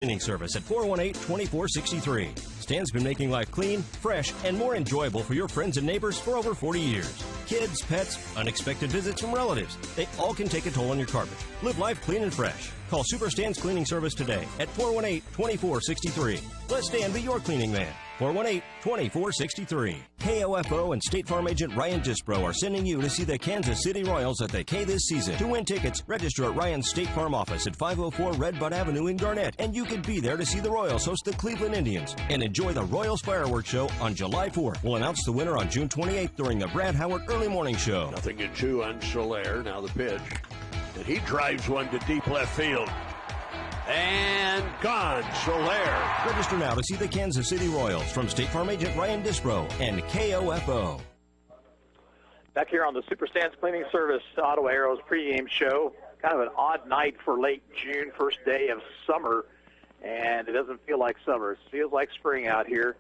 Cleaning Service at 418-2463. Stan's been making life clean, fresh, and more enjoyable for your friends and neighbors for over 40 years. Kids, pets, unexpected visits from relatives, they all can take a toll on your carpet. Live life clean and fresh. Call Super Stan's Cleaning Service today at 418-2463. Let Stan be your cleaning man. 418-2463. KOFO and State Farm agent Ryan Disbro are sending you to see the Kansas City Royals at the K this season. To win tickets, register at Ryan's State Farm office at 504 Red Bud Avenue in Garnett, and you could be there to see the Royals host the Cleveland Indians and enjoy the Royals Fireworks Show on July 4th. We'll announce the winner on June 28th during the Brad Howard Early Morning Show. 0-2 on Soler. Now the pitch. And he drives one to deep left field. And gone, Soler. Register now to see the Kansas City Royals from State Farm agent Ryan Disbro and KOFO. Back here on the Super Stan's Cleaning Service Ottawa Arrows pregame show. Kind of an odd night for late June, first day of summer, and it doesn't feel like summer. It feels like spring out here,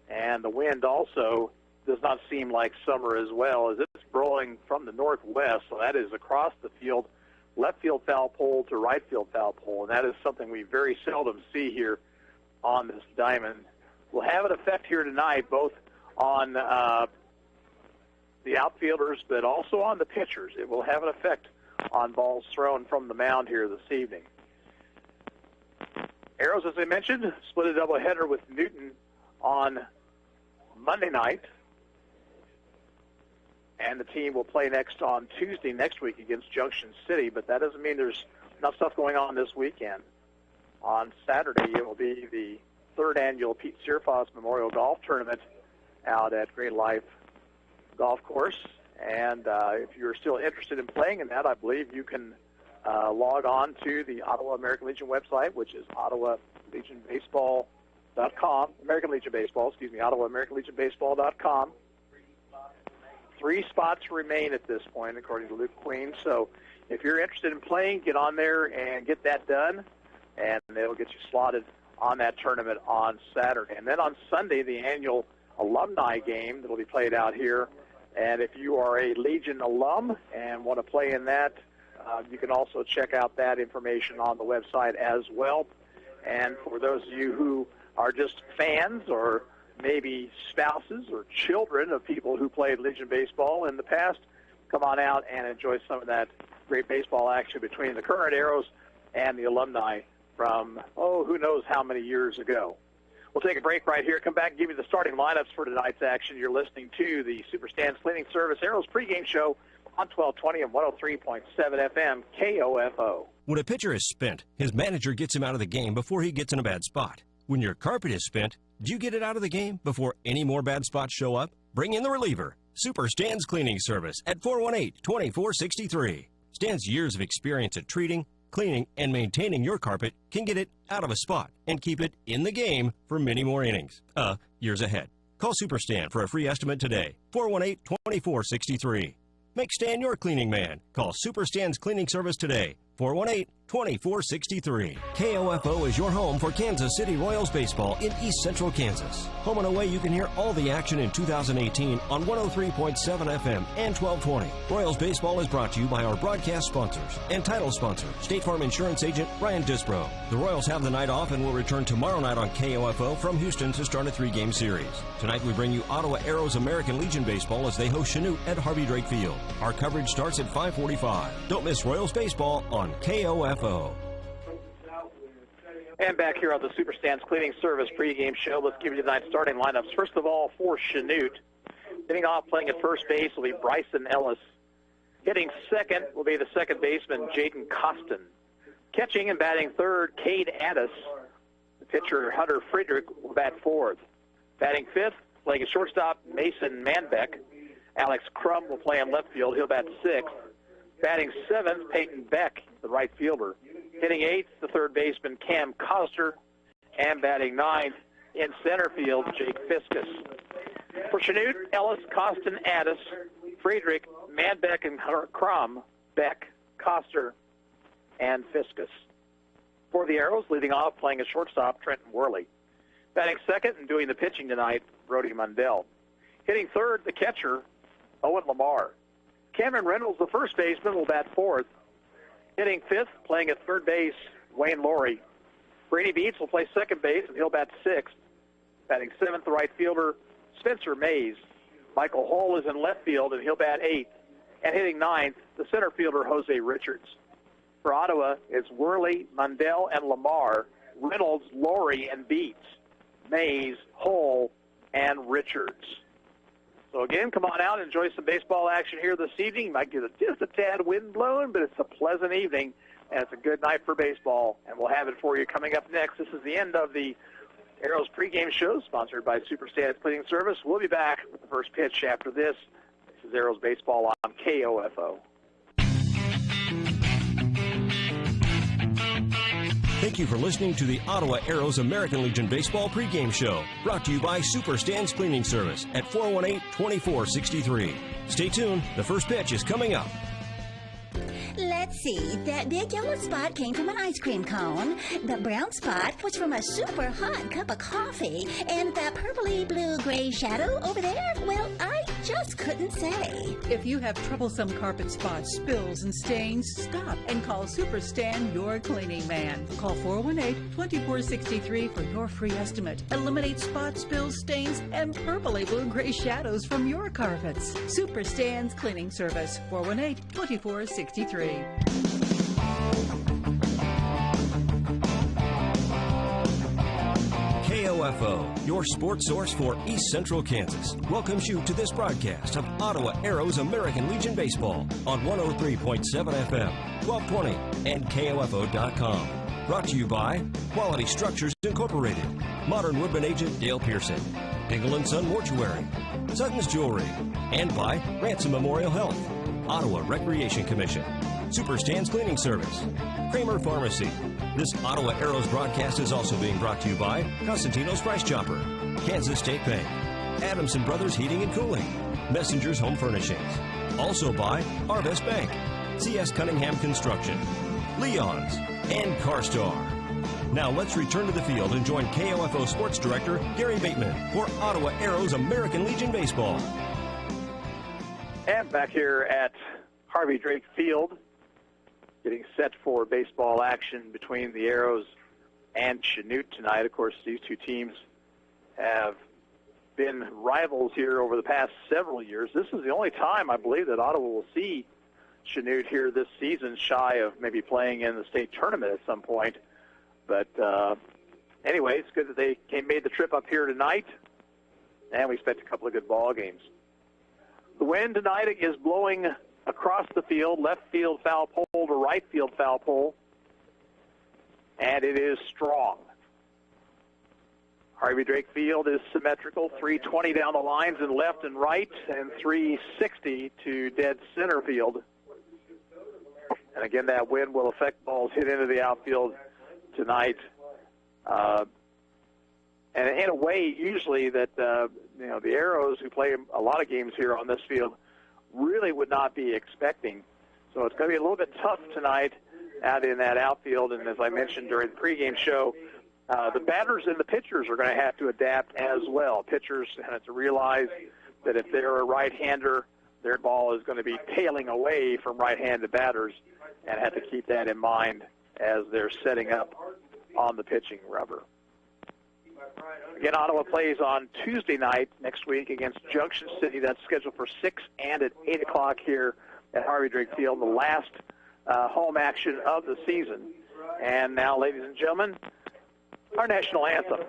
and the wind also does not seem like summer as well, as it's blowing from the northwest, so that is across the field, left field foul pole to right field foul pole, and that is something we very seldom see here on this diamond. Will have an effect here tonight, both on the outfielders, but also on the pitchers. It will have an effect on balls thrown from the mound here this evening. Arrows, as I mentioned, split a doubleheader with Newton on Monday night. And the team will play next on Tuesday next week against Junction City, but that doesn't mean there's enough stuff going on this weekend. On Saturday, it will be the third annual Pete Searfoss Memorial Golf Tournament out at Green Life Golf Course. And if you're still interested in playing in that, I believe you can log on to the Ottawa American Legion website, which is OttawaAmericanLegionBaseball.com. OttawaAmericanLegionBaseball.com. 3 spots remain at this point, according to Luke Queen. So if you're interested in playing, get on there and get that done, and it'll get you slotted on that tournament on Saturday. And then on Sunday, the annual alumni game that will be played out here. And if you are a Legion alum and want to play in that, you can also check out that information on the website as well. And for those of you who are just fans or maybe spouses or children of people who played Legion baseball in the past, come on out and enjoy some of that great baseball action between the current Arrows and the alumni from, who knows how many years ago. We'll take a break right here, come back and give you the starting lineups for tonight's action. You're listening to the Super Stan's Cleaning Service Arrows pregame show on 1220 and 103.7 FM KOFO. When a pitcher is spent, his manager gets him out of the game before he gets in a bad spot. When your carpet is spent, do you get it out of the game before any more bad spots show up? Bring in the reliever. Super Stan's Cleaning Service at 418-2463. Stan's years of experience at treating, cleaning, and maintaining your carpet can get it out of a spot and keep it in the game for many more innings. Years ahead. Call Super Stan for a free estimate today. 418-2463. Make Stan your cleaning man. Call Super Stan's Cleaning Service today. 418-2463. KOFO is your home for Kansas City Royals baseball in East Central Kansas. Home and away, you can hear all the action in 2018 on 103.7 FM and 1220. Royals baseball is brought to you by our broadcast sponsors and title sponsor, State Farm Insurance agent Ryan Disbro. The Royals have the night off and will return tomorrow night on KOFO from Houston to start a 3-game series. Tonight we bring you Ottawa Arrows American Legion baseball as they host Chanute at Harvey Drake Field. Our coverage starts at 5:45. Don't miss Royals baseball on KOFO. And back here on the Super Stan's Cleaning Service pregame show, let's give you tonight's starting lineups. First of all, for Chanute, hitting off playing at first base will be Bryson Ellis. Hitting second will be the second baseman, Jaden Costin. Catching and batting third, Cade Addis. The pitcher, Hunter Friedrich, will bat fourth. Batting fifth, playing at shortstop, Mason Manbeck. Alex Crum will play in left field. He'll bat sixth. Batting seventh, Peyton Beck, the right fielder. Hitting eighth, the third baseman, Cam Coster. And batting ninth, in center field, Jake Fiskus. For Chanute, Ellis, Costin, Addis, Friedrich, Manbeck, and Crum, Beck, Coster, and Fiskus. For the Arrows, leading off, playing at shortstop, Trenton Worley. Batting second and doing the pitching tonight, Brody Mundell. Hitting third, the catcher, Owen Lamar. Cameron Reynolds, the first baseman, will bat fourth. Hitting fifth, playing at third base, Wayne Laurie. Brady Beats will play second base, and he'll bat sixth. Batting seventh, the right fielder, Spencer Mays. Michael Hull is in left field, and he'll bat eighth. And hitting ninth, the center fielder, Jose Richards. For Ottawa, it's Worley, Mundell, and Lamar, Reynolds, Laurie, and Beats, Mays, Hull, and Richards. So again, come on out and enjoy some baseball action here this evening. You might get just a tad wind blowing, but it's a pleasant evening, and it's a good night for baseball. And we'll have it for you coming up next. This is the end of the Arrows pregame show, sponsored by Superstand's Cleaning Service. We'll be back with the first pitch after this. This is Arrows baseball on KOFO. Thank you for listening to the Ottawa Arrows American Legion Baseball pregame show, brought to you by Superstand's Cleaning Service at 418-2463. Stay tuned. The first pitch is coming up. Let's see. That big yellow spot came from an ice cream cone. The brown spot was from a super hot cup of coffee. And that purpley blue-gray shadow over there, well, I just couldn't say. If you have troublesome carpet spots, spills, and stains, stop and call Superstand, your cleaning man. Call 418-2463 for your free estimate. Eliminate spots, spills, stains, and purpley blue-gray shadows from your carpets. Superstand's Cleaning Service, 418-2463. KOFO, your sports source for East Central Kansas, welcomes you to this broadcast of Ottawa Arrows American Legion Baseball on 103.7 FM, 1220, and KOFO.com. Brought to you by Quality Structures Incorporated, Modern Woodman agent Dale Pearson, Dingle & Son Mortuary, Sutton's Jewelry, and by Ransom Memorial Health, Ottawa Recreation Commission, Superstand's Cleaning Service, Kramer Pharmacy. This Ottawa Arrows broadcast is also being brought to you by Constantino's Price Chopper, Kansas State Bank, Adamson Brothers Heating and Cooling, Messenger's Home Furnishings. Also by Arvest Bank, C.S. Cunningham Construction, Leon's, and CarStar. Now let's return to the field and join KOFO Sports Director Gary Bateman for Ottawa Arrows American Legion Baseball. And back here at Harvey Drake Field, getting set for baseball action between the Arrows and Chanute tonight. Of course, these two teams have been rivals here over the past several years. This is the only time, I believe, that Ottawa will see Chanute here this season, shy of maybe playing in the state tournament at some point. But anyway, it's good that they made the trip up here tonight, and we expect a couple of good ball games. The wind tonight is blowing across the field, left field foul pole to right field foul pole, and it is strong. Harvey Drake Field is symmetrical, 320 down the lines in left and right, and 360 to dead center field. And again, that wind will affect balls hit into the outfield tonight. And in a way, usually that the Arrows, who play a lot of games here on this field, really would not be expecting. So it's going to be a little bit tough tonight out in that outfield. And as I mentioned during the pregame show, the batters and the pitchers are going to have to adapt as well. Pitchers have to realize that if they're a right-hander, their ball is going to be tailing away from right-handed batters, and have to keep that in mind as they're setting up on the pitching rubber. Again, Ottawa plays on Tuesday night next week against Junction City. That's scheduled for 6 and at 8 o'clock here at Harvey Drake Field, the last home action of the season. And now, ladies and gentlemen, our national anthem.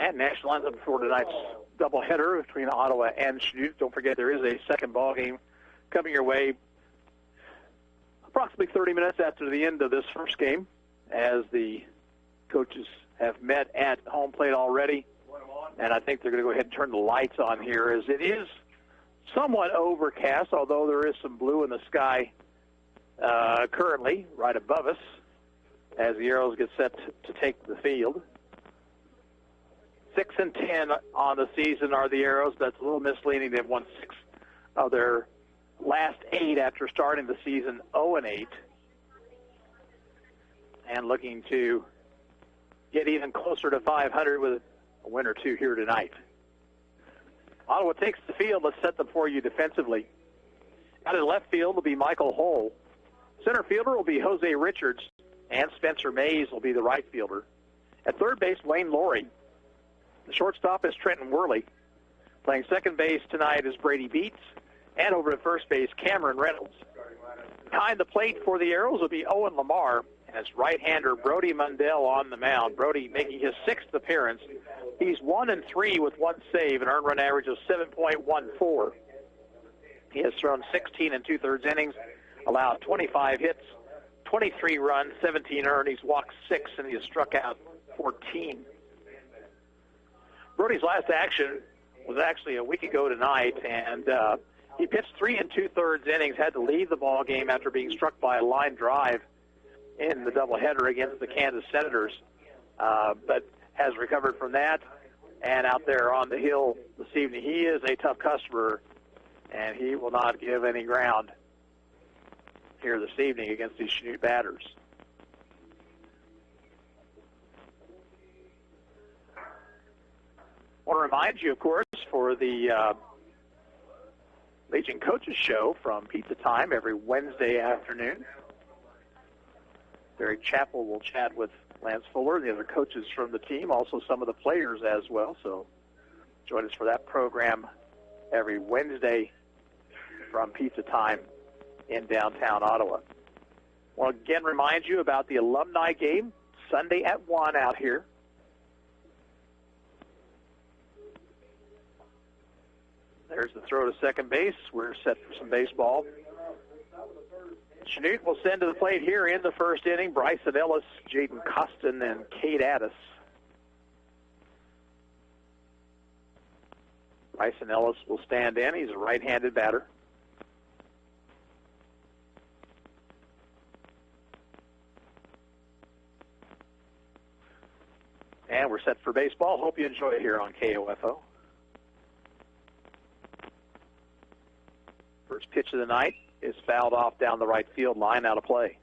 And National lines up for tonight's doubleheader between Ottawa and Chanute. Don't forget there is a second ball game coming your way approximately 30 minutes after the end of this first game, as the coaches have met at home plate already. And I think they're going to go ahead and turn the lights on here, as it is somewhat overcast, although there is some blue in the sky currently right above us as the Arrows get set to take the field. 6-10 on the season are the Arrows. That's a little misleading. They've won 6 of their last 8 after starting the season 0-8, and looking to get even closer to 500 with a win or 2 here tonight. Ottawa takes the field. Let's set them for you defensively. Out in left field will be Michael Hull. Center fielder will be Jose Richards, and Spencer Mays will be the right fielder. At third base, Wayne Laurie. The shortstop is Trenton Worley. Playing second base tonight is Brady Beats. And over at first base, Cameron Reynolds. Behind the plate for the Arrows will be Owen Lamar, and it's right-hander Brody Mundell on the mound. Brody making his 6th appearance. He's 1-3 with 1 save, an earned run average of 7.14. He has thrown 16 2/3 innings, allowed 25 hits, 23 runs, 17 earned. He's walked 6, and he has struck out 14. Brody's last action was actually a week ago tonight, and he pitched 3 2/3 innings, had to leave the ball game after being struck by a line drive in the doubleheader against the Kansas Senators, but has recovered from that, and out there on the hill this evening. He is a tough customer, and he will not give any ground here this evening against these Chanute batters. I want to remind you, of course, for the Legion Coaches Show from Pizza Time every Wednesday afternoon. Barry Chappell will chat with Lance Fuller, the other coaches from the team, also some of the players as well. So join us for that program every Wednesday from Pizza Time in downtown Ottawa. I want to again remind you about the alumni game Sunday at 1 out here. There's the throw to second base. We're set for some baseball. Chanute will send to the plate here in the first inning Bryson Ellis, Jaden Costin, and Cade Addis. Bryson Ellis will stand in. He's a right-handed batter. And we're set for baseball. Hope you enjoy it here on KOFO. First pitch of the night is fouled off down the right field line, out of play.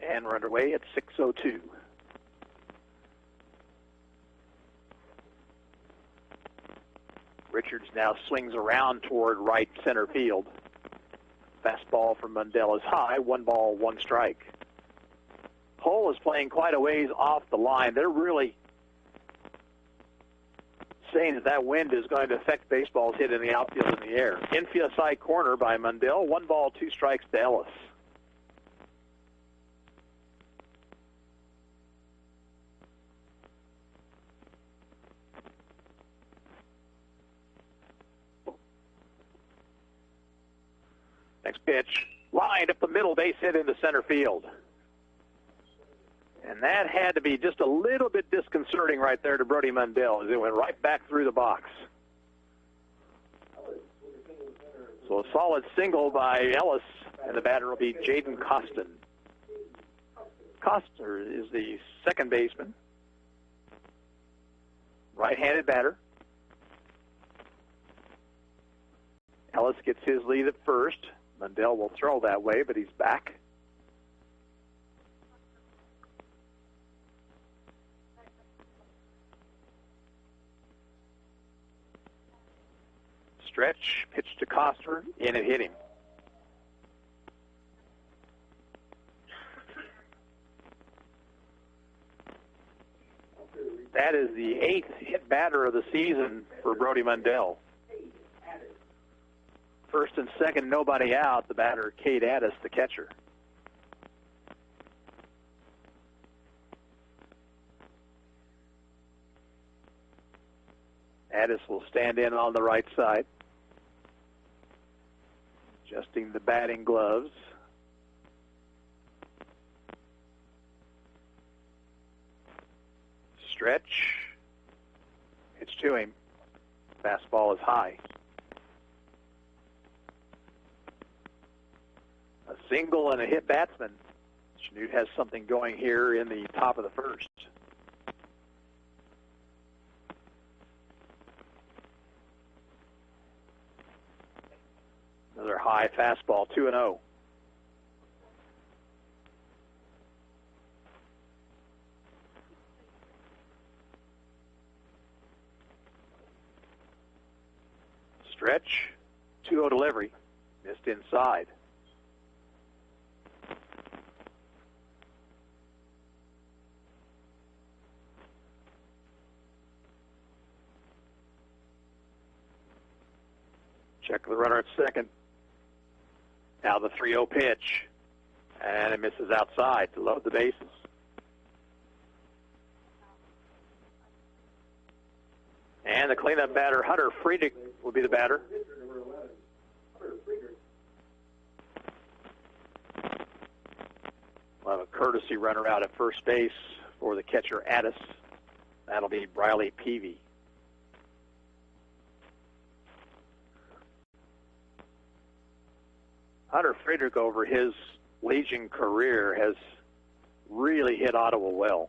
And we're underway at 6:02. Richards now swings around toward right center field. Fastball from Mundell is high. 1 ball, 1 strike. Hull is playing quite a ways off the line. They're really saying that wind is going to affect baseball's hit in the outfield in the air. Infield side corner by Mundell. 1 ball, 2 strikes to Ellis. Next pitch, lined up the middle, base hit into center field. And that had to be just a little bit disconcerting right there to Brody Mundell as it went right back through the box. So a solid single by Ellis, and the batter will be Jaden Costin. Coster is the second baseman. Right-handed batter. Ellis gets his lead at first. Mundell will throw that way, but he's back. Stretch, pitch to Coster, in and hit him. That is the 8th hit batter of the season for Brody Mundell. First and second, nobody out. The batter, Cade Addis, the catcher. Addis will stand in on the right side, adjusting the batting gloves. Stretch. It's to him. Fastball is high. A single and a hit batsman. Chanute has something going here in the top of the first. Another high fastball, 2-0. Stretch, 2-0 delivery, missed inside. Check the runner at second. Now the 3-0 pitch, and it misses outside to load the bases. And the cleanup batter, Hunter Friedrich, will be the batter. We'll have a courtesy runner out at first base for the catcher, Addis. That'll be Briley Peavy. Hunter Friedrich, over his Legion career, has really hit Ottawa well.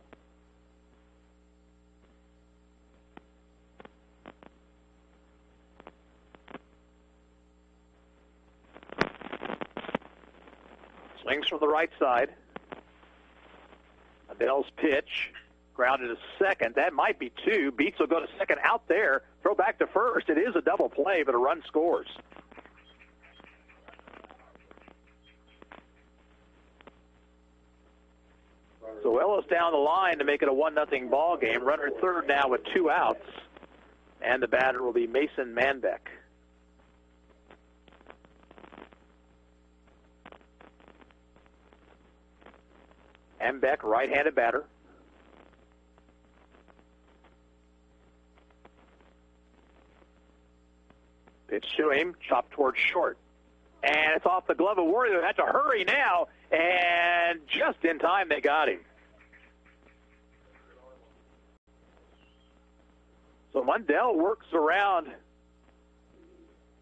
Swings from the right side. Adele's pitch, grounded to second. That might be two. Beats will go to second out there. Throw back to first. It is a double play, but a run scores. So Ellis down the line to make it a 1-0 ball game. Runner at third now with 2 outs. And the batter will be Mason Manbeck. Manbeck, right-handed batter. Pitch to him, chopped towards short. And it's off the glove of Warrior. They have to hurry now. And just in time, they got him. So Mundell works around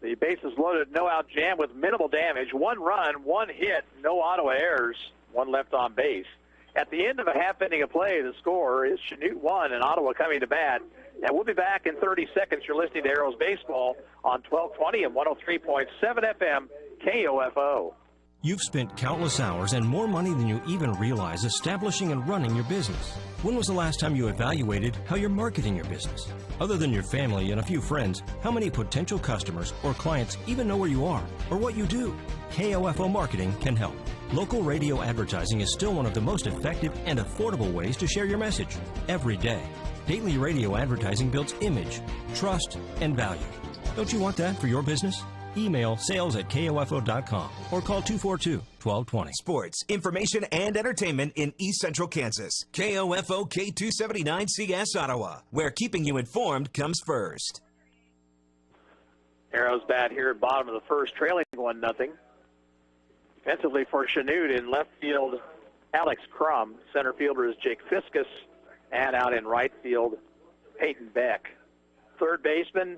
the bases loaded, no-out jam with minimal damage. 1 run, 1 hit, no Ottawa errors, 1 left on base. At the end of a half inning of play, the score is Chanute 1 and Ottawa coming to bat. And we'll be back in 30 seconds. You're listening to Arrows Baseball on 1220 and 103.7 FM KOFO. You've spent countless hours and more money than you even realize establishing and running your business. When was the last time you evaluated how you're marketing your business? Other than your family and a few friends, how many potential customers or clients even know where you are or what you do? KOFO Marketing can help. Local radio advertising is still one of the most effective and affordable ways to share your message every day. Daily radio advertising builds image, trust, and value. Don't you want that for your business? Email sales@kofo.com or call 242-1220. Sports, information, and entertainment in East Central Kansas. KOFO K279CS Ottawa, where keeping you informed comes first. Arrows bat here at bottom of the first, trailing 1-0. Defensively for Chanute in left field, Alex Crum. Center fielder is Jake Fiskus. And out in right field, Peyton Beck. Third baseman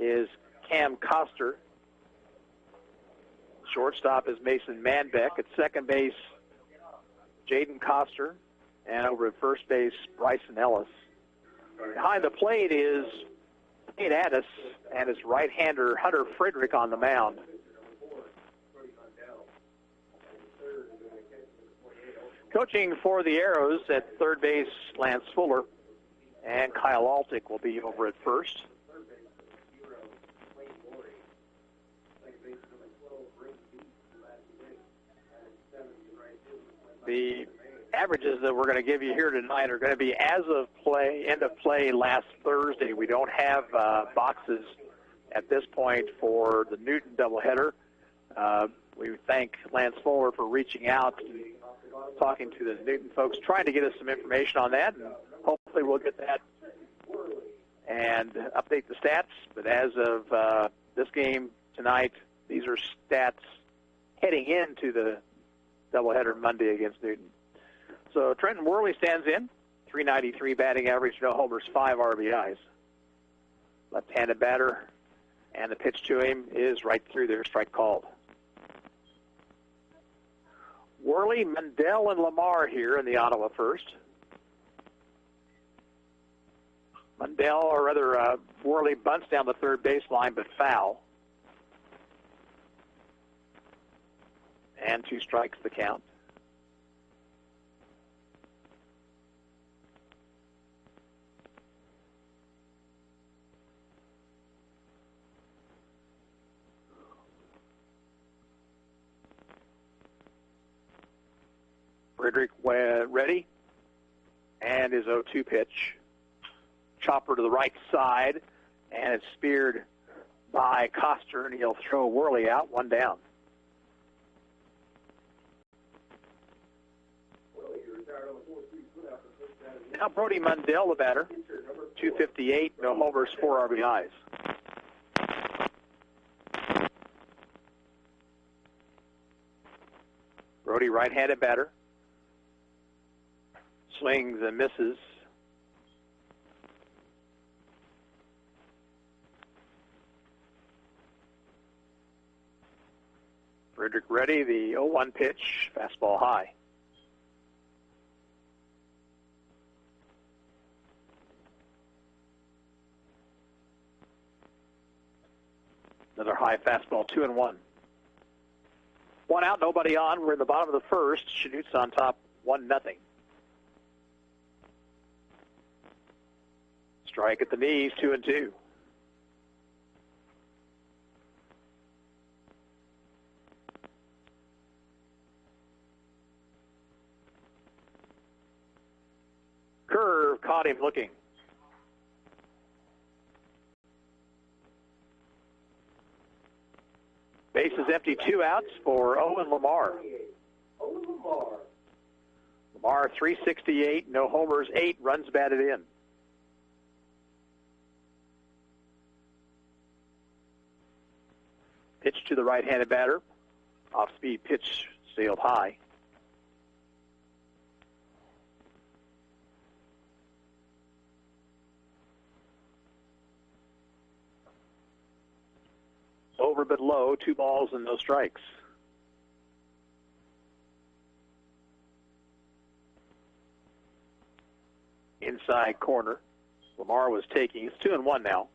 is Cam Coster. Shortstop is Mason Manbeck. At second base, Jaden Coster. And over at first base, Bryson Ellis. Behind the plate is Nate Addis and his right-hander, Hunter Friedrich, on the mound. Coaching for the Arrows at third base, Lance Fuller. And Kyle Altick will be over at first. The averages that we're going to give you here tonight are going to be as of play, end of play last Thursday. We don't have boxes at this point for the Newton doubleheader. We thank Lance Fuller for reaching out and talking to the Newton folks, trying to get us some information on that, and hopefully we'll get that and update the stats. But as of this game tonight, these are stats heading into the doubleheader Monday against Newton. So Trenton Worley stands in, .393 batting average, no homers, 5 RBIs. Left-handed batter, and the pitch to him is right through there, strike called. Worley, Mundell, and Lamar here in the Ottawa first. Mundell, or rather Worley, bunts down the third baseline, but foul. And 2 strikes the count. Frederick ready, and his 0-2 pitch. Chopper to the right side, and it's speared by Coster, and he'll throw Worley out, 1 down. Now Brody Mundell, the batter, .258, no homers, 4 RBIs. Brody, right-handed batter, swings and misses. Frederick ready, the 0-1 pitch, fastball high. Another high fastball, 2-1. 1 out, nobody on. We're in the bottom of the first. Chanute's on top, 1-0. Strike at the knees, 2-2. Curve caught him looking. Base is empty, 2 outs for Owen Lamar. Lamar, .368, no homers, 8 runs batted in. Pitch to the right-handed batter. Off-speed pitch sailed high. Over but low, 2 balls and no strikes. Inside corner. Lamar was taking. It's 2-1 now.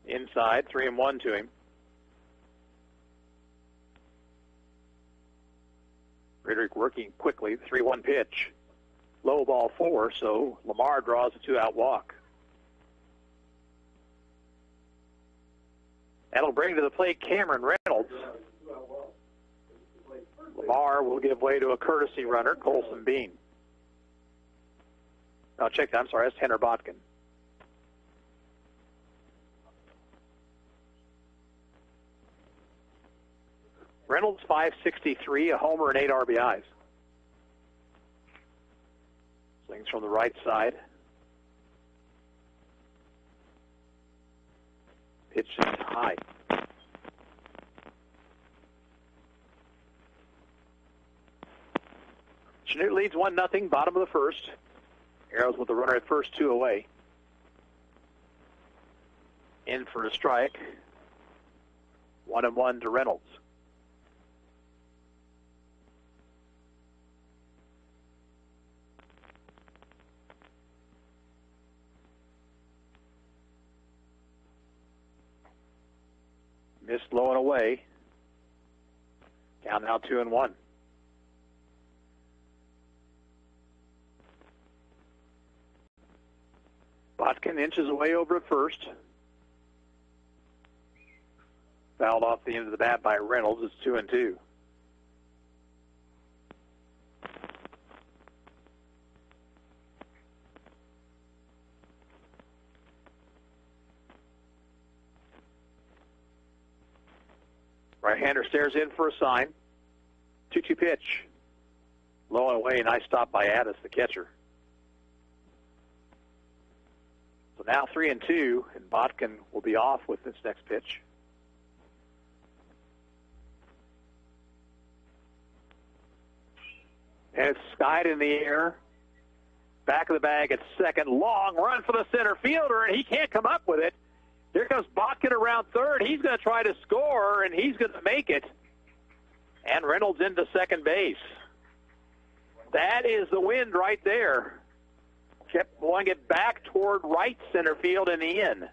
Inside, 3-1 to him. Frederick working quickly, 3-1 pitch. Low ball 4, so Lamar draws a 2-out walk. That'll bring to the plate Cameron Reynolds. Lamar will give way to a courtesy runner, Colson Bean. No, check that. I'm sorry, that's Henner Botkin. Reynolds, .563, a homer and 8 RBIs. Swings from the right side. Pitch is high. Chanute leads 1-0, bottom of the first. Arrows with the runner at first, 2 away. In for a strike. 1-1 to Reynolds. Missed low and away. Count now 2-1. Botkin inches away over at first. Fouled off the end of the bat by Reynolds. It's 2-2. Right-hander stares in for a sign. 2-2 pitch. Low and away. Nice stop by Addis, the catcher. So now 3-2, and Botkin will be off with this next pitch. And it's skied in the air. Back of the bag at second. Long run for the center fielder, and he can't come up with it. Here comes Botkin around third. He's going to try to score, and he's going to make it. And Reynolds into second base. That is the wind right there. Kept blowing it back toward right center field in the in.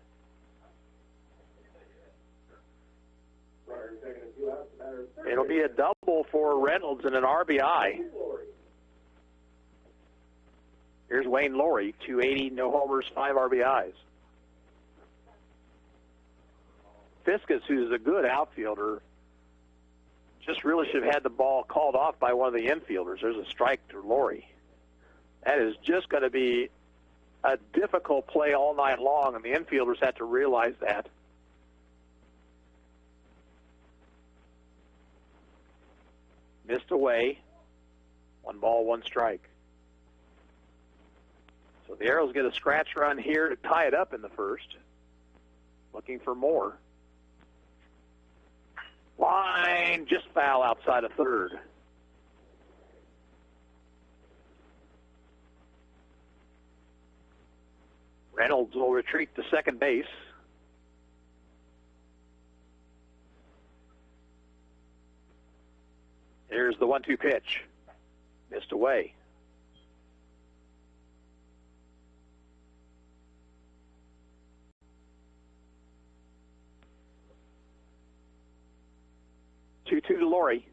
It'll be a double for Reynolds and an RBI. Here's Wayne Laurie, 280, no homers, 5 RBIs. Fiskus, who's a good outfielder, just really should have had the ball called off by one of the infielders. There's a strike to Laurie. That is just going to be a difficult play all night long, and the infielders have to realize that. Missed away. 1 ball, 1 strike. So the Arrows get a scratch run here to tie it up in the first. Looking for more. Line just foul outside of third. Reynolds will retreat to second base. Here's the 1-2 pitch. Missed away. To Laurie.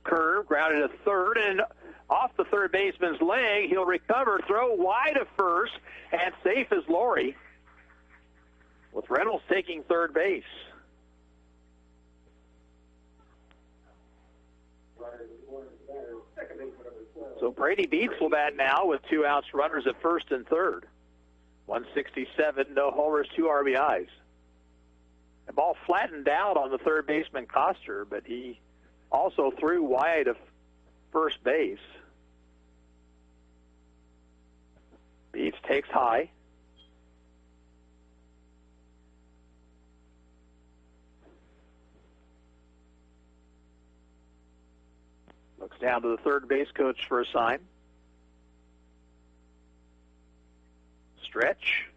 Curve, grounded to third, and off the third baseman's leg. He'll recover, throw wide of first, and safe is Laurie, with Reynolds taking third base. So Brady Beats will bat now with 2 outs, runners at first and third. 167, no homers, 2 RBIs. The ball flattened out on the third baseman, Coster, but he also threw wide of first base. Beats takes high. Looks down to the third base coach for a sign. Stretch.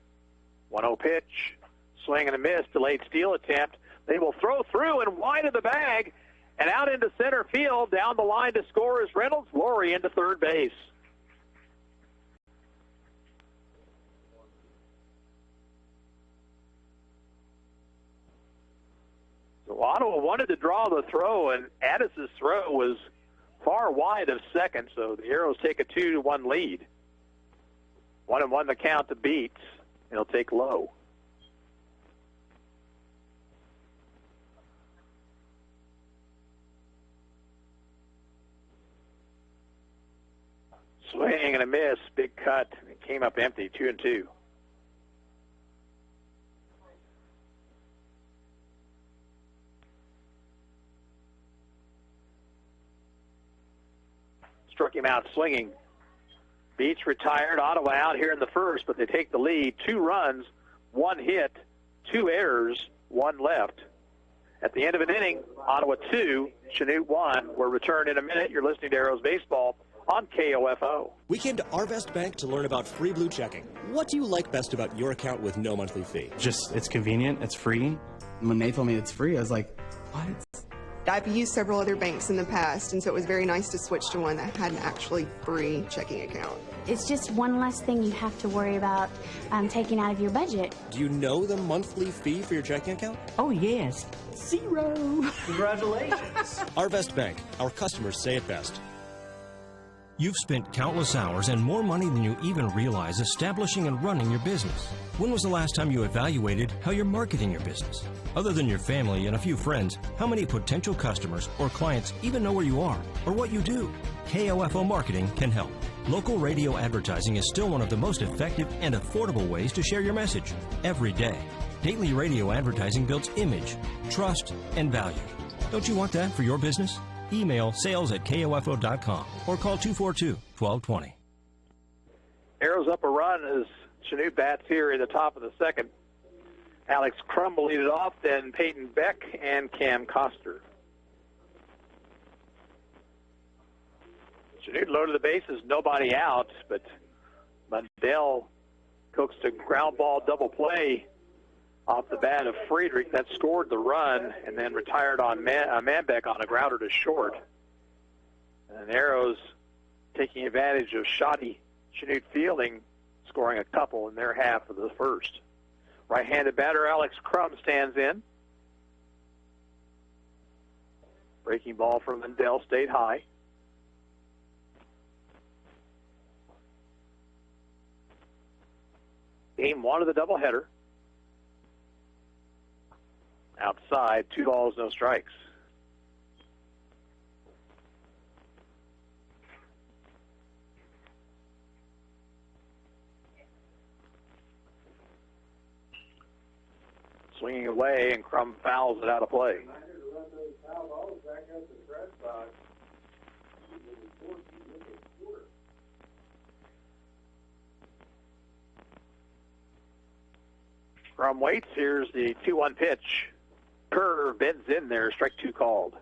1-0 pitch. Swing and a miss, delayed steal attempt. They will throw through and wide of the bag and out into center field. Down the line to score is Reynolds. Laurie into third base. So Ottawa wanted to draw the throw, and Addis's throw was far wide of second, so the Arrows take a 2-1 lead. 1-1 the count to Beats. He'll take low. Swing and a miss, big cut. It came up empty, 2-2. Struck him out swinging. Beats retired. Ottawa out here in the first, but they take the lead. 2 runs, 1 hit, 2 errors, 1 left. At the end of an inning, Ottawa 2, Chanute 1. We're returned in a minute. You're listening to Arrows Baseball on KOFO. We came to Arvest Bank to learn about free blue checking. What do you like best about your account with no monthly fee? Just, it's convenient, it's free. When they told me it's free, I was like, what? I've used several other banks in the past, and so it was very nice to switch to one that had an actually free checking account. It's just one less thing you have to worry about taking out of your budget. Do you know the monthly fee for your checking account? Oh, yes. 0. Congratulations. Arvest Bank. Our customers say it best. You've spent countless hours and more money than you even realize establishing and running your business. When was the last time you evaluated how you're marketing your business? Other than your family and a few friends, how many potential customers or clients even know where you are or what you do? KOFO Marketing can help. Local radio advertising is still one of the most effective and affordable ways to share your message every day. Daily radio advertising builds image, trust, and value. Don't you want that for your business? Email sales@kofo.com or call 242-1220. Arrows up a run as Chanute bats here in the top of the second. Alex Crum will lead it off, then Peyton Beck and Cam Coster. Chanute loaded the bases, nobody out, but Mundell coaxed a ground ball double play off the bat of Friedrich that scored the run and then retired on Manbeck on a grounder to short. And Arrows taking advantage of shoddy Chanute fielding, scoring a couple in their half of the first. Right-handed batter Alex Crum stands in. Breaking ball from Mundell stayed high. Game one of the doubleheader. Outside, 2 balls, no strikes. Swinging away, and Crum fouls it out of play. Crum waits. Here's the 2-1 pitch. Curve bends in there. Strike 2 called.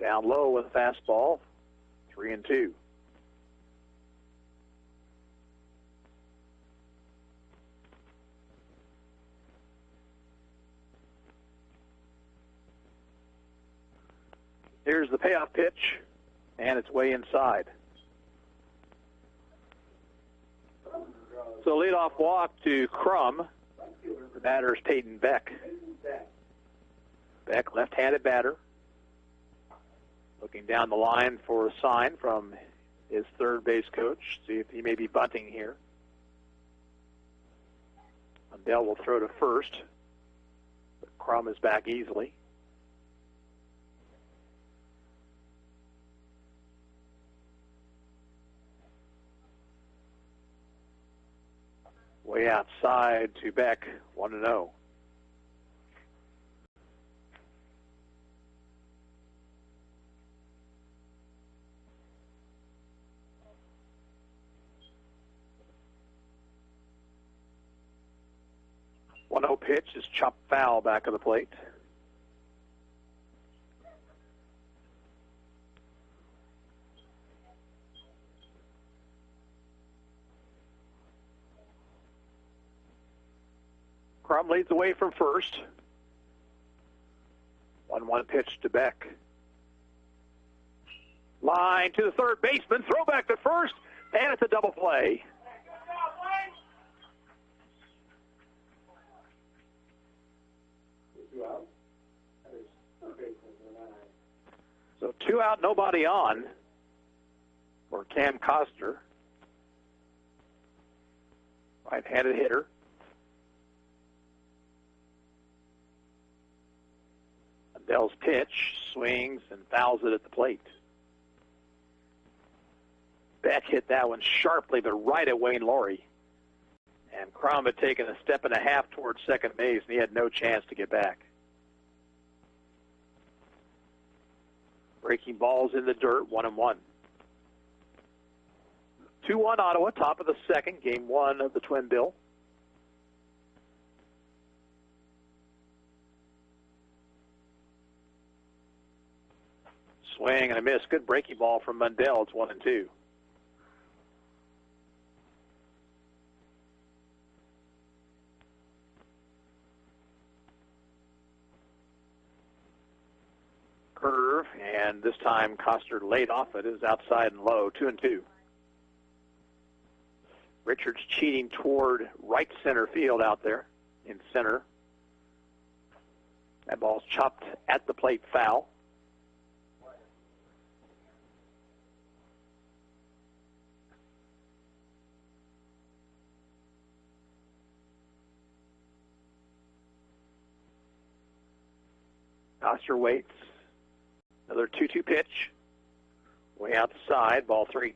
Down low with a fastball. 3-2. Here's the payoff pitch, and it's way inside. So leadoff walk to Crum. The batter is Peyton Beck. Beck, left-handed batter. Looking down the line for a sign from his third base coach. See if he may be bunting here. Mundell will throw to first. But Crum is back easily. Way outside to Beck, 1-0. Pitch is chopped foul back of the plate. Crum leads the way from first. 1-1 pitch to Beck. Line to the third baseman, throw back to first, and it's a double play. So 2 out, nobody on for Cam Coster. Right-handed hitter. Adele's pitch, swings, and fouls it at the plate. Beck hit that one sharply, but right at Wayne Laurie. And Crum had taken a step and a half towards second base, and he had no chance to get back. Breaking balls in the dirt, 1-1. 2-1 Ottawa, top of the second, game one of the Twin Bill. Swing and a miss. Good breaking ball from Mundell. It's 1-2. Curve, and this time Coster laid off it. It is outside and low, 2-2. Richards cheating toward right center field out there in center. That ball's chopped at the plate, foul. Coster waits. Another 2-2 pitch. Way outside, ball 3.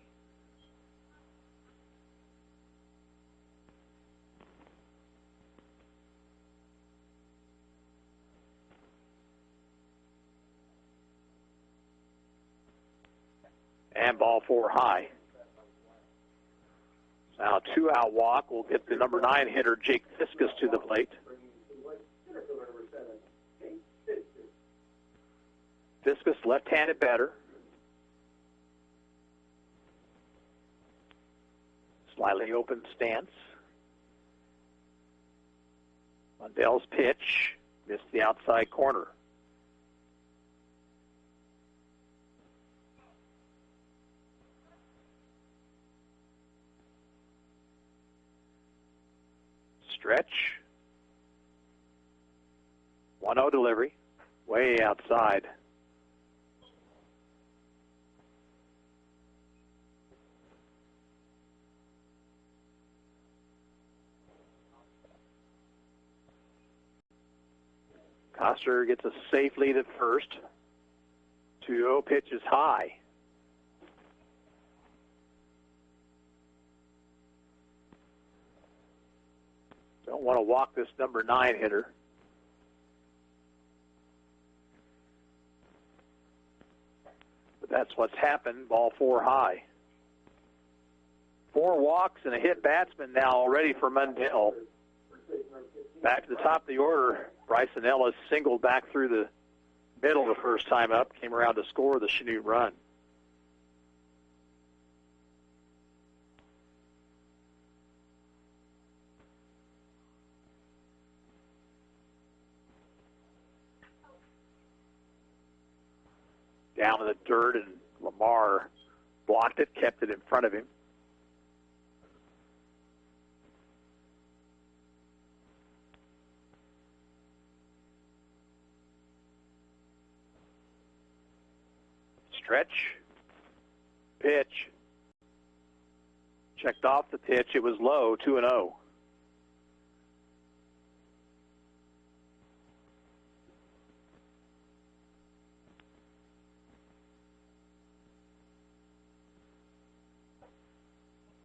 And ball 4 high. Now 2-out walk will get the number 9 hitter, Jake Fiskus, to the plate. Fiskus, left-handed batter. Slightly open stance. Mundell's pitch missed the outside corner. Stretch. 1-0 delivery. Way outside. Coster gets a safe lead at first. 2-0 pitch is high. Don't want to walk this number 9 hitter. But that's what's happened. Ball 4 high. 4 walks and a hit batsman now ready for Mundell. Back to the top of the order. Bryson Ellis singled back through the middle the first time up. Came around to score the Chanute run. Down in the dirt, and Lamar blocked it, kept it in front of him. Stretch. Pitch. Checked off the pitch. It was low, 2-0.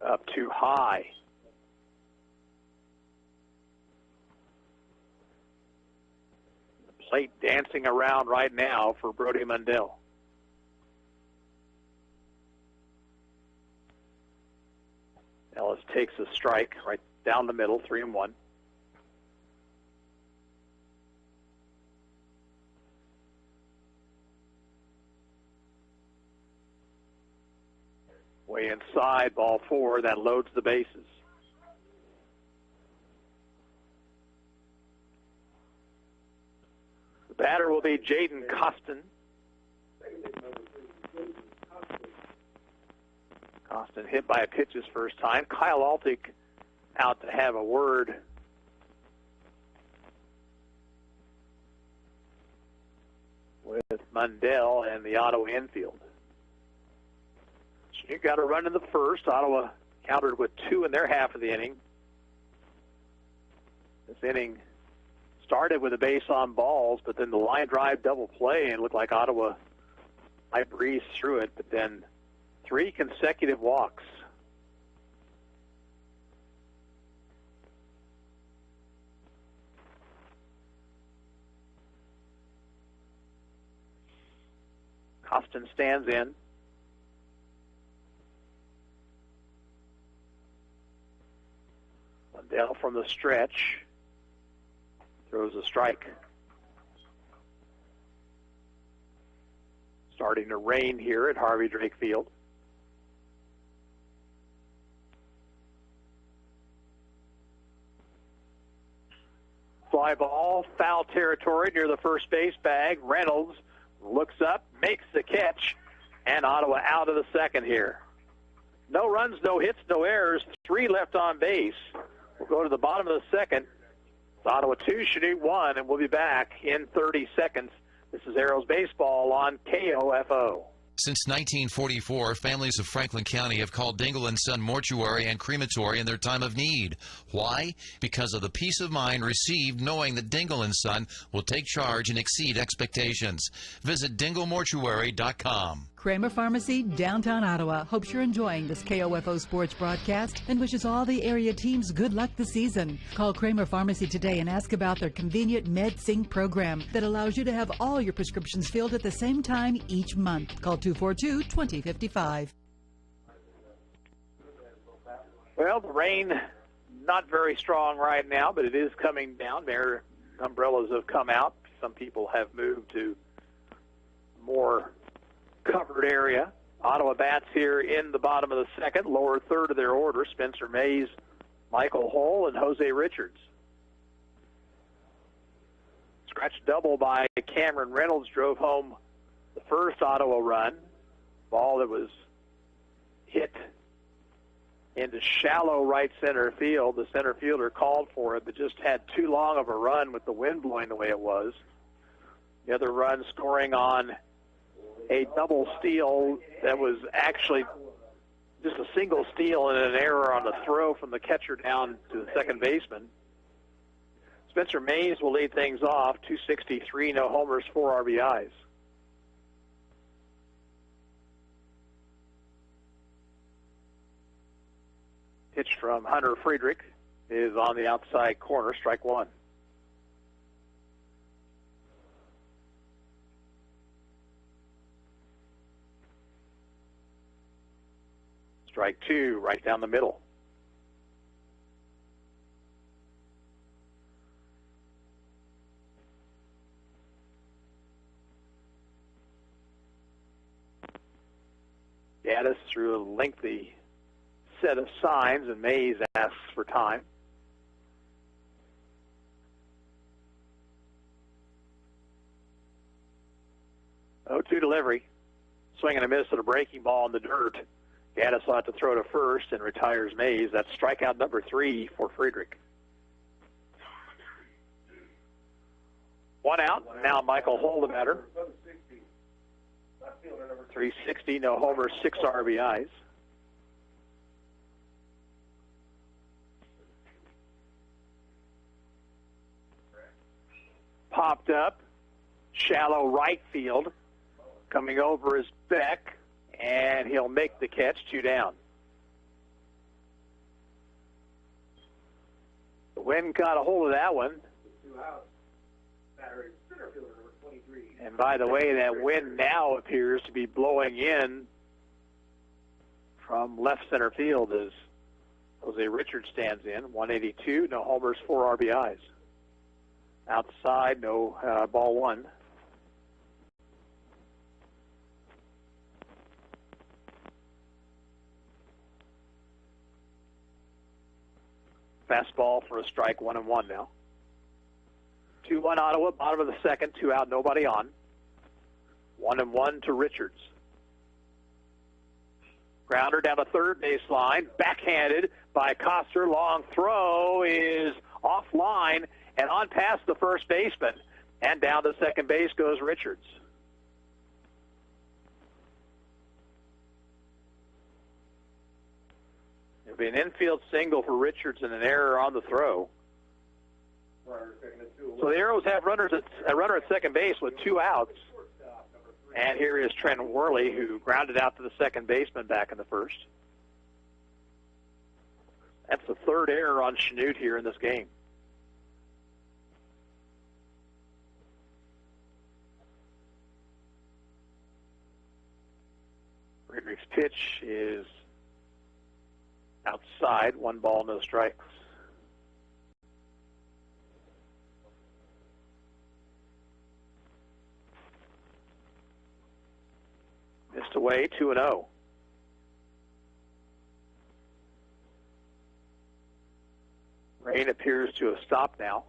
Up too high. The plate dancing around right now for Brody Mundell. Ellis takes a strike right down the middle, 3-1. Way inside, ball 4, that loads the bases. The batter will be Jaden Costin. Costin hit by a pitch his first time. Kyle Altick out to have a word with Mundell and the Ottawa infield. You got a run in the first. Ottawa countered with 2 in their half of the inning. This inning started with a base on balls, but then the line drive double play, and it looked like Ottawa might breeze through it, but then 3 consecutive walks. Costin stands in. Mundell from the stretch throws a strike. Starting to rain here at Harvey Drake Field. Fly ball, foul territory near the first base bag. Reynolds looks up, makes the catch, and Ottawa out of the second here. No runs, no hits, no errors. 3 left on base. We'll go to the bottom of the second. It's Ottawa 2, Chanute 1, and we'll be back in 30 seconds. This is Arrows Baseball on KOFO. Since 1944, families of Franklin County have called Dingle & Son Mortuary and Crematory in their time of need. Why? Because of the peace of mind received knowing that Dingle & Son will take charge and exceed expectations. Visit dinglemortuary.com. Kramer Pharmacy, downtown Ottawa, hopes you're enjoying this KOFO Sports broadcast and wishes all the area teams good luck this season. Call Kramer Pharmacy today and ask about their convenient MedSync program that allows you to have all your prescriptions filled at the same time each month. Call 242-2055. Well, the rain not very strong right now, but it is coming down. Their umbrellas have come out. Some people have moved to more covered area. Ottawa bats here in the bottom of the second, lower third of their order. Spencer Mays, Michael Hull, and Jose Richards. Scratch double by Cameron Reynolds drove home the first Ottawa run. Ball that was hit into shallow right center field. The center fielder called for it, but just had too long of a run with the wind blowing the way it was. The other run scoring on a double steal that was actually just a single steal and an error on the throw from the catcher down to the second baseman. Spencer Mays will lead things off, 263, no homers, 4 RBIs. Pitch from Hunter Friedrich is on the outside corner, strike one. Strike two, right down the middle. Gaddis through a lengthy set of signs, and Mays asks for time. Oh, 2 delivery. Swing and a miss at a breaking ball in the dirt. Gaddis ought to throw to first and retires Mays. That's strikeout number 3 for Friedrich. 1 out. Now Michael Hull the batter. 360, no homers, 6 RBIs. Popped up. Shallow right field. Coming over is Beck. And he'll make the catch, 2 down. The wind got a hold of that one. 2 outs. Batter center fielder number 23. And by the way, that wind now appears to be blowing in from left center field as Jose Richards stands in. 182, no homers, 4 RBIs. Outside, no ball 1. Fastball for a strike, 1-1 now. 2-1 Ottawa, bottom of the second, 2 out, nobody on. 1-1 to Richards. Grounder down the third baseline, backhanded by Coster. Long throw is offline and on past the first baseman. And down to second base goes Richards. It'll be an infield single for Richards and an error on the throw. So the Arrows have a runner at second base with 2 outs. And here is Trent Worley, who grounded out to the second baseman back in the first. That's the 3rd error on Chanute here in this game. Friedrich's pitch is outside, 1 ball, no strikes. Missed away, 2-0. Rain appears to have stopped now.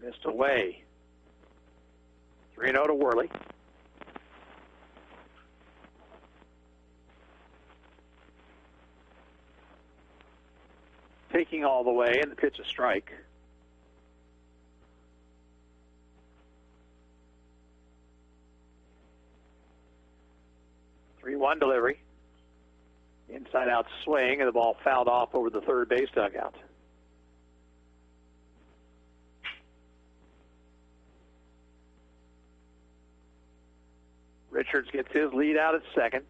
Missed away. 3-0 to Worley. Taking all the way, and the pitch a strike. One delivery. Inside out swing, and the ball fouled off over the third base dugout. Richards gets his lead out at second.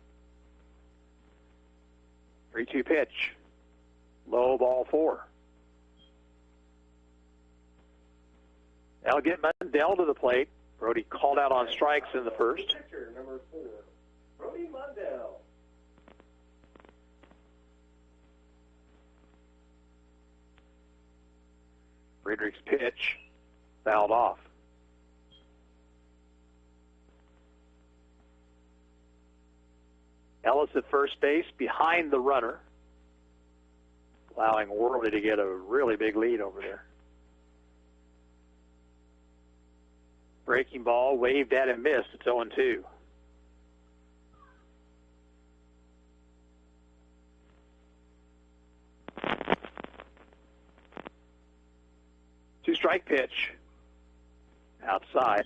3-2 pitch. Low, ball 4. That'll get Mundell to the plate. Brody called out on strikes in the first. Pitcher number 4, Brody Mundell. Friedrich's pitch fouled off. Ellis at first base behind the runner, allowing Worley to get a really big lead over there. Breaking ball, waved at and missed. It's 0-2. Two-strike pitch. Outside.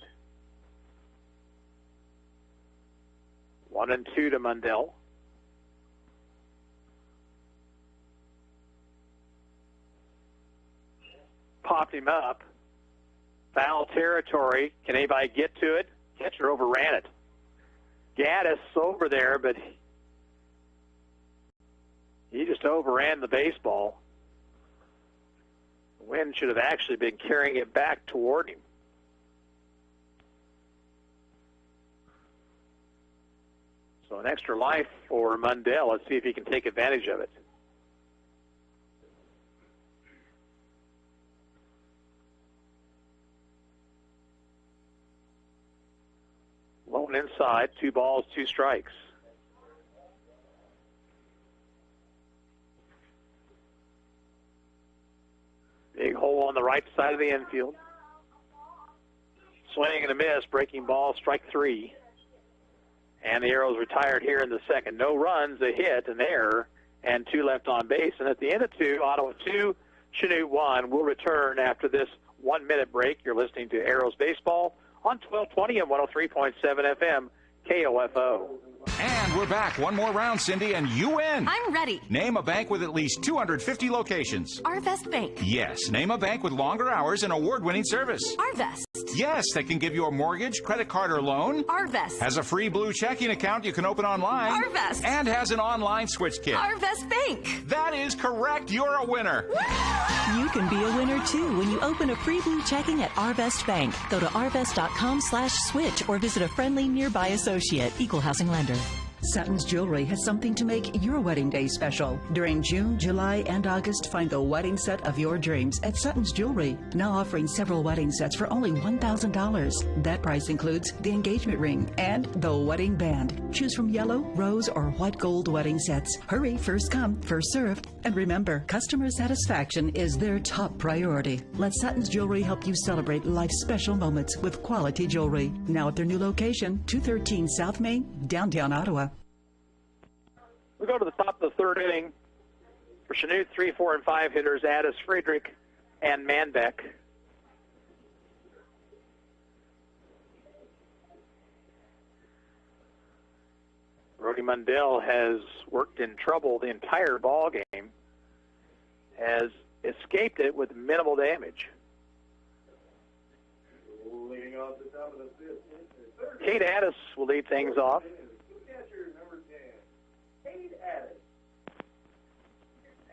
1-2 to Mundell. Popped him up. Foul territory. Can anybody get to it? Catcher overran it. Gaddis over there, but he just overran the baseball. The wind should have actually been carrying it back toward him. So an extra life for Mundell. Let's see if he can take advantage of it. Lone inside, 2 balls, 2 strikes. Big hole on the right side of the infield. Swing and a miss, breaking ball, strike 3. And the Arrows retired here in the second. No runs, a hit, an error, and 2 left on base. And at the end of 2, Ottawa 2, Chanute 1. We'll return after this 1-minute break. You're listening to Arrows Baseball on 1220 and 103.7 FM, KOFO. And we're back. One more round, Cindy, and you win. I'm ready. Name a bank with at least 250 locations. Arvest Bank. Yes. Name a bank with longer hours and award-winning service. Arvest. Yes, that can give you a mortgage, credit card, or loan. Arvest. Has a free blue checking account you can open online. Arvest. And has an online switch kit. Arvest Bank. That is correct. You're a winner. You can be a winner, too, when you open a free blue checking at Arvest Bank. Go to arvest.com/switch or visit a friendly nearby associate. Equal housing lender. Sutton's Jewelry has something to make your wedding day special. During June, July, and August, find the wedding set of your dreams at Sutton's Jewelry. Now offering several wedding sets for only $1,000. That price includes the engagement ring and the wedding band. Choose from yellow, rose, or white gold wedding sets. Hurry, first come, first served. And remember, customer satisfaction is their top priority. Let Sutton's Jewelry help you celebrate life's special moments with quality jewelry. Now at their new location, 213 South Main, downtown Ottawa. We go to the top of the third inning for Chanute. 3, 4, and 5 hitters, Addis, Friedrich, and Manbeck. Brody Mundell has worked in trouble the entire ball game, has escaped it with minimal damage. Leading off the top of the fifth. Kate Addis will lead things off. Catcher number 10, Kate Addis.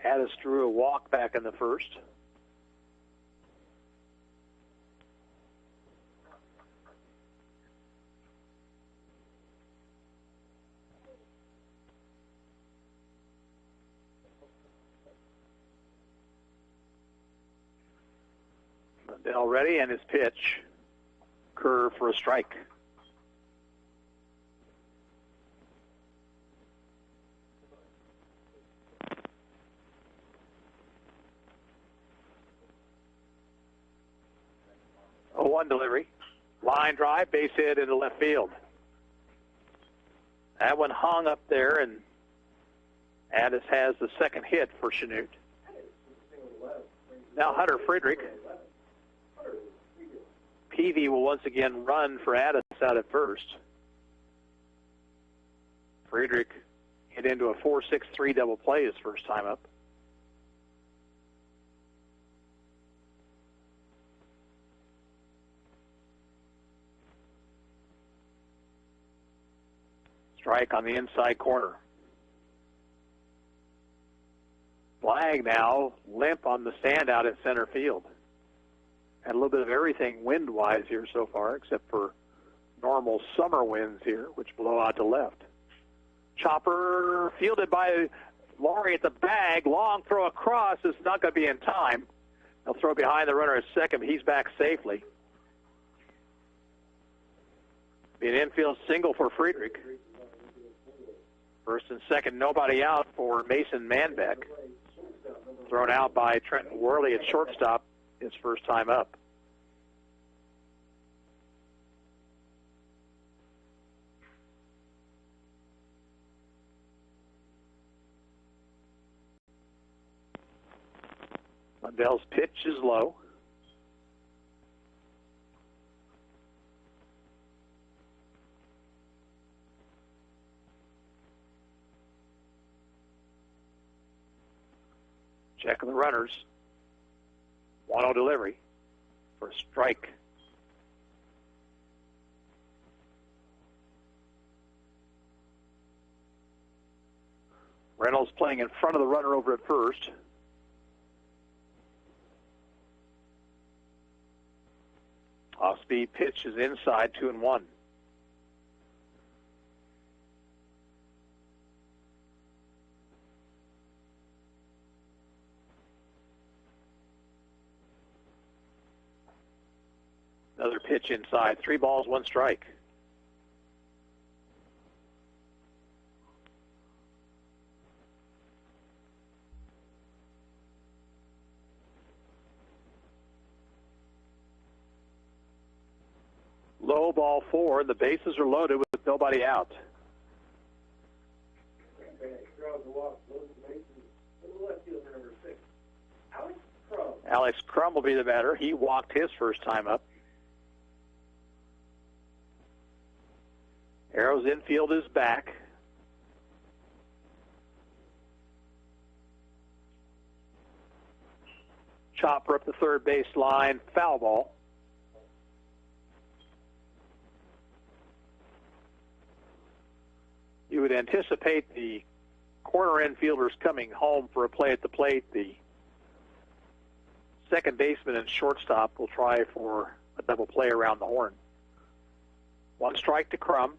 Addis drew a walk back in the first. Mundell ready, and his pitch. Curve for a strike. A 1 delivery. Line drive, base hit into left field. That one hung up there, and Addis has the second hit for Chanute. Now Hunter Friedrich. Peavy will once again run for Addis out at first. Friedrich hit into a 4-6-3 double play his first time up. Strike on the inside corner. Flag now, limp on the stand out at center field. Had a little bit of everything wind-wise here so far, except for normal summer winds here, which blow out to left. Chopper fielded by Laurie at the bag. Long throw across is not going to be in time. They'll throw behind the runner at second, but he's back safely. Be an infield single for Friedrich. First and second, nobody out for Mason Manbeck. Thrown out by Trenton Worley at shortstop, his first time up. Lundell's pitch is low. Checking the runners. 1-0 delivery for a strike. Reynolds playing in front of the runner over at first. Off-speed pitch is inside, 2-1. Another pitch inside. 3 balls, 1 strike. Low ball 4. The bases are loaded with nobody out. Alex Crum will be the batter. He walked his first time up. Arrow's infield is back. Chopper up the third base line, foul ball. You would anticipate the corner infielders coming home for a play at the plate. The second baseman and shortstop will try for a double play around the horn. 1 strike to Crum.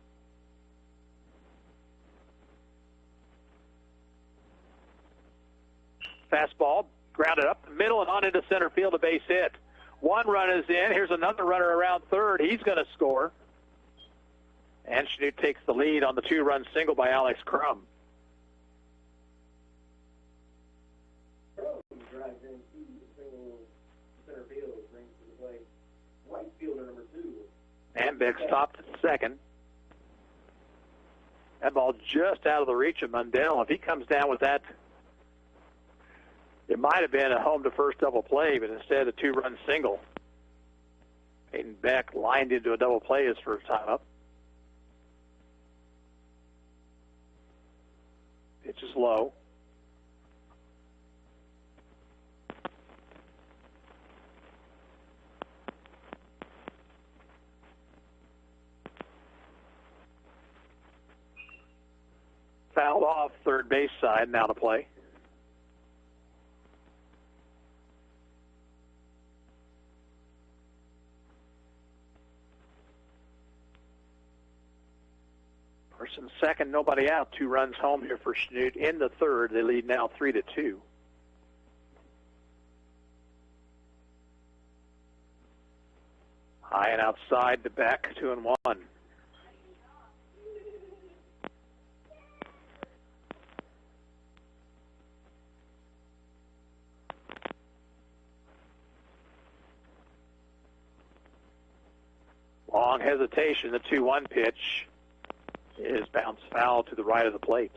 Fastball, grounded up the middle and on into center field, a base hit. 1 run is in. Here's another runner around third. He's going to score. And Chanute takes the lead on the 2-run single by Alex Crum. Manbeck stopped at second. That ball just out of the reach of Mundell. If he comes down with that, it might have been a home-to-first double play, but instead a 2-run single. Hayden Beck lined into a double play his first time up. Pitch is low. Fouled off third base side, now to play. First and second, nobody out. 2 runs home here for Chanute. In the third, they lead now 3-2. High and outside to Beck, 2-1. Long hesitation, the 2-1 pitch is bounced foul to the right of the plate.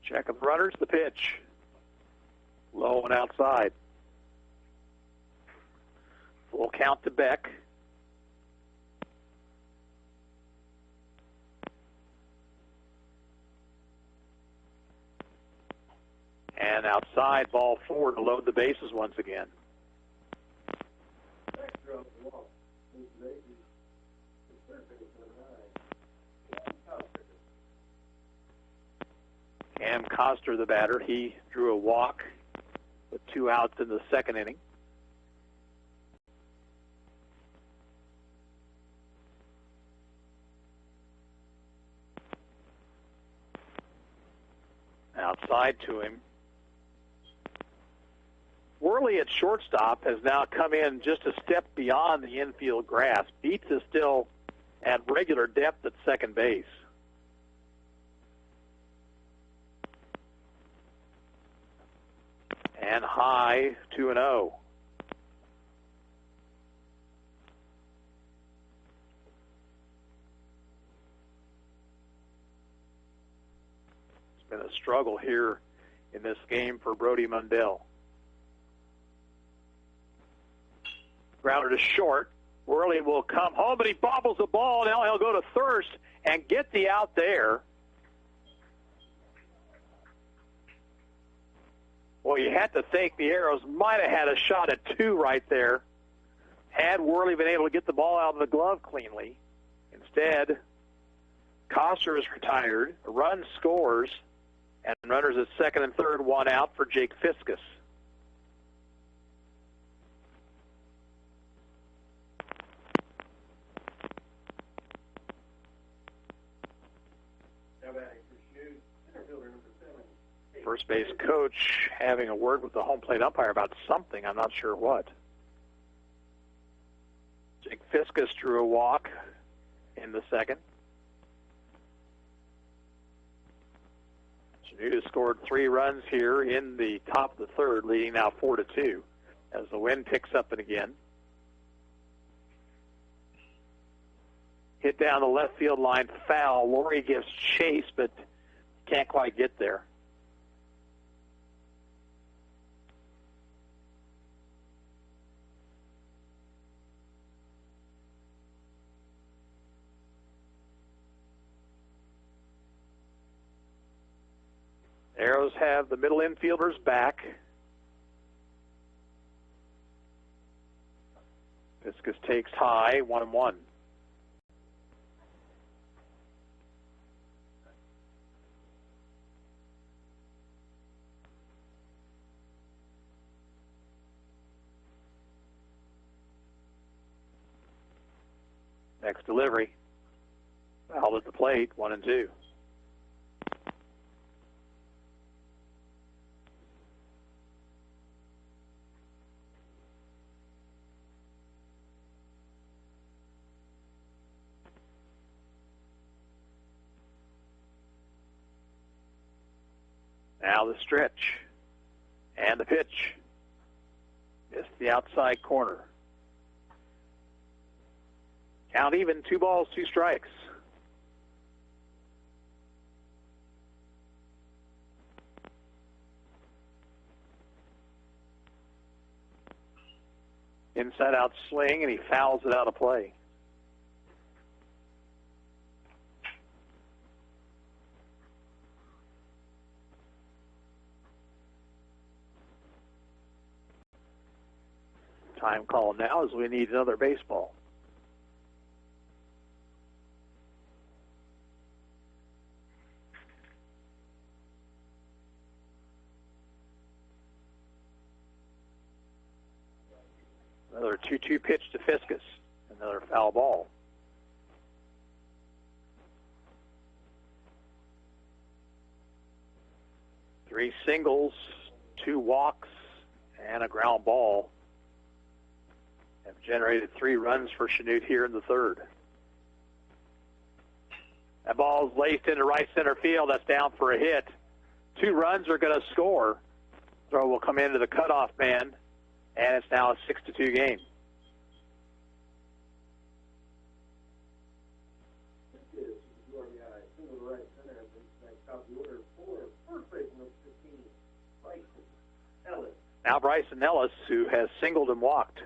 Check of the runners, the pitch. Low and outside. Full count to Beck. And outside, ball 4 to load the bases once again. Cam Coster, the batter, he drew a walk with 2 outs in the second inning. Outside to him. Worley at shortstop has now come in just a step beyond the infield grass. Beats is still at regular depth at second base. And high, 2-0. It's been a struggle here in this game for Brody Mundell. Grounder to short. Worley will come home, but he bobbles the ball. Now he'll go to first and get the out there. Well, you had to think the Arrows might have had a shot at 2 right there had Worley been able to get the ball out of the glove cleanly. Instead, Coster is retired. A run scores, and runners at second and third, 1 out for Jake Fiskus. First base coach having a word with the home plate umpire about something. I'm not sure what. Jake Fiskus drew a walk in the second. Chanute scored 3 runs here in the top of the third, leading now 4-2 as the wind picks up and again. Hit down the left field line, foul. Laurie gives chase, but can't quite get there. Arrows have the middle infielders back. Fiskus takes high, 1-1. Next delivery. Fouled at the plate, 1-2. Now the stretch and the pitch. Missed the outside corner. Count even, 2 balls, 2 strikes. Inside out swing, and he fouls it out of play. Time call now as we need another baseball. Another 2-2 pitch to Fiskus. Another foul ball. Three singles, 2 walks, and a ground ball have generated 3 runs for Chanute here in the third. That ball is laced into right center field. That's down for a hit. 2 runs are going to score. Throw will come into the cutoff man, and it's now a 6-2 game. Now Bryson Ellis, who has singled and walked.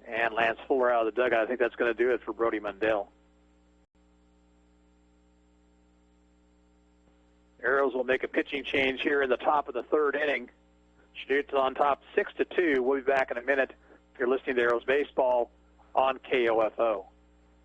And Lance Fuller out of the dugout. I think that's going to do it for Brody Mundell. Arrows will make a pitching change here in the top of the third inning. Chanute's on top 6-2. We'll be back in a minute. You're listening to Arrows Baseball on KOFO.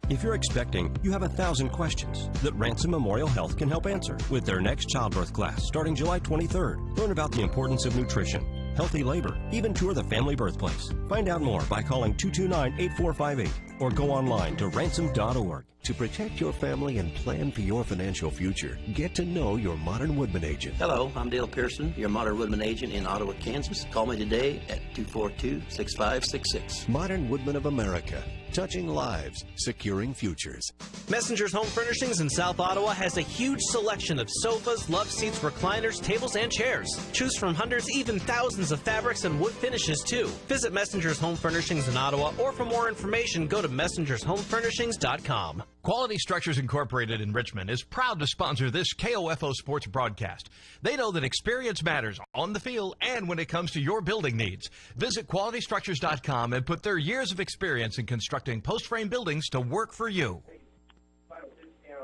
If you're expecting, you have 1,000 questions that Ransom Memorial Health can help answer with their next childbirth class starting July 23rd. Learn about the importance of nutrition, healthy labor, even tour the family birthplace. Find out more by calling 229-8458 or go online to ransom.org. To protect your family and plan for your financial future, get to know your Modern Woodman agent. Hello, I'm Dale Pearson, your Modern Woodman agent in Ottawa, Kansas. Call me today at 242-6566. Modern Woodman of America. Touching lives, securing futures. Messenger's Home Furnishings in South Ottawa has a huge selection of sofas, love seats, recliners, tables, and chairs. Choose from hundreds, even thousands of fabrics and wood finishes, too. Visit Messenger's Home Furnishings in Ottawa, or for more information, go to messengershomefurnishings.com. Quality Structures Incorporated in Richmond is proud to sponsor this KOFO sports broadcast. They know that experience matters on the field and when it comes to your building needs. Visit qualitystructures.com and put their years of experience in constructing post-frame buildings to work for you.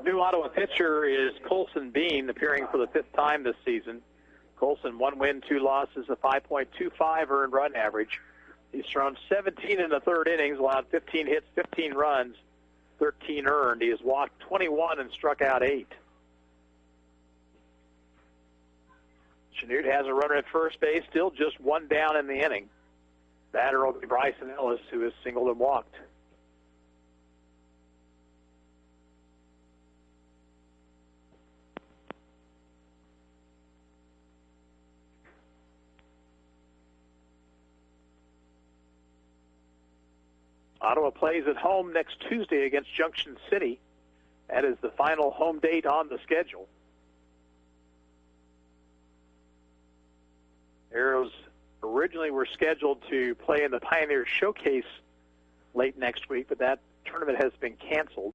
New Ottawa pitcher is Colson Bean, appearing for the 5th time this season. Colson, 1 win, 2 losses, a 5.25 earned run average. He's thrown 17 in the third innings, allowed 15 hits, 15 runs, 13 earned. He has walked 21 and struck out 8. Chanute has a runner at first base, still just 1 down in the inning. Batter will be Bryson Ellis, who has singled and walked. Ottawa plays at home next Tuesday against Junction City. That is the final home date on the schedule. Arrows originally were scheduled to play in the Pioneer Showcase late next week, but that tournament has been canceled.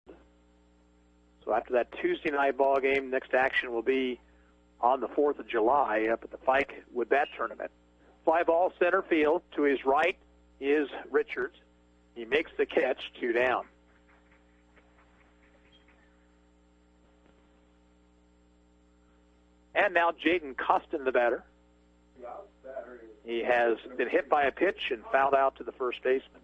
So after that Tuesday night ball game, next action will be on the 4th of July up at the Fike with that tournament. Fly ball center field. To his right is Richards. He makes the catch, 2 down. And now Jaden Costin, the batter. He has been hit by a pitch and fouled out to the first baseman.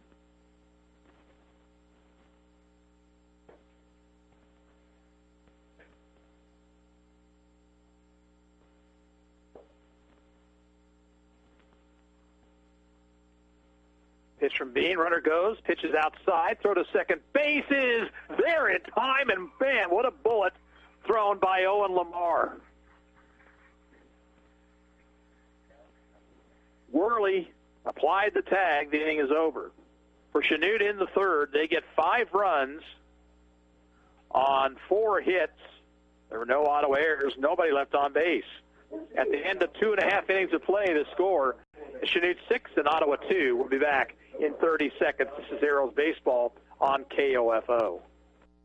Pitch from Bean, runner goes, pitches outside, throw to second base is there in time, and bam, what a bullet thrown by Owen Lamar. Worley applied the tag, the inning is over. For Chanute in the third, they get 5 runs on 4 hits. There were no Ottawa errors, nobody left on base. At the end of 2.5 innings of play, the score, Chanute 6 and Ottawa 2. We'll be back in 30 seconds. This is Arrows Baseball on KOFO.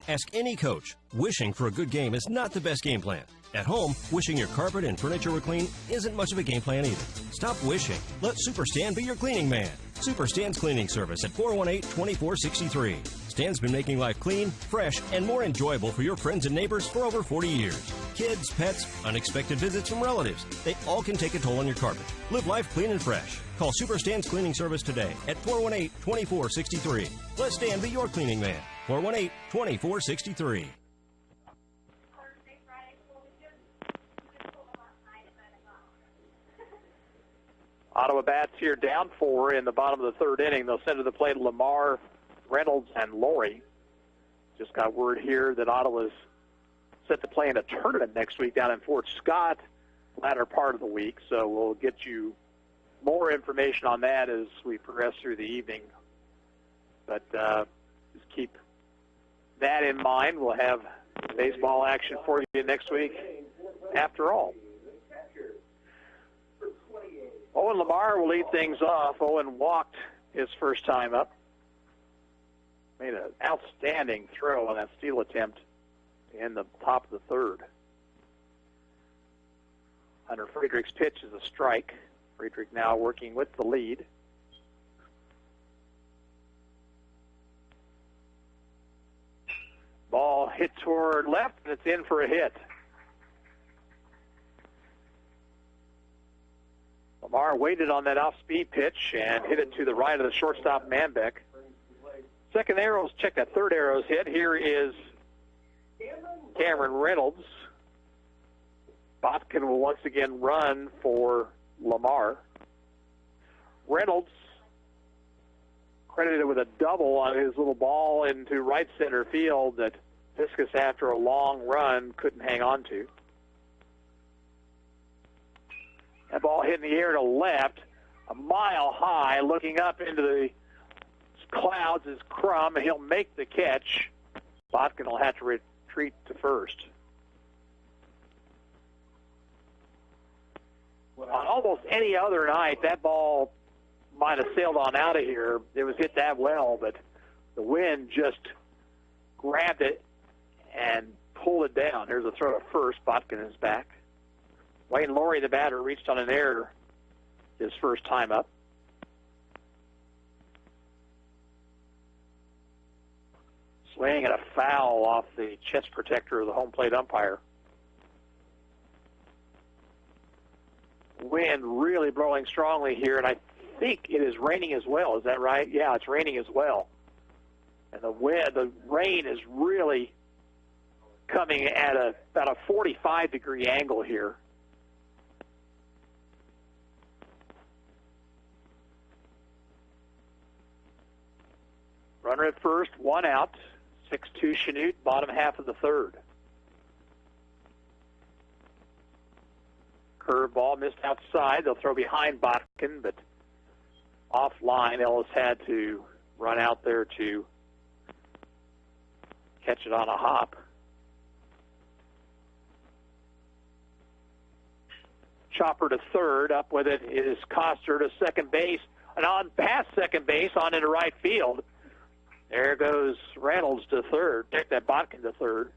Ask any coach. Wishing for a good game is not the best game plan. At home, wishing your carpet and furniture were clean isn't much of a game plan either. Stop wishing. Let Super Stan be your cleaning man. Super Stan's cleaning service at 418-2463. Stan's been making life clean, fresh, and more enjoyable for your friends and neighbors for over 40 years. Kids, pets, unexpected visits from relatives, they all can take a toll on your carpet. Live life clean and fresh. Call Super Stan's cleaning service today at 418-2463. Let Stan be your cleaning man. 418-2463. Ottawa bats here down 4 in the bottom of the third inning. They'll send to the plate Lamar, Reynolds, and Laurie. Just got word here that Ottawa's set to play in a tournament next week down in Fort Scott, latter part of the week. So we'll get you more information on that as we progress through the evening. But just keep that in mind. We'll have baseball action for you next week after all. Owen Lamar will lead things off. Owen walked his first time up. Made an outstanding throw on that steal attempt in the top of the third. Hunter Friedrich's pitch is a strike. Friedrich now working with the lead. Ball hit toward left, and it's in for a hit. Lamar waited on that off-speed pitch and hit it to the right of the shortstop, Manbeck. Second arrow's check that third arrow's hit. Here is Cameron Reynolds. Botkin will once again run for Lamar. Reynolds credited with a double on his little ball into right center field that Viscus, after a long run, couldn't hang on to. That ball hit in the air to left, a mile high, looking up into the clouds is Crum. He'll make the catch. Botkin will have to retreat to first. On almost any other night, that ball might have sailed on out of here. It was hit that well, but the wind just grabbed it and pulled it down. Here's a throw to first. Botkin is back. Wayne Laurie, the batter, reached on an error his first time up. Swing and a foul off the chest protector of the home plate umpire. Wind really blowing strongly here, and I think it is raining as well. Is that right? Yeah, it's raining as well. And the rain is really coming at about a 45-degree angle here. Runner at first, one out. 6-2 Chanute, bottom half of the third. Curveball missed outside. They'll throw behind Botkin, but offline. Ellis had to run out there to catch it on a hop. Chopper to third. Up with it is Coster to second base. And on past second base, on into right field. There goes Reynolds to third. Take that Botkin to third.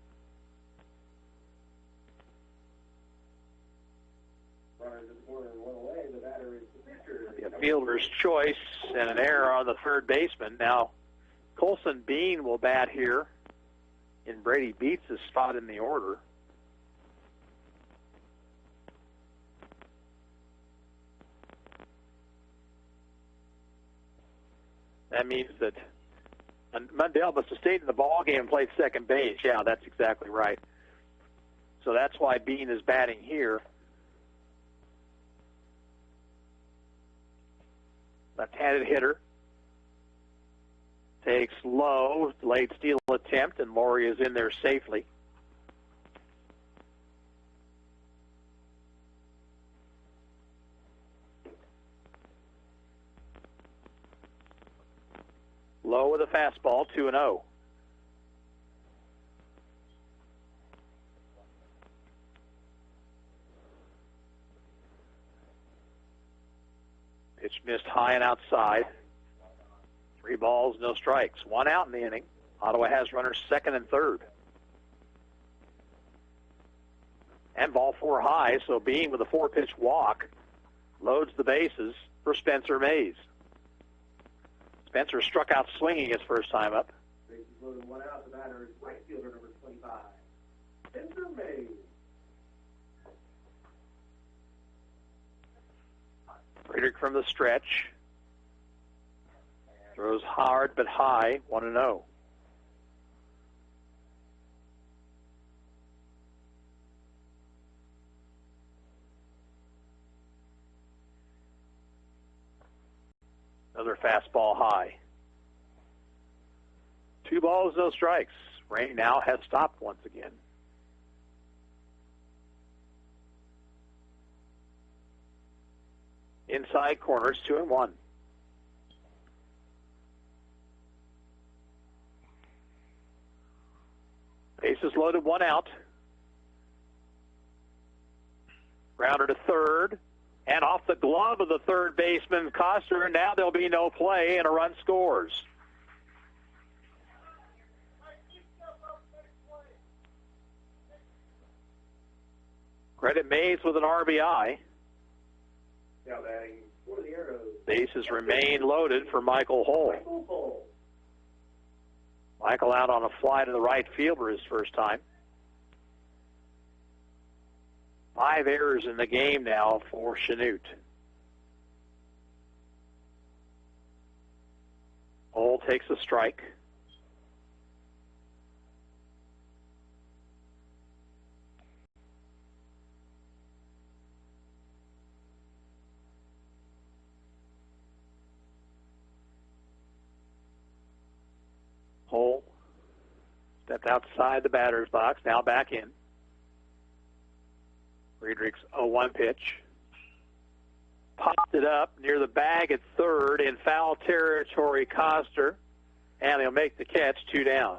A fielder's choice and an error on the third baseman. Now, Colson Bean will bat here in Brady Beats' spot in the order. That means that Mundell must have stayed in the ball game and played second base. Yeah, that's exactly right. So that's why Bean is batting here. Left-handed hitter. Takes low, delayed steal attempt, and Laurie is in there safely. Low with a fastball, 2-0. Pitch missed high and outside. 3 balls, no strikes. 1 out in the inning. Ottawa has runners second and third. And ball 4 high, so Bean with a 4-pitch walk loads the bases for Spencer Mays. Spencer struck out swinging his first time up. Bases loaded, 1 out. The batter is right fielder number 25, Spencer Mays. Friedrich from the stretch. Throws hard but high, 1-0. Another fastball high. 2 balls, no strikes. Rain now has stopped once again. Inside corners, 2-1. Bases loaded, 1 out. Grounder to third. And off the glove of the third baseman, Coster. Now there'll be no play and a run scores. Credit Mays with an RBI. Now batting for the Arrows. Bases remain loaded for Michael Hull. Michael out on a fly to the right field for his first time. 5 errors in the game now for Chanute. Hole takes a strike. Hole stepped outside the batter's box, now back in. Friedrich's 0-1 pitch. Popped it up near the bag at third in foul territory, Coster, and he'll make the catch, 2 down.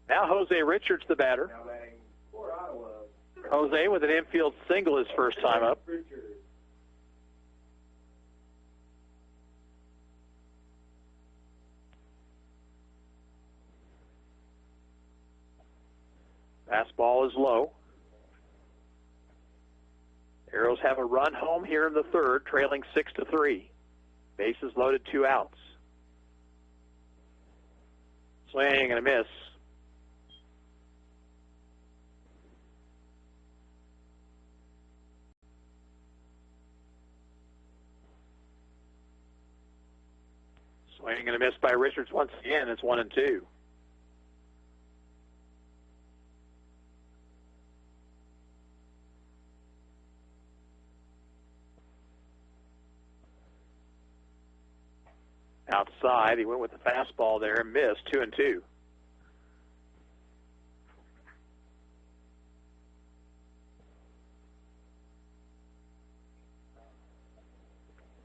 Now Jose Richards, the batter. Jose with an infield single his first time up. Fastball is low. Arrows have a run home here in the third, trailing 6-3. Bases loaded, 2 outs. Swing and a miss. Swing and a miss by Richards once again. It's 1-2. Outside, he went with the fastball there and missed, 2-2.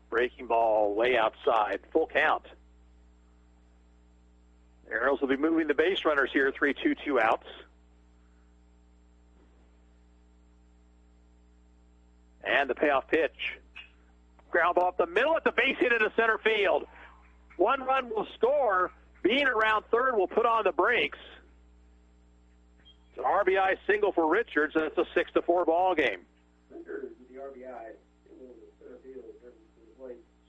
Breaking ball way outside, full count. Arrows will be moving the base runners here, 3-2, 2 outs. And the payoff pitch. Ground ball up the middle at the base hit into center field. 1 run will score. Being around third will put on the brakes. It's an RBI single for Richards, and it's a 6-4 ball game. Richards with the RBI. Center field.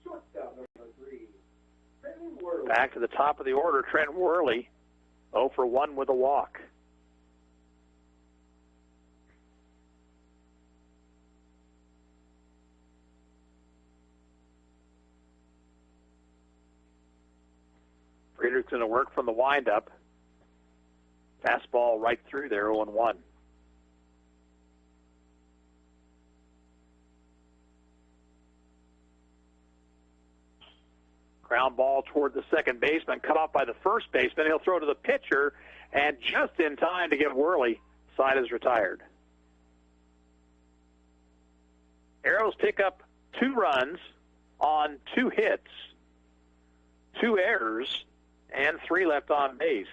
Shortstop number 3. Trent Worley. Back to the top of the order, Trent Worley. 0 for 1 with a walk. Friedrich's going to work from the windup. Fastball right through there, 0-1. Ground ball toward the second baseman, cut off by the first baseman. He'll throw to the pitcher, and just in time to get Worley. Side is retired. Arrows pick up 2 runs on 2 hits, 2 errors, and 3 left on base.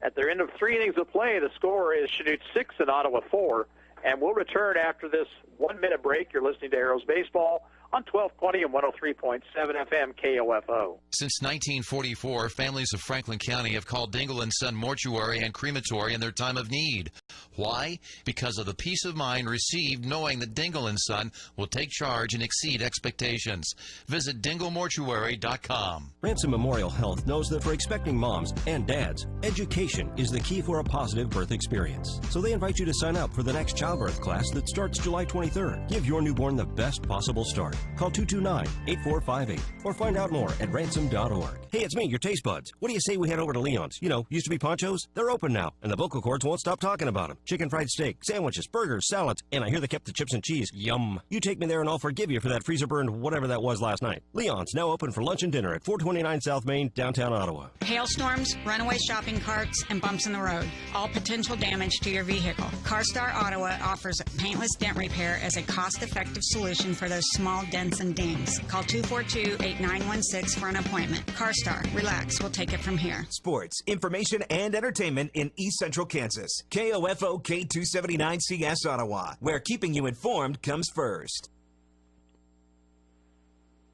At the end of 3 innings of play, the score is Chanute 6 and Ottawa 4. And we'll return after this 1-minute break. You're listening to Arrows Baseball on 1220 and 103.7 FM KOFO. Since 1944, families of Franklin County have called Dingle & Son Mortuary and Crematory in their time of need. Why? Because of the peace of mind received knowing that Dingle & Son will take charge and exceed expectations. Visit dinglemortuary.com. Ransom Memorial Health knows that for expecting moms and dads, education is the key for a positive birth experience. So they invite you to sign up for the next childbirth class that starts July 23rd. Give your newborn the best possible start. Call 229-8458 or find out more at ransom.org. Hey, it's me, your taste buds. What do you say we head over to Leon's? You know, used to be Poncho's. They're open now, and the vocal cords won't stop talking about them. Chicken fried steak, sandwiches, burgers, salads, and I hear they kept the chips and cheese. Yum. You take me there and I'll forgive you for that freezer-burned whatever that was last night. Leon's, now open for lunch and dinner at 429 South Main, downtown Ottawa. Hailstorms, runaway shopping carts, and bumps in the road. All potential damage to your vehicle. CarStar Ottawa offers paintless dent repair as a cost-effective solution for those small dents and dings. Call 242-8916 for an appointment. CarStar, relax, we'll take it from here. Sports, information, and entertainment in East Central Kansas. KOFO K279CS Ottawa, where keeping you informed comes first.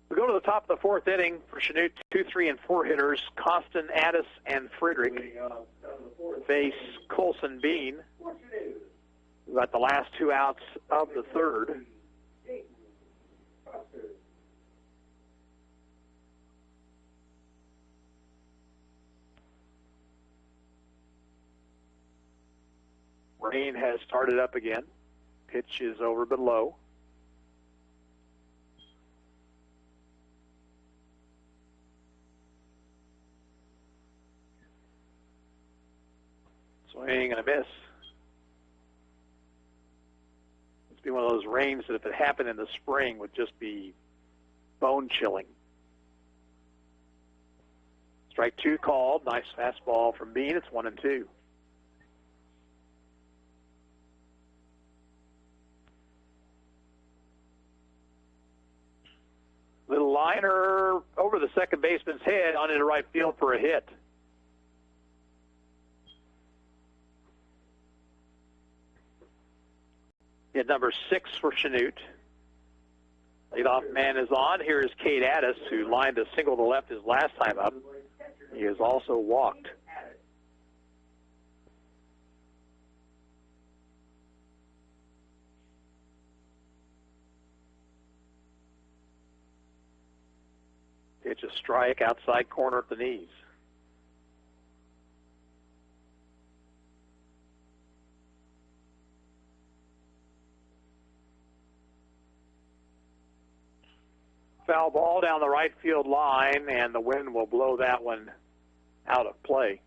We go to the top of the 4th inning for Chanute. 2, 3, and 4 hitters. Costin, Addis, and Friedrich face Colson Bean. We've got the last 2 outs of the 3rd. Rain has started up again. Pitch is over but low. Swing and a miss. It's be one of those rains that if it happened in the spring would just be bone chilling. Strike 2 called. Nice fastball from Bean. It's 1-2. Little liner over the second baseman's head on into right field for a hit. Hit number 6 for Chanute. Leadoff man is on. Here is Cade Addis, who lined a single to left his last time up. He has also walked. Pitch a strike outside corner at the knees. Foul ball down the right field line, and the wind will blow that one out of play.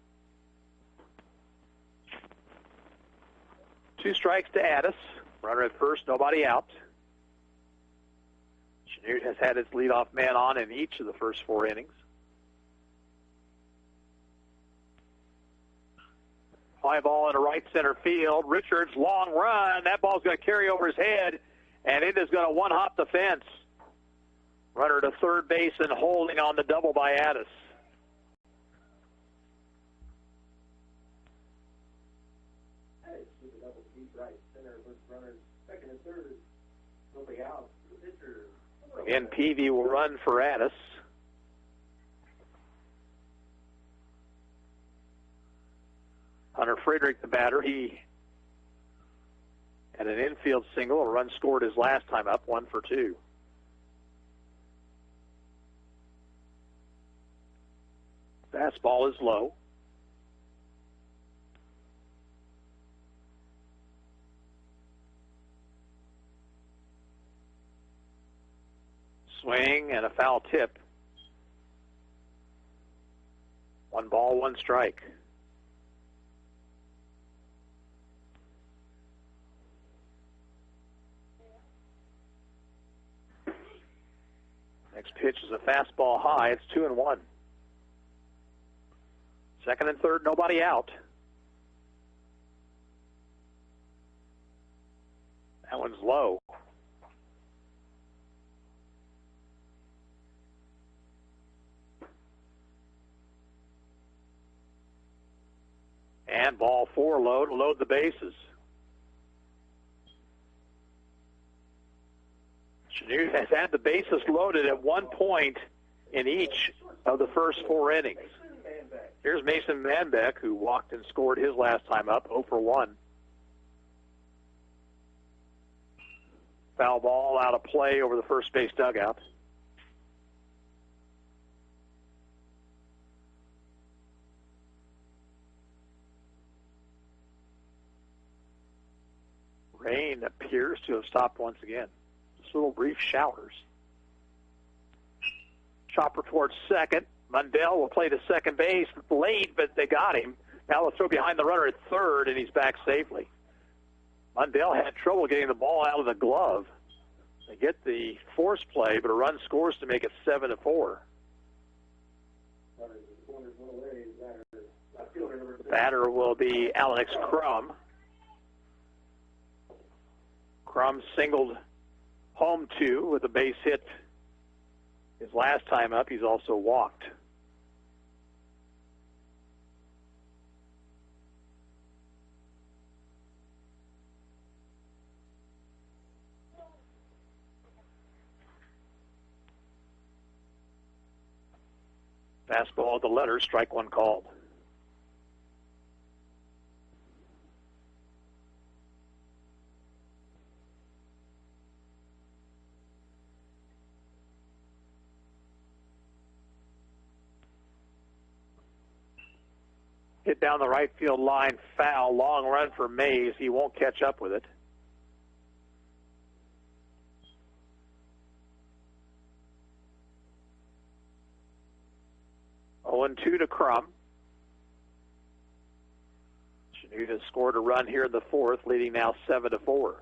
2 strikes to Addis. Runner at first, nobody out. Chanute has had its leadoff man on in each of the first 4 innings. Fly ball into right center field. Richards, long run. That ball's going to carry over his head, and it is going to one-hop the fence. Runner to third base and holding on the double by Addis. Again, Peavy will run for Addis. Hunter Friedrich, the batter, he had an infield single. A run scored his last time up, 1 for 2. Fastball is low. Swing and a foul tip. 1 ball, 1 strike. Next pitch is a fastball high. It's 2-1. Second and third, nobody out. That one's low. And ball 4 low to load the bases. Chanute has had the bases loaded at one point in each of the first 4 innings. Here's Mason Manbeck, who walked and scored his last time up, 0 for 1. Foul ball out of play over the first base dugout. Rain appears to have stopped once again. Just little brief showers. Chopper towards second. Mundell will play to second base late, but they got him. Now they'll throw behind the runner at third, and he's back safely. Mundell had trouble getting the ball out of the glove. They get the force play, but a run scores to make it 7-4. The batter will be Alex Crum. Crum singled home 2 with a base hit his last time up. He's also walked. Fastball at the letter, strike 1 called. Hit down the right field line, foul, long run for Mays. He won't catch up with it. Oh, 0-2 to Crum. Chanute has scored a run here in the fourth, leading now 7-4.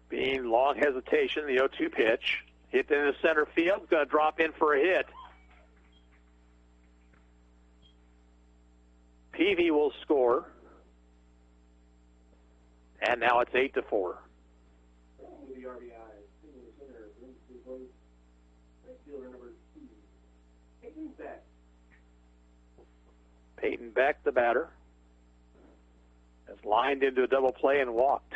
Being long hesitation, the 0-2 pitch. Hit into center field, going to drop in for a hit. Peavy will score. And now it's 8-4. Peyton Beck, the batter, has lined into a double play and walked.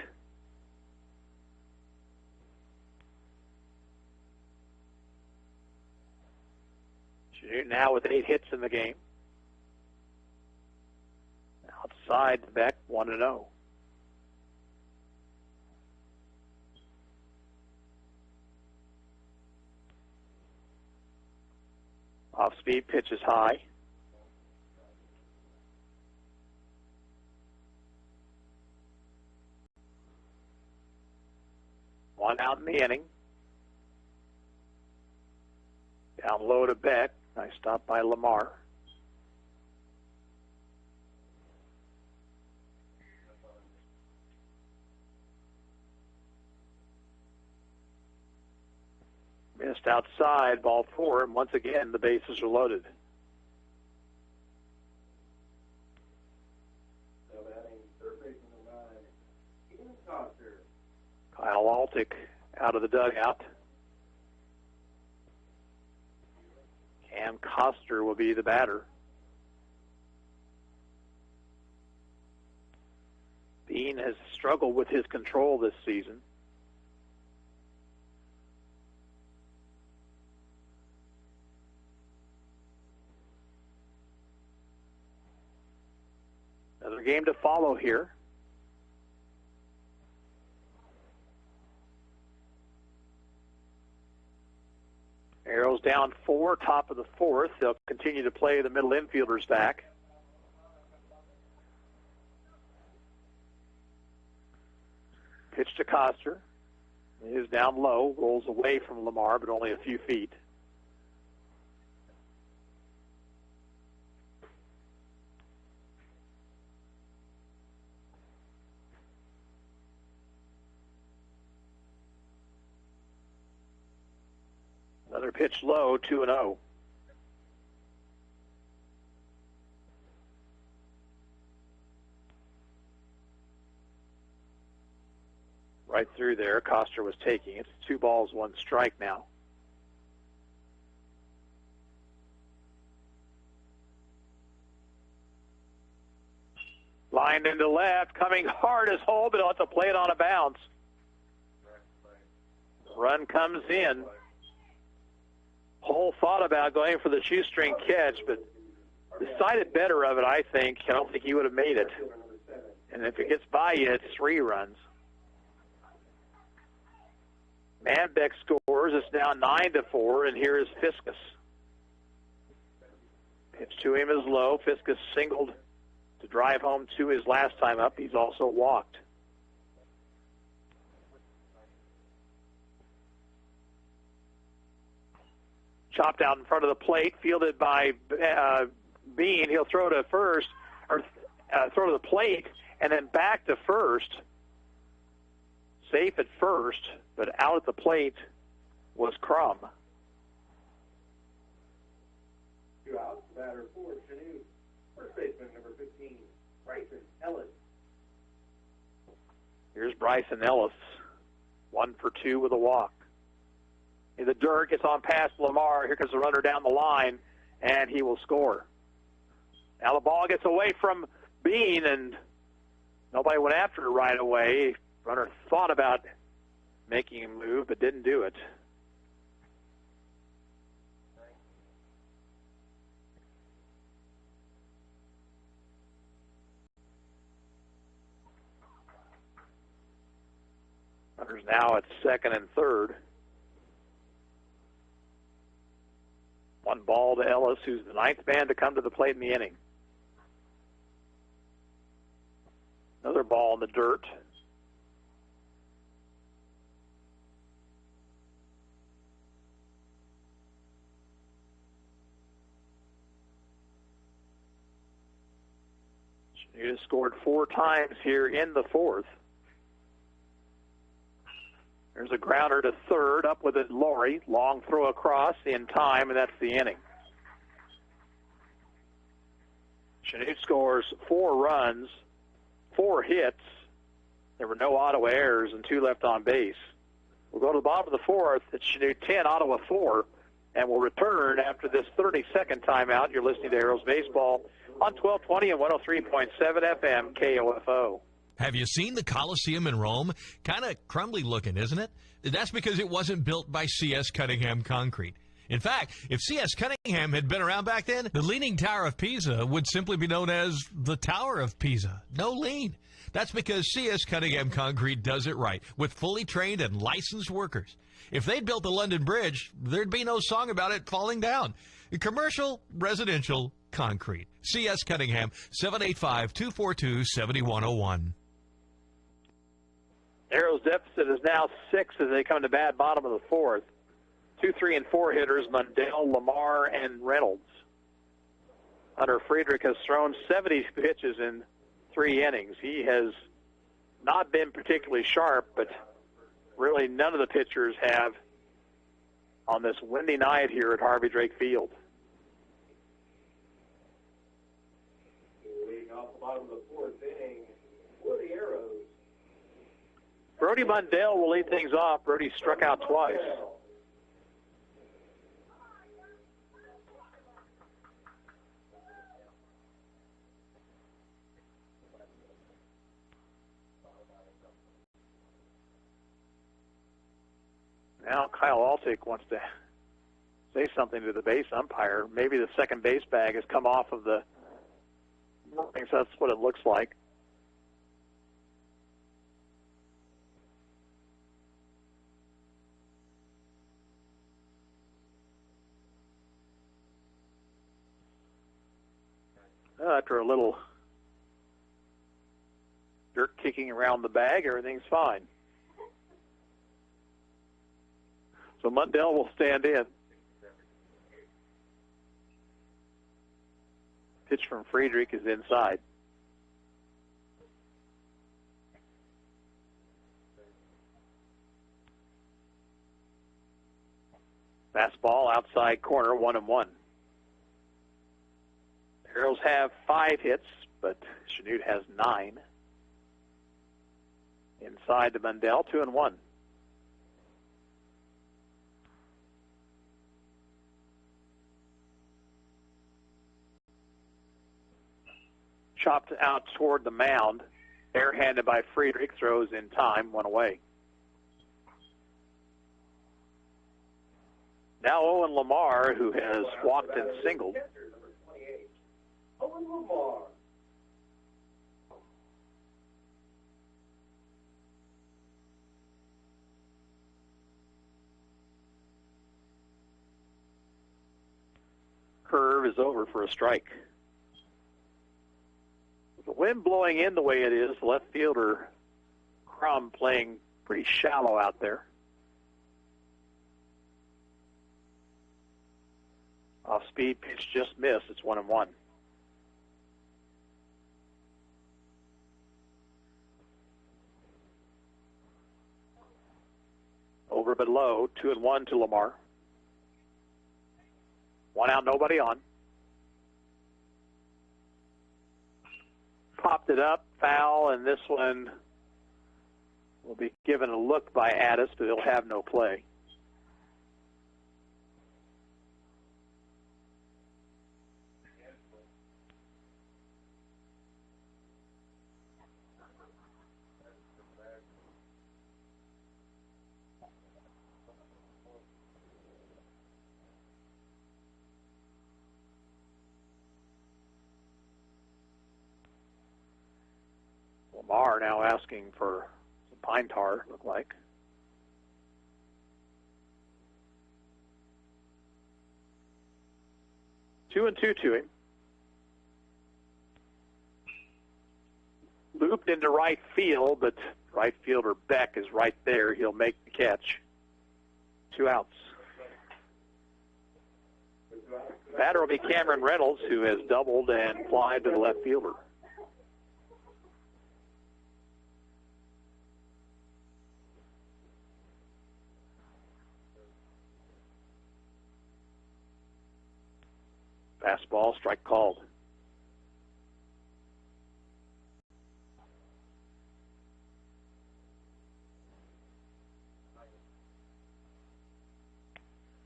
Chanute now with 8 hits in the game. Outside Beck, 1-0. Off-speed pitch is high. One out in the inning. Down low to Beck. Nice stop by Lamar. Missed outside, ball 4, and once again the bases are loaded. Kyle Altick out of the dugout. Cam Coster will be the batter. Bean has struggled with his control this season. Another game to follow here. Arrows down 4, top of the 4th. They'll continue to play the middle infielders back. Pitch to Coster. He is down low, rolls away from Lamar, but only a few feet. Another pitch low, 2-0. Right through there, Coster was taking it. 2 balls, 1 strike now. Lined into left, coming hard as home, but he'll have to play it on a bounce. Run comes in. Hole thought about going for the shoestring catch, but decided better of it, I think. I don't think he would have made it. And if it gets by you, it's 3 runs. Manbeck scores. It's now 9-4, and here is Fiskus. Pitch to him is low. Fiskus singled to drive home 2 his last time up. He's also walked. Chopped out in front of the plate, fielded by Bean. He'll throw to first, or throw to the plate, and then back to first. Safe at first, but out at the plate was Crum. 2 outs, batter for Chanute. First baseman, number 15, Bryson Ellis. Here's Bryson Ellis, 1 for 2 with a walk. The dirt gets on past Lamar. Here comes the runner down the line, and he will score. Now the ball gets away from Bean, and nobody went after it right away. Runner thought about making him move, but didn't do it. Runner's now at second and third. 1 ball to Ellis, who's the 9th man to come to the plate in the inning. Another ball in the dirt. Chanute scored 4 times here in the 4th. There's a grounder to third, up with it Laurie. Long throw across in time, and that's the inning. Chanute scores 4 runs, 4 hits. There were no Ottawa errors and 2 left on base. We'll go to the bottom of the 4th. It's Chanute 10, Ottawa 4, and we'll return after this 32nd timeout. You're listening to Arrows Baseball on 1220 and 103.7 FM KOFO. Have you seen the Coliseum in Rome? Kind of crumbly looking, isn't it? That's because it wasn't built by C.S. Cunningham Concrete. In fact, if C.S. Cunningham had been around back then, the Leaning Tower of Pisa would simply be known as the Tower of Pisa. No lean. That's because C.S. Cunningham Concrete does it right, with fully trained and licensed workers. If they'd built the London Bridge, there'd be no song about it falling down. Commercial, residential, concrete. C.S. Cunningham, 785-242-7101. Arrows deficit is now 6 as they come to bat bottom of the 4th. 2, 3, and 4 hitters, Mundell, Lamar, and Reynolds. Hunter Friedrich has thrown 70 pitches in 3 innings. He has not been particularly sharp, but really none of the pitchers have on this windy night here at Harvey Drake Field. Leading off the bottom of the 4th inning for the Arrows. Brody Mundell will lead things off. Brody struck out twice. Now Kyle Altick wants to say something to the base umpire. Maybe the second base bag has come off of the markings. That's what it looks like. After a little dirt kicking around the bag, everything's fine. So Mundell will stand in. Pitch from Friedrich is inside. Fastball outside corner, 1-1. Arrows have 5 hits, but Chanute has 9. Inside to Mundell, 2-1. Chopped out toward the mound. Barehanded by Friedrich, throws in time, 1 away. Now Owen Lamar, who has walked and singled. Owen Lamar. Curve is over for a strike. With the wind blowing in the way it is, the left fielder Crum playing pretty shallow out there. Off speed pitch just missed. It's 1-1. Over but low, 2-1 to Lamar. 1 out, nobody on. Popped it up, foul, and this one will be given a look by Addis, but he'll have no play. Lamar now asking for some pine tar, look like. Two and two to him. looped into right field, but right fielder Beck is right there. He'll make the catch. 2 outs. Batter will be Cameron Reynolds, who has doubled and flied to the left fielder. Fastball, strike called.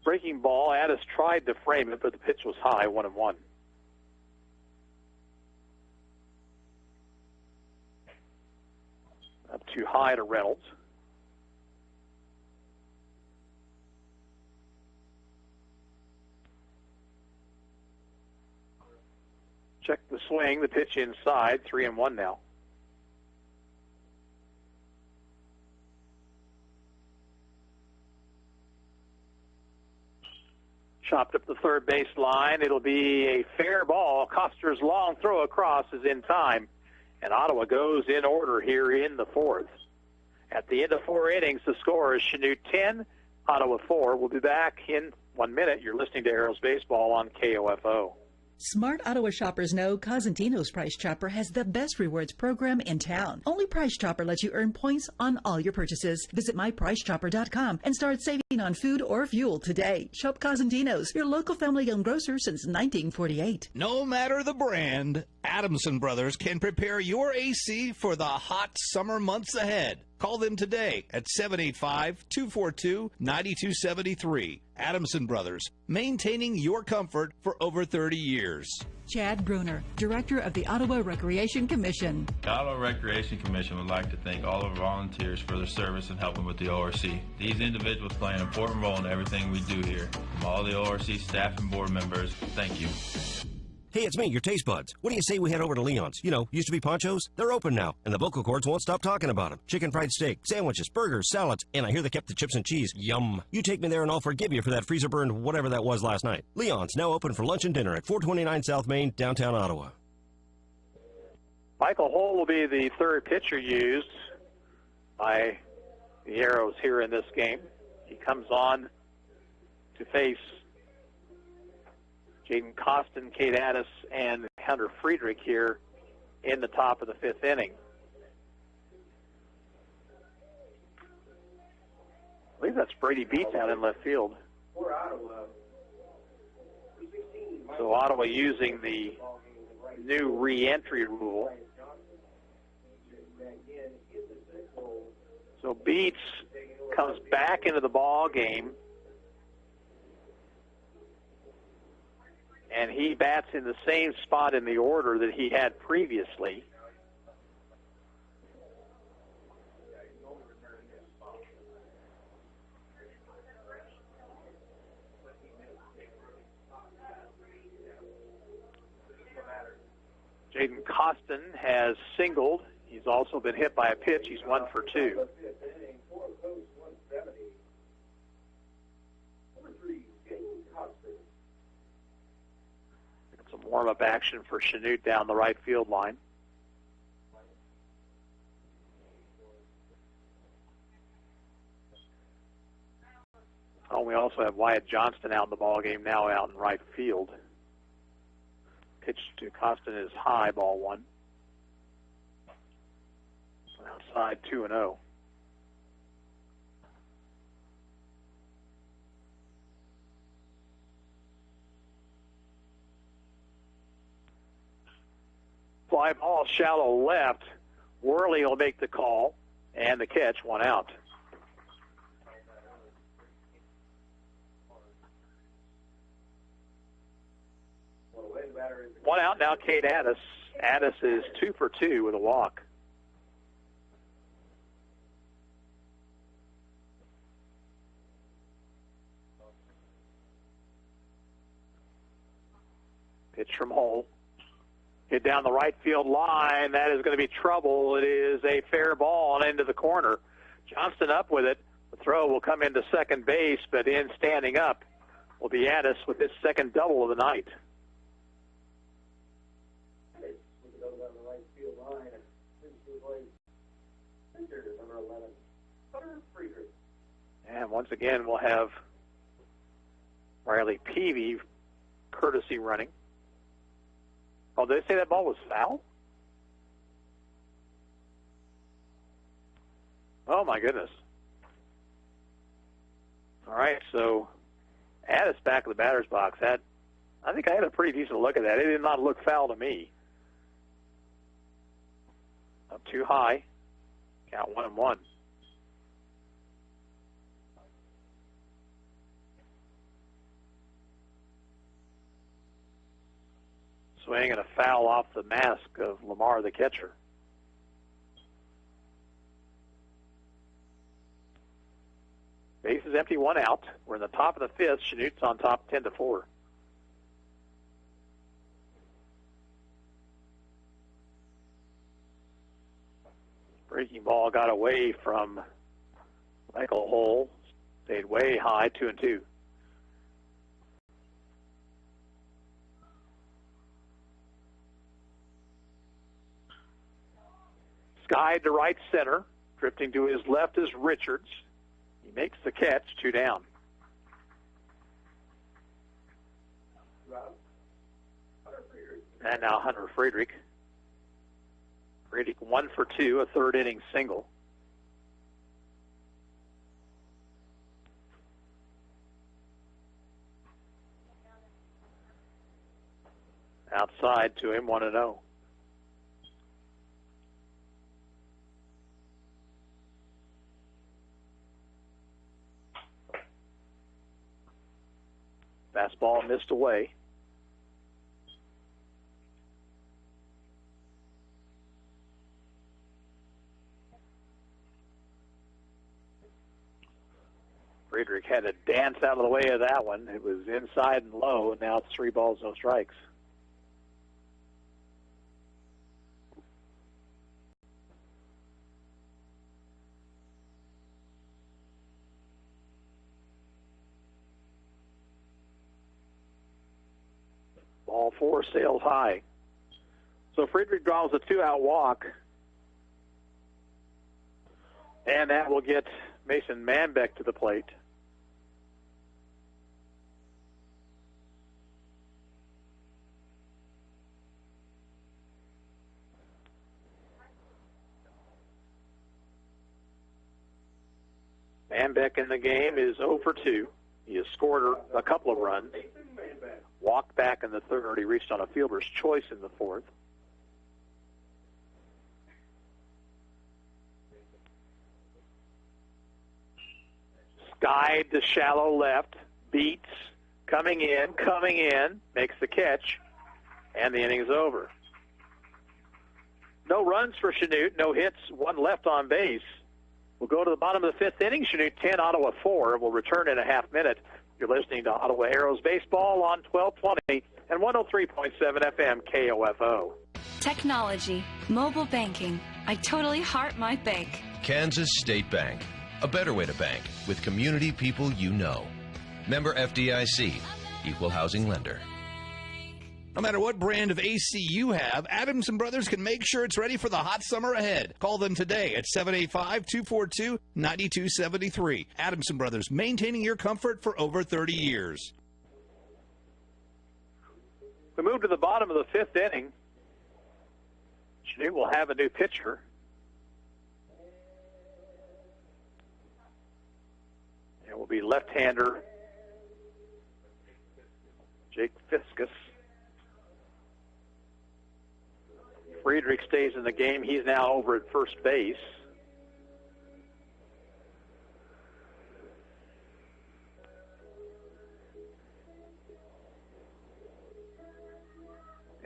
Breaking ball. Addis tried to frame it, but the pitch was high, 1-1. Up too high to Reynolds. Check the swing, the pitch inside, 3-1 now. Chopped up the third base line. It'll be a fair ball. Coster's long throw across is in time. And Ottawa goes in order here in the fourth. At the end of 4 innings, the score is Chanute 10, Ottawa 4. We'll be back in 1 minute. You're listening to Arrows Baseball on KOFO. Smart Ottawa shoppers know Cosentino's Price Chopper has the best rewards program in town. Only Price Chopper lets you earn points on all your purchases. Visit mypricechopper.com and start saving on food or fuel today. Shop Cosentino's, your local family-owned grocer since 1948. No matter the brand, Adamson Brothers can prepare your AC for the hot summer months ahead. Call them today at 785-242-9273. Adamson Brothers, maintaining your comfort for over 30 years. Chad Bruner, Director of the Ottawa Recreation Commission. The Ottawa Recreation Commission would like to thank all of our volunteers for their service in helping with the ORC. These individuals play an important role in everything we do here. From all the ORC staff and board members, thank you. Hey, it's me, your taste buds. What do you say we head over to Leon's? You know, used to be Poncho's. They're open now, and the vocal cords won't stop talking about them. Chicken fried steak, sandwiches, burgers, salads, and I hear they kept the chips and cheese. Yum. You take me there and I'll forgive you for that freezer-burned whatever that was last night. Leon's, now open for lunch and dinner at 429 South Main, downtown Ottawa. Michael Hull will be the third pitcher used by the Arrows here in this game. He comes on to face Jaden Costin, Kate Addis, and Hunter Friedrich here in the top of the 5th inning. I believe that's Brady Beats out in left field. So Ottawa using the new re-entry rule. So Beats comes back into the ball game, and he bats in the same spot in the order that he had previously. Jaden Costin has singled. He's also been hit by a pitch. He's 1 for 2. Some warm-up action for Chanute down the right field line. Oh, we also have Wyatt Johnston out in the ball game now, out in right field. Pitch to Costin is high, ball 1. Outside 2-0. Fly ball shallow left. Worley will make the call, and the catch, 1 out. One out now, Kate Addis. Addis is 2 for 2 with a walk. Pitch from Hull. Hit down the right field line. That is going to be trouble. It is a fair ball and into the corner. Johnston up with it. The throw will come into second base, but in standing up will be Addis with his second double of the night. number 11, Hunter Friedrich. And once again, we'll have Riley Peavy courtesy running. Oh, did they say that ball was foul? Oh, my goodness. All right, so Addis back in the batter's box. I think I had a pretty decent look at that. It did not look foul to me. Up too high. Count 1-1. Swing and a foul off the mask of Lamar, the catcher. Base is empty, 1 out. We're in the top of the 5th. Chanute's on top 10-4. Breaking ball got away from Michael Hull. Stayed way high, 2-2. Sky to right center. Drifting to his left is Richards. He makes the catch, 2 down. And now Hunter Friedrich. Friedrich 1 for 2, a third inning single. Outside to him, 1-0. Fastball missed away. Friedrich had to dance out of the way of that one. It was inside and low, and now it's 3 balls, no strikes. Ball 4 sails high. So Friedrich draws a 2-out walk. And that will get Mason Manbeck to the plate. Manbeck in the game is 0 for 2. He has scored a couple of runs. Walked back in the 3rd. He reached on a fielder's choice in the 4th. Skied to shallow left. Beats. Coming in. Makes the catch. And the inning's over. No runs for Chanute. No hits. 1 left on base. We'll go to the bottom of the 5th inning. Chanute 10, Ottawa 4. We'll return in a half minute. You're listening to Ottawa Arrows Baseball on 1220 and 103.7 FM KOFO. Technology, mobile banking. I totally heart my bank. Kansas State Bank. A better way to bank with community people you know. Member FDIC. Equal housing lender. No matter what brand of AC you have, Adams & Brothers can make sure it's ready for the hot summer ahead. Call them today at 785-242-9273. Adams & Brothers, maintaining your comfort for over 30 years. We move to the bottom of the 5th inning. Chanute will have a new pitcher. It will be left-hander Jake Fiskus. Friedrich stays in the game. He's now over at first base.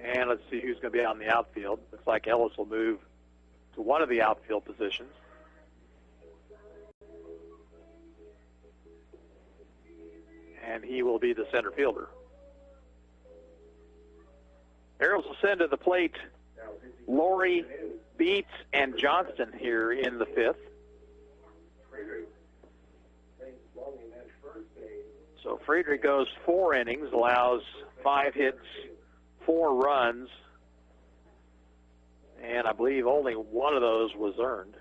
And let's see who's going to be out in the outfield. Looks like Ellis will move to one of the outfield positions. And he will be the center fielder. Arrows will send to the plate Laurie, Beats, and Johnston here in the 5th. So Friedrich goes 4 innings, allows 5 hits, 4 runs, and I believe only one of those was earned.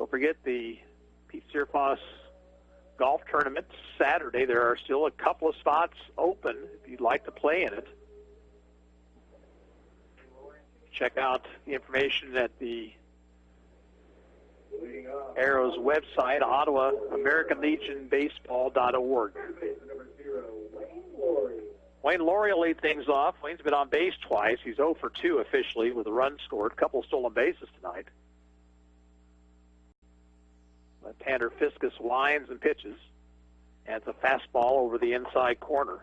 Don't forget the Pete Searfoss golf tournament Saturday. There are still a couple of spots open if you'd like to play in it. Check out the information at the Arrows website, Ottawa, AmericanLegionBaseball.org. Wayne Laurie will lead things off. Wayne's been on base twice. He's 0 for 2 officially with a run scored. A couple stolen bases tonight. Left-hander Fiskus winds and pitches. And it's a fastball over the inside corner.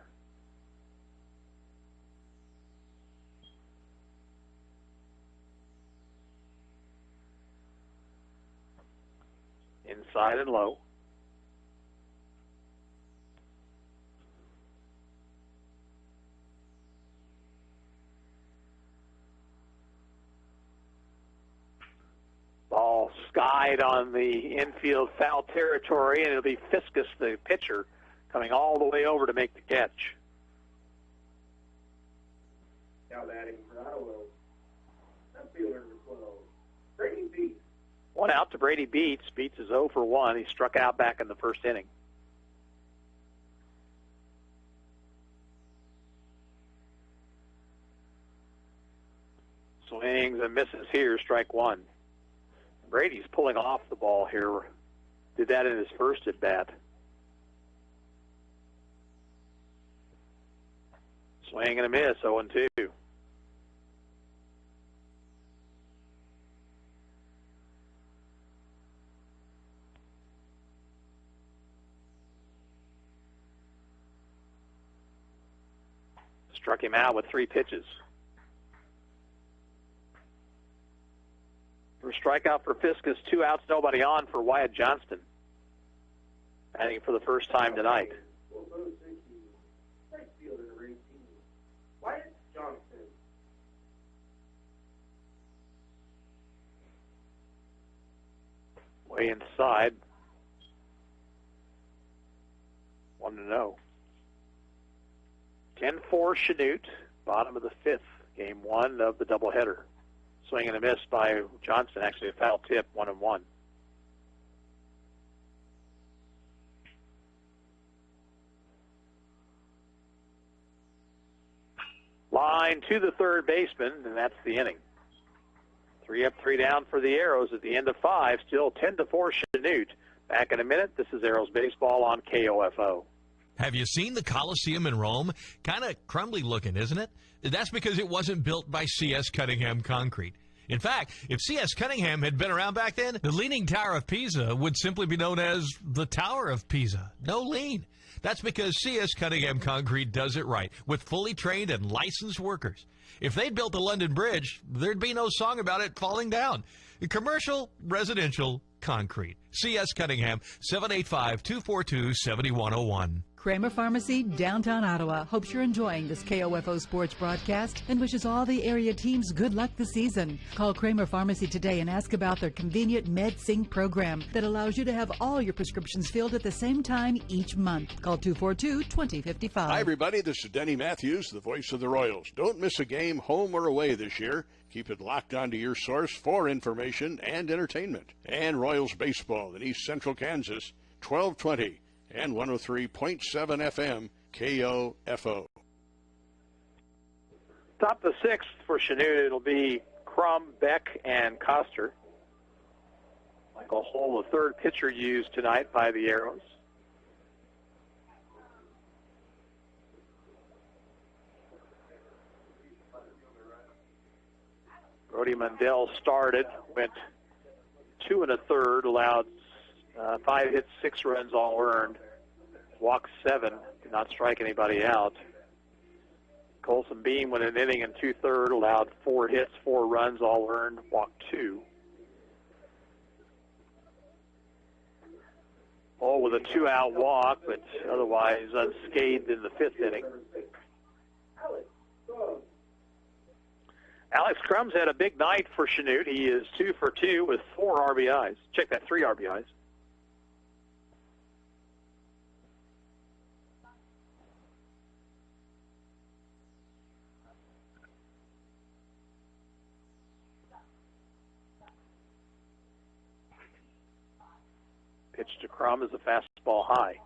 Inside and low. Ball skied on the infield foul territory, and it'll be Fiskus, the pitcher, coming all the way over to make the catch. Now batting for Ottawa, left fielder number 12, Brady Beats. One out to Brady Beats. Beats is 0 for 1. He struck out back in the first inning. Swings and misses here, strike one. Brady's pulling off the ball here. Did that in his first at bat. Swing and a miss, 0-2. Struck him out with 3 pitches. First strikeout for Fiskus, 2 outs, nobody on for Wyatt Johnston. Batting for the first time tonight. Right fielder number 18, Wyatt Johnston. Way inside. 1-0. 10-4 Chanute, bottom of the 5th, game 1 of the doubleheader. Swing and a miss by Johnston, actually a foul tip, 1-1. Line to the third baseman, and that's the inning. 3 up, 3 down for the Arrows at the end of 5, still 10-4 Chanute. Back in a minute, this is Arrows Baseball on KOFO. Have you seen the Coliseum in Rome? Kind of crumbly looking, isn't it? That's because it wasn't built by C.S. Cunningham Concrete. In fact, if C.S. Cunningham had been around back then, the Leaning Tower of Pisa would simply be known as the Tower of Pisa. No lean. That's because C.S. Cunningham Concrete does it right, with fully trained and licensed workers. If they'd built the London Bridge, there'd be no song about it falling down. Commercial, residential, concrete. C.S. Cunningham, 785-242-7101. Kramer Pharmacy, downtown Ottawa, hopes you're enjoying this KOFO sports broadcast and wishes all the area teams good luck this season. Call Kramer Pharmacy today and ask about their convenient MedSync program that allows you to have all your prescriptions filled at the same time each month. Call 242-2055. Hi, everybody. This is Denny Matthews, the voice of the Royals. Don't miss a game home or away this year. Keep it locked onto your source for information and entertainment. And Royals baseball in East Central Kansas, 1220 and 103.7 FM KOFO. Top the 6th for Chanute. It'll be Crum, Beck, and Coster. Michael Hull, the third pitcher used tonight by the Arrows. Brody Mundell started, went 2 1/3, allowed 5 hits, 6 runs, all earned. Walked 7, did not strike anybody out. Colson Beam went an inning and 2/3, allowed 4 hits, 4 runs, all earned, walked 2. All with a 2-out walk, but otherwise unscathed in the 5th inning. Alex Crum's had a big night for Chanute. He is 2 for 2 with 4 RBIs. Check that, 3 RBIs. Pitch to Crum is a fastball high.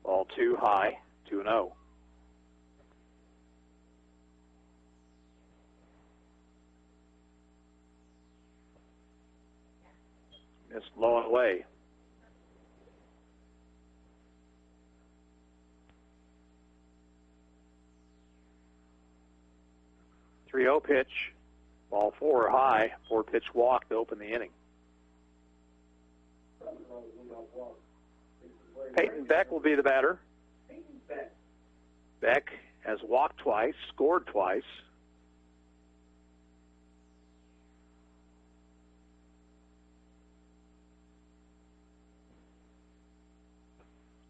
Ball 2 high, 2-0. Missed low and away. .30 pitch, ball 4 high, 4-pitch walk to open the inning. Peyton Beck will be the batter. Beck has walked twice, scored twice.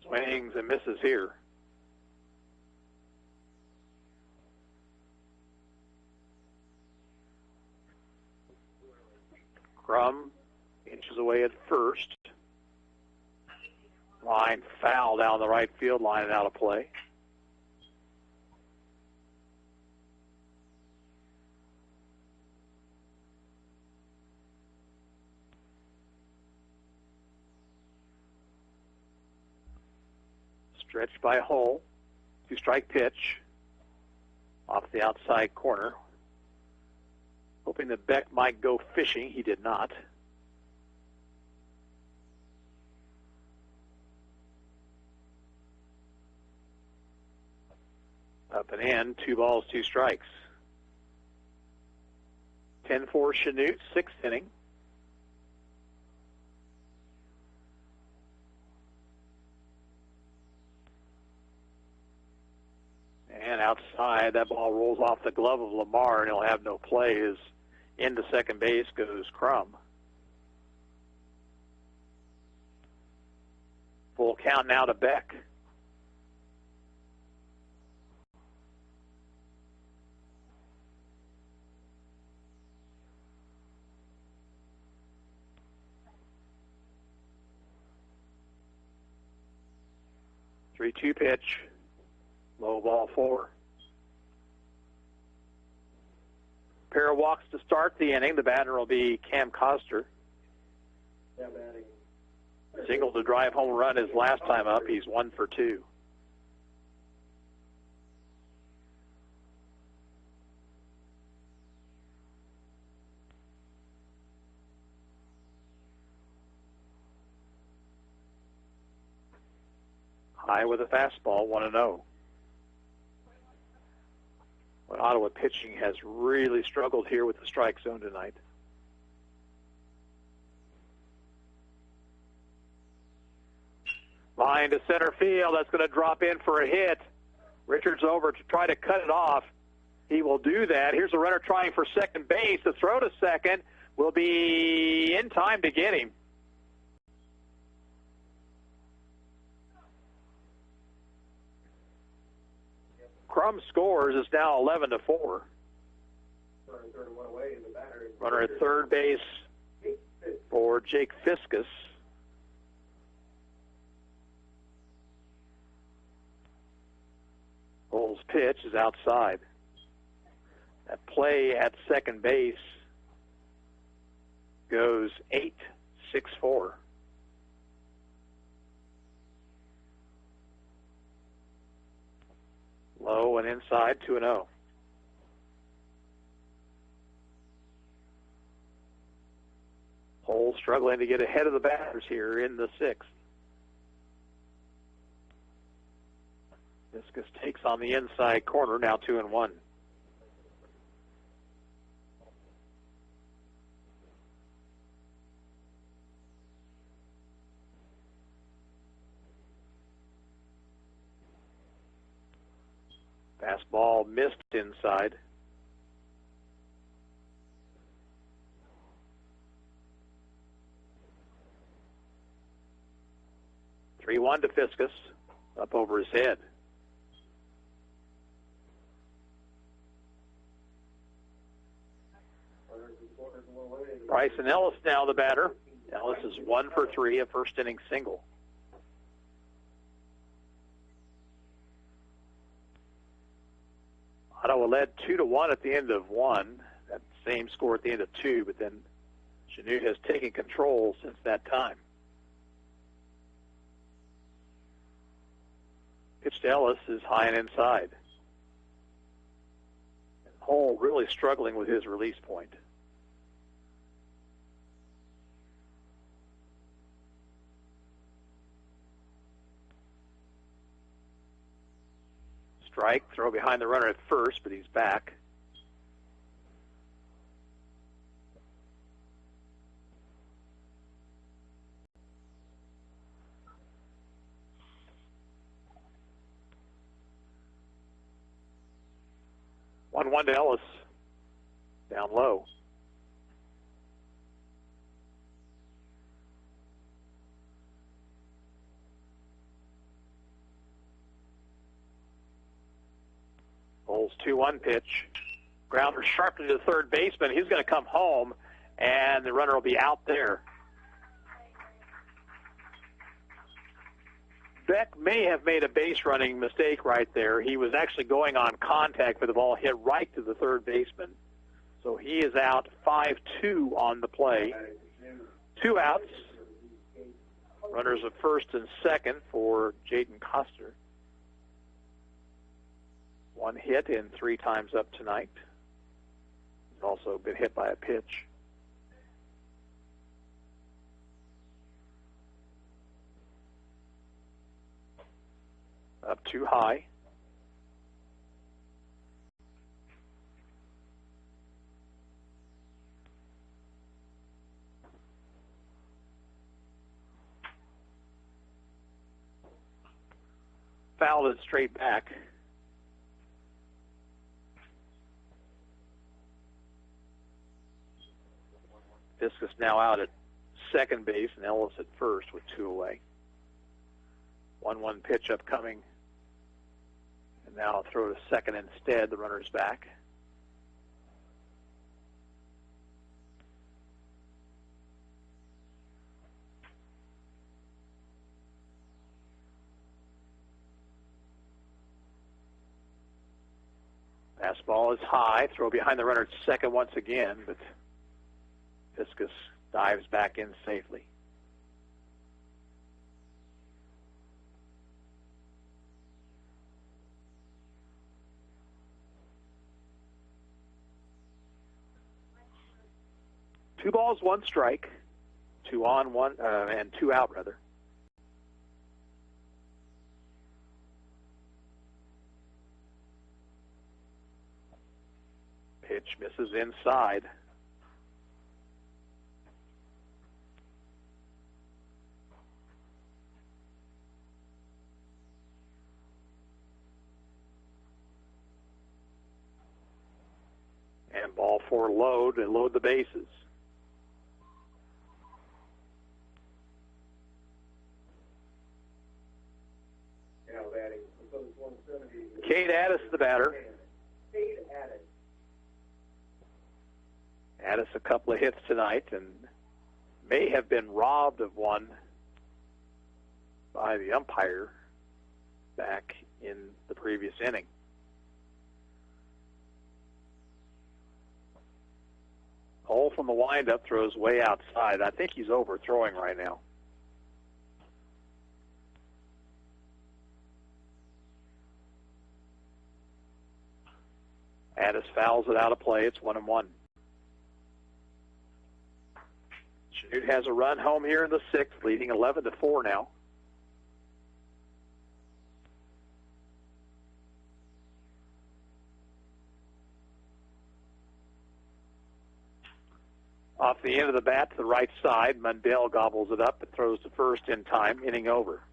Swings and misses here. Crum inches away at first. Line foul down the right field line and out of play. Stretched by Hull. 2-strike pitch off the outside corner. Hoping that Beck might go fishing. He did not. Up and in, 2 balls, 2 strikes. 10-4 Chanute, 6th inning. And outside, that ball rolls off the glove of Lamar, and he'll have no play. As into second base goes Crum. Full count now to Beck. Three-two pitch, low ball 4. Pair of walks to start the inning. The batter will be Cam Coster. Single to drive home run his last time up. He's 1 for 2. High with a fastball, 1-0. But Ottawa pitching has really struggled here with the strike zone tonight. Line to center field. That's going to drop in for a hit. Richards over to try to cut it off. He will do that. Here's a runner trying for second base. The throw to second will be in time to get him. Crum scores. It's now 11-4. Runner at third base for Jake Fiskus. Hull's pitch is outside. That play at second base goes 8-6-4. Low and inside, 2-0. Hull struggling to get ahead of the batters here in the 6th. Fiskus takes on the inside corner, now 2-1. Fastball missed inside. (3-1) to Fiskus, up over his head. Bryson Ellis now the batter. Ellis is 1 for 3, a first inning single. led 2-1 at the end of 1. That same score at the end of 2, but then Chanute has taken control since that time. Pitch to Ellis is high and inside. And Hull really struggling with his release point. Strike, throw behind the runner at first, but he's back. One to Ellis, down low. Bowles 2-1 pitch. Grounder sharply to the third baseman. He's going to come home, and the runner will be out there. Beck may have made a base running mistake right there. He was actually going on contact, but the ball hit right to the third baseman. So he is out 5-2 on the play. 2 outs. Runners at first and second for Jaden Coster. 1 hit and 3 times up tonight. He's also been hit by a pitch. Up too high. Fouled it straight back. Fiskus now out at second base and Ellis at first with 2 away. 1-1 pitch upcoming. And now I'll throw to second instead. The runner's back. Fastball is high. Throw behind the runner at second once again, but Fiskus dives back in safely. Two balls, 1 strike. 2 on, 1, and 2 out, rather. Pitch misses inside. And ball 4 load and load the bases. Cade Addis, the batter. Addis a couple of hits tonight and may have been robbed of one by the umpire back in the previous inning. Hole from the windup throws way outside. I think he's overthrowing right now. Addis fouls it out of play. It's 1-1. Chanute has a run home here in the 6th, leading 11-4 now. Off the end of the bat to the right side, Mundell gobbles it up and throws to first in time, inning over.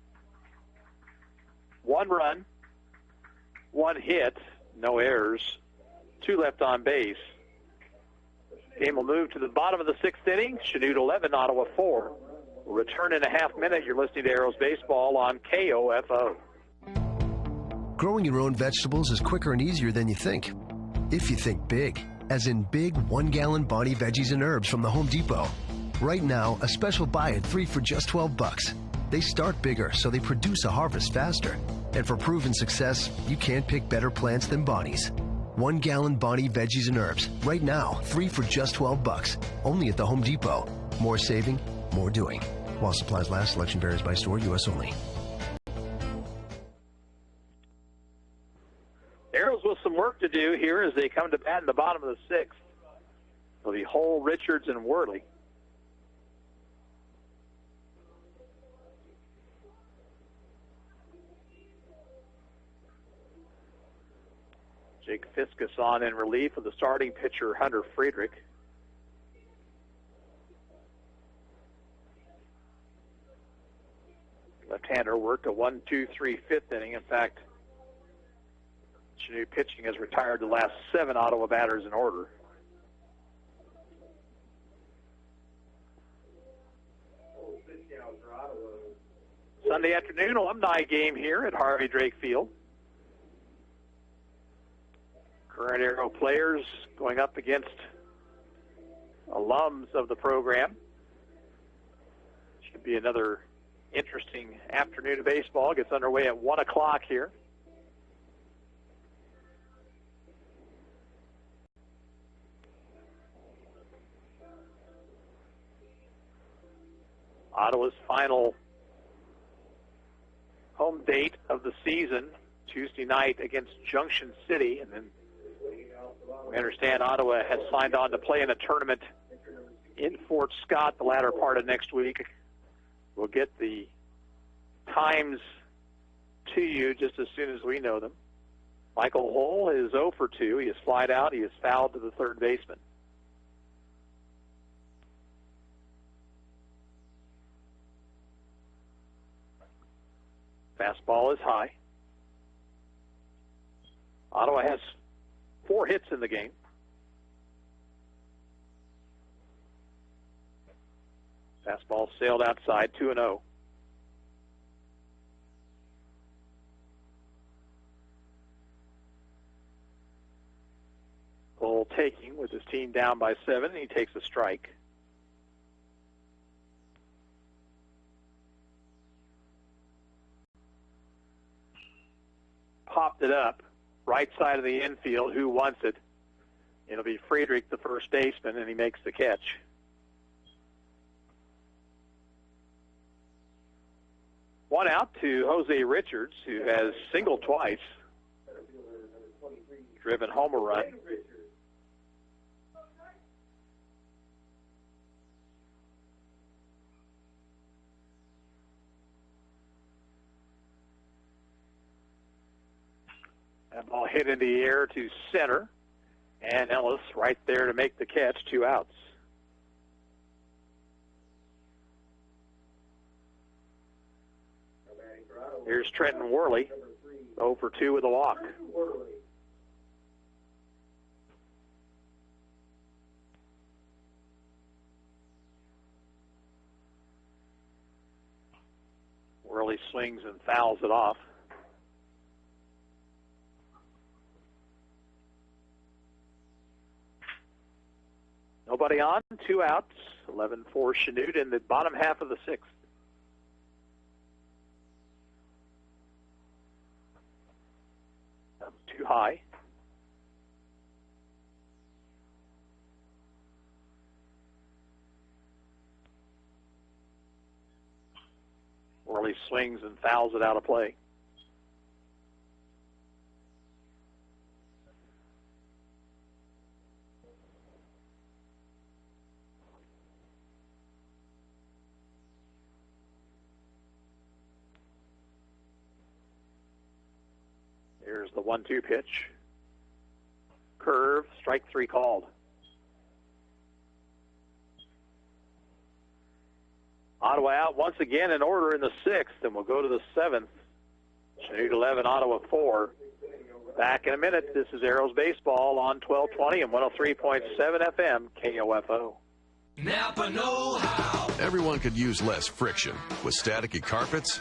1 run, 1 hit, no errors, 2 left on base. Game will move to the bottom of the 6th inning. Chanute 11, Ottawa 4. We'll return in a half minute. You're listening to Arrows Baseball on KOFO. Growing your own vegetables is quicker and easier than you think. If you think big, as in big 1-gallon Bonnie veggies and herbs from the Home Depot. Right now, a special buy at 3 for just $12. They start bigger, so they produce a harvest faster. And for proven success, you can't pick better plants than Bonnie's. 1 gallon Bonnie veggies and herbs. Right now, 3 for just $12. Only at the Home Depot. More saving, more doing. While supplies last, selection varies by store, U.S. only. Arrows with some work to do here as they come to bat in the bottom of the 6th. It'll be Hull, Richards, and Worley. Jake Fiskus on in relief of the starting pitcher, Hunter Friedrich. Left-hander worked a 1-2-3 fifth inning. In fact, Chanute pitching has retired the last 7 Ottawa batters in order. Sunday afternoon alumni game here at Harvey Drake Field. Current Arrow players going up against alums of the program. Should be another interesting afternoon of baseball. Gets underway at 1 o'clock here. Ottawa's final home date of the season, Tuesday night against Junction City. And then we understand Ottawa has signed on to play in a tournament in Fort Scott the latter part of next week. We'll get the times to you just as soon as we know them. Michael Hull is 0 for 2. He has flied out. He has fouled to the third baseman. Fastball is high. Ottawa has 4 hits in the game. Fastball sailed outside, 2-0. Cole taking with his team down by 7. He takes a strike. Popped it up, right side of the infield. Who wants it? It'll be Friedrich, the first baseman, and he makes the catch. One out to Jose Richards, who has singled twice, driven home a run. That ball hit in the air to center, and Ellis right there to make the catch, 2 outs. Here's Trenton Worley, 0 for 2 with a walk. Worley swings and fouls it off. Nobody on, 2 outs, 11 for Chanute in the bottom half of the 6th. Too high. Worley swings and fouls it out of play. Here's the 1-2 pitch. Curve, strike 3 called. Ottawa out once again in order in the 6th, and we'll go to the 7th. Chanute 11, Ottawa 4. Back in a minute. This is Arrows Baseball on 1220 and 103.7 FM KOFO. Napa know-how. Everyone could use less friction with staticky carpets,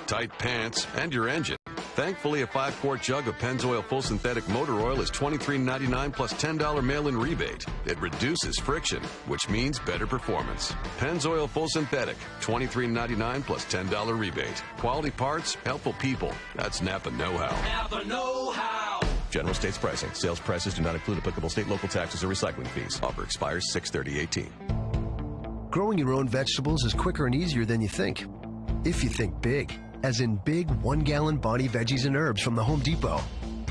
tight pants, and your engine. Thankfully, a 5-quart jug of Pennzoil Full Synthetic Motor Oil is $23.99 plus $10 mail-in rebate. It reduces friction, which means better performance. Pennzoil Full Synthetic, $23.99 plus $10 rebate. Quality parts, helpful people. That's Napa know-how. Napa know-how. General states pricing. Sales prices do not include applicable state, local taxes, or recycling fees. Offer expires 6/30/18. Growing your own vegetables is quicker and easier than you think. If you think big, as in big 1-gallon Bonnie veggies and herbs from the Home Depot.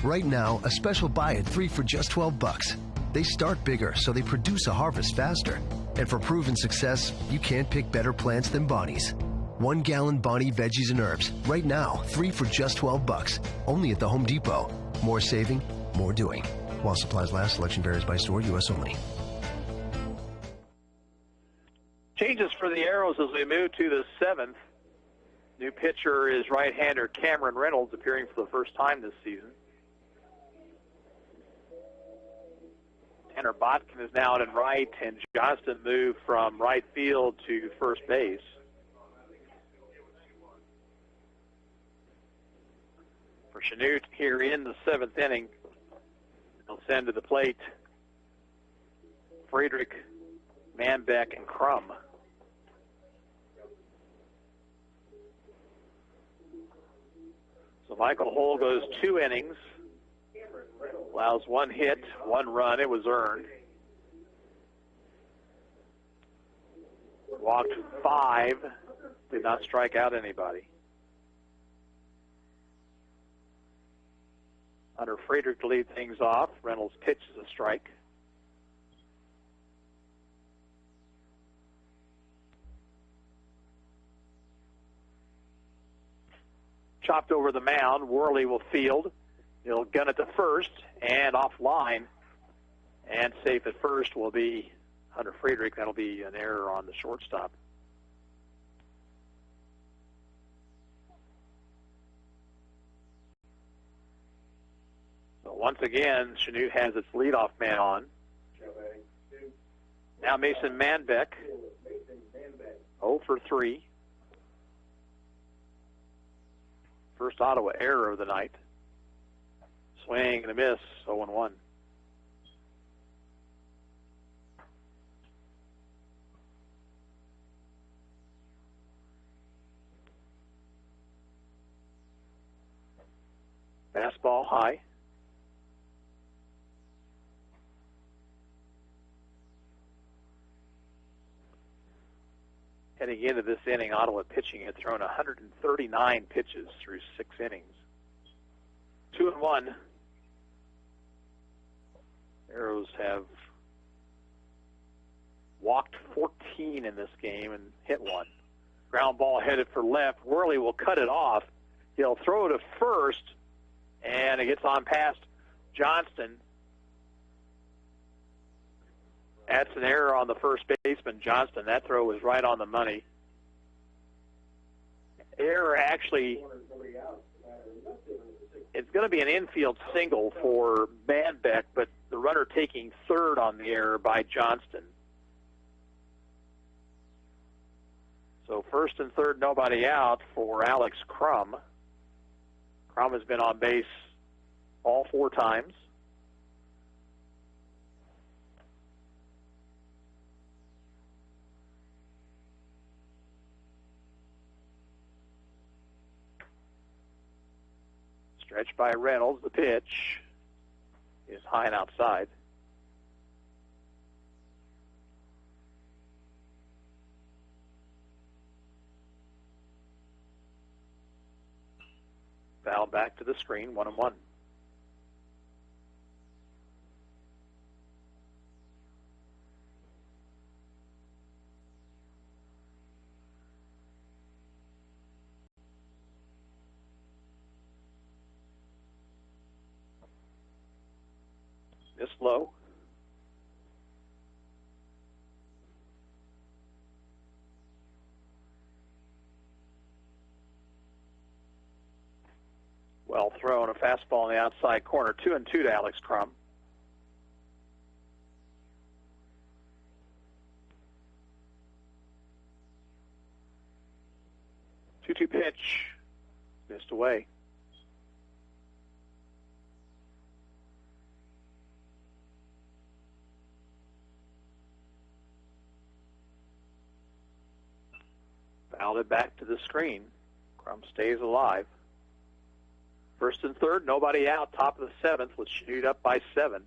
Right now, a special buy at 3 for just $12. They start bigger, so they produce a harvest faster. And for proven success, you can't pick better plants than Bonnie's. 1-gallon Bonnie veggies and herbs. Right now, 3 for just $12. Only at the Home Depot. More saving, more doing. While supplies last, selection varies by store, U.S. only. Changes for the Arrows as we move to the 7th. New pitcher is right-hander Cameron Reynolds, appearing for the first time this season. Tanner Botkin is now out in right, and Johnston moved from right field to first base. For Chanute here in the 7th inning, they'll send to the plate Friedrich, Manbeck, and Crum. So Michael Hull goes 2 innings, allows 1 hit, 1 run. It was earned. Walked 5, did not strike out anybody. Under Friedrich to lead things off, Reynolds pitches a strike. Chopped over the mound. Worley will field. He'll gun it to first and offline. And safe at first will be Hunter Friedrich. That'll be an error on the shortstop. So once again, Chanute has its leadoff man on. Now Mason Manbeck, 0 for 3. First Ottawa error of the night. Swing and a miss, 0-1. Fastball high. Heading into this inning, Ottawa pitching had thrown 139 pitches through 6 innings. 2-1. Arrows have walked 14 in this game and hit 1. Ground ball headed for left. Worley will cut it off. He'll throw to first, and it gets on past Johnston. That's an error on the first baseman, Johnston. That throw was right on the money. Error actually, it's going to be an infield single for Manbeck, but the runner taking third on the error by Johnston. So first and third, nobody out for Alex Crum. Crum has been on base all 4 times. Stretched by Reynolds. The pitch is high and outside. Foul back to the screen, 1-1. This low. Well thrown, a fastball in the outside corner. 2-2 to Alex Crum. Two-two pitch, missed away. Fouled it back to the screen. Crum stays alive. First and third, nobody out. Top of the seventh with Chanute up by 7.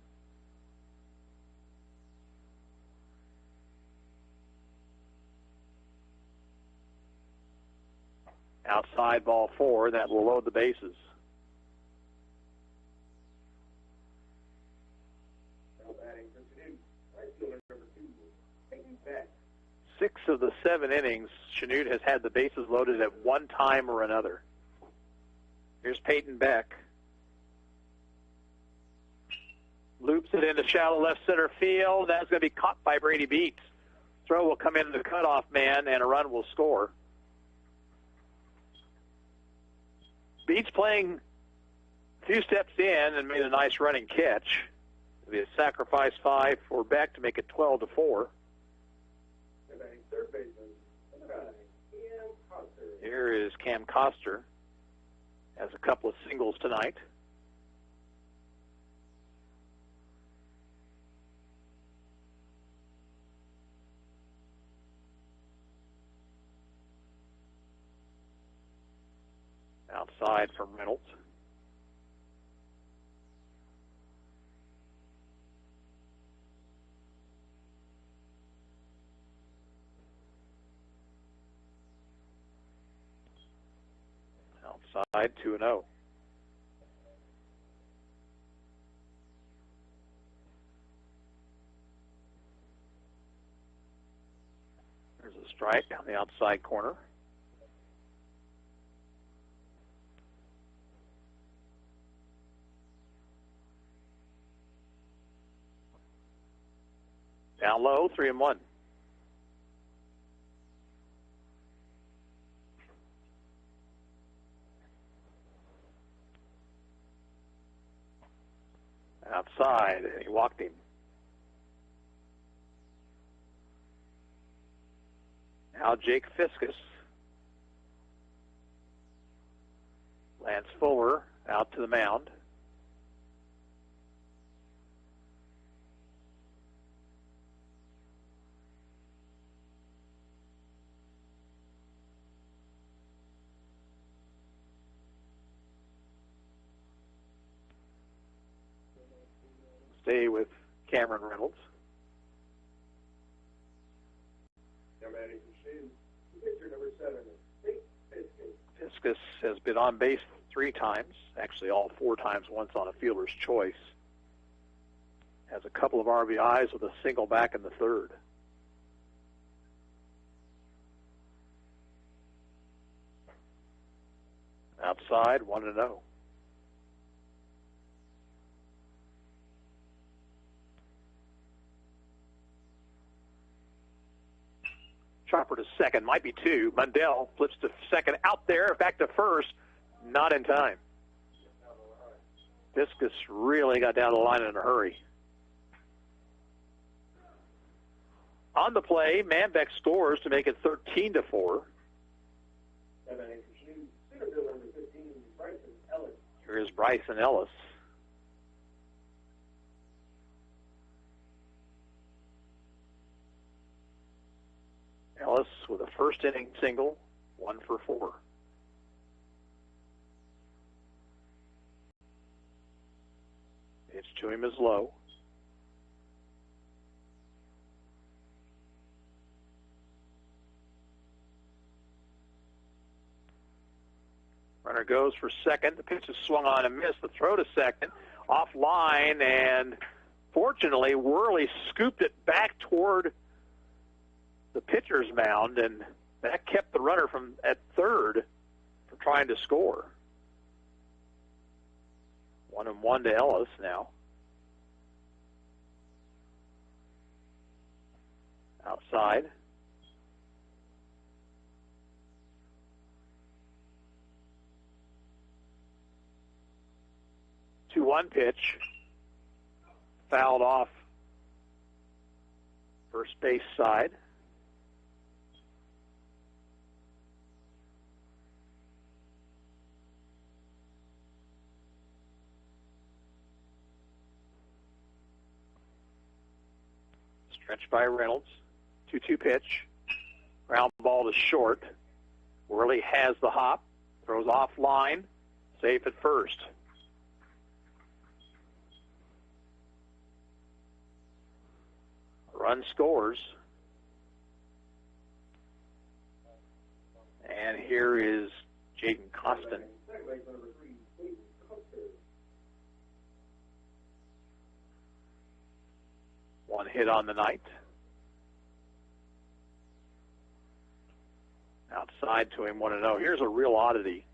Outside ball 4, that will load the bases. Six of the 7 innings, Chanute has had the bases loaded at one time or another. Here's Peyton Beck. Loops it into shallow left center field. That's going to be caught by Brady Beats. Throw will come into the cutoff man, and a run will score. Beats playing a few steps in and made a nice running catch. It'll be a sacrifice 5 for Beck to make it 12-4. Here is Cam Coster. Has a couple of singles tonight. Outside from Reynolds. Outside 2-0. There's a strike down the outside corner. Down low, 3-1. Outside, and he walked him. Now Jake Fiskus. Lance Fuller out to the mound. Stay with Cameron Reynolds. Fiskus has been on base 3 times, actually all 4 times, once on a fielder's choice. Has a couple of RBIs with a single back in the 3rd. Outside, 1-0. Chopper to second, might be 2. Mundell flips to second, out there, back to first, not in time. Fiskus really got down the line in a hurry. On the play, Manbeck scores to make it 13-4. Here is Bryson Ellis. Ellis with a first inning single, 1 for 4. Pitch to him is low. Runner goes for second. The pitch is swung on and missed. The throw to second, offline, and fortunately, Worley scooped it back toward the pitcher's mound, and that kept the runner from at third from trying to score. 1-1 to Ellis now. Outside. Two-one pitch. Fouled off first base side. Stretched by Reynolds. 2-2 pitch. Ground ball to short. Worley has the hop. Throws offline. safe at first. Run scores. And here is Jaden Costin. One hit on the night. Outside to him, 1-0. Here's a real oddity.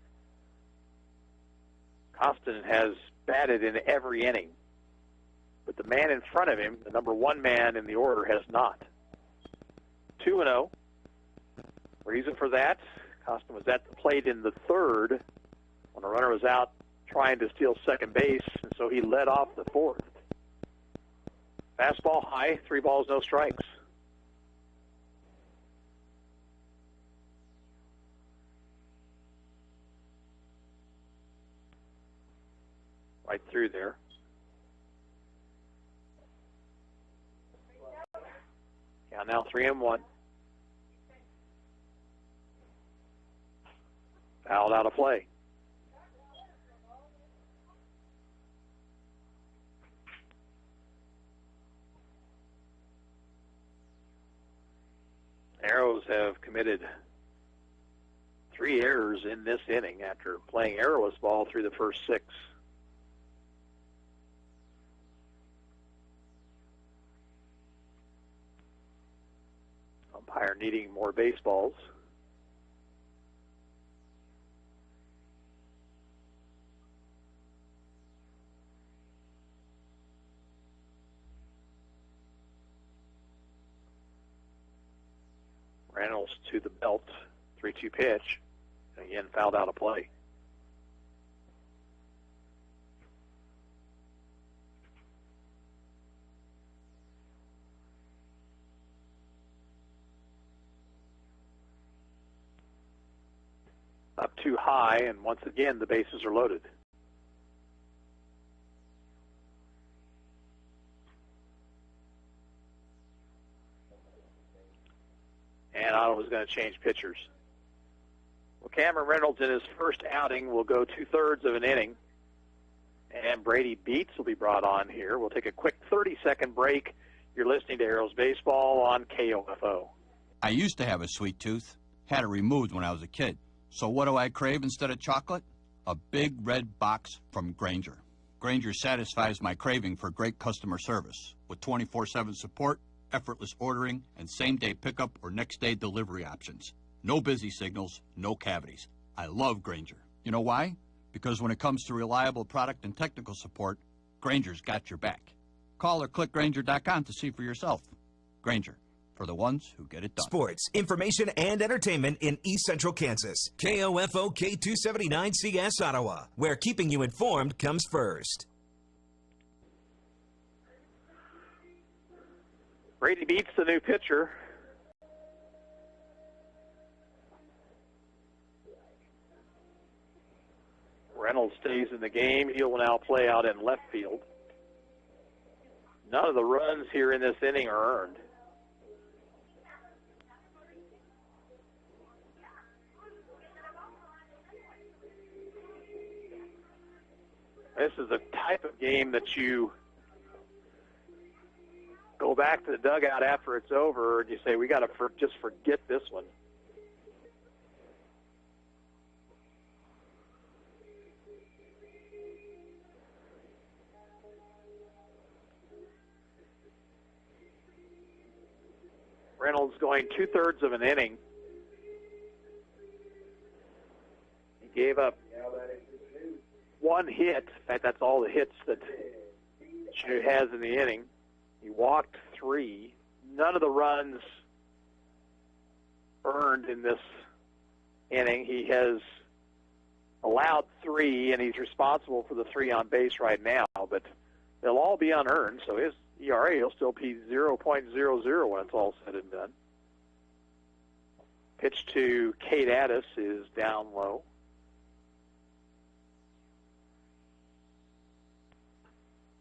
Costin has batted in every inning, but the man in front of him, the number one man in the order, has not. 2-0. Reason for that, Costin was at the plate in the third when the runner was out trying to steal second base, and so he led off the fourth. Fastball high, 3 balls, no strikes. Right through there. Yeah, now 3-1. Fouled out of play. Arrows have committed 3 errors in this inning after playing errorless ball through the first 6. Umpire needing more baseballs. Reynolds to the belt, 3-2 pitch. Again, fouled out of play. Up too high, and once again, the bases are loaded. And Ottawa's going to change pitchers. Well, Cameron Reynolds in his first outing will go 2/3 of an inning. And Brady Beats will be brought on here. We'll take a quick 30-second break. You're listening to Arrows Baseball on KOFO. I used to have a sweet tooth. Had it removed when I was a kid. So what do I crave instead of chocolate? A big red box from Grainger. Grainger satisfies my craving for great customer service with 24/7 support, effortless ordering, and same-day pickup or next-day delivery options. No busy signals, no cavities. I love Grainger. You know why? Because when it comes to reliable product and technical support, Grainger's got your back. Call or click Grainger.com to see for yourself. Grainger, for the ones who get it done. Sports, information, and entertainment in East Central Kansas. KOFO K279CS Ottawa, where keeping you informed comes first. Brady Beats the new pitcher. Reynolds stays in the game. He will now play out in left field. None of the runs here in this inning are earned. This is the type of game that you go back to the dugout after it's over and you say, we got to just forget this one. Reynolds going 2/3 of an inning. He gave up 1 hit. In fact, that's all the hits that Chanute has in the inning. He walked 3. None of the runs earned in this inning. He has allowed 3, and he's responsible for the 3 on base right now, but they'll all be unearned, so his ERA will still be 0.00 when it's all said and done. Pitch to Kate Addis is down low.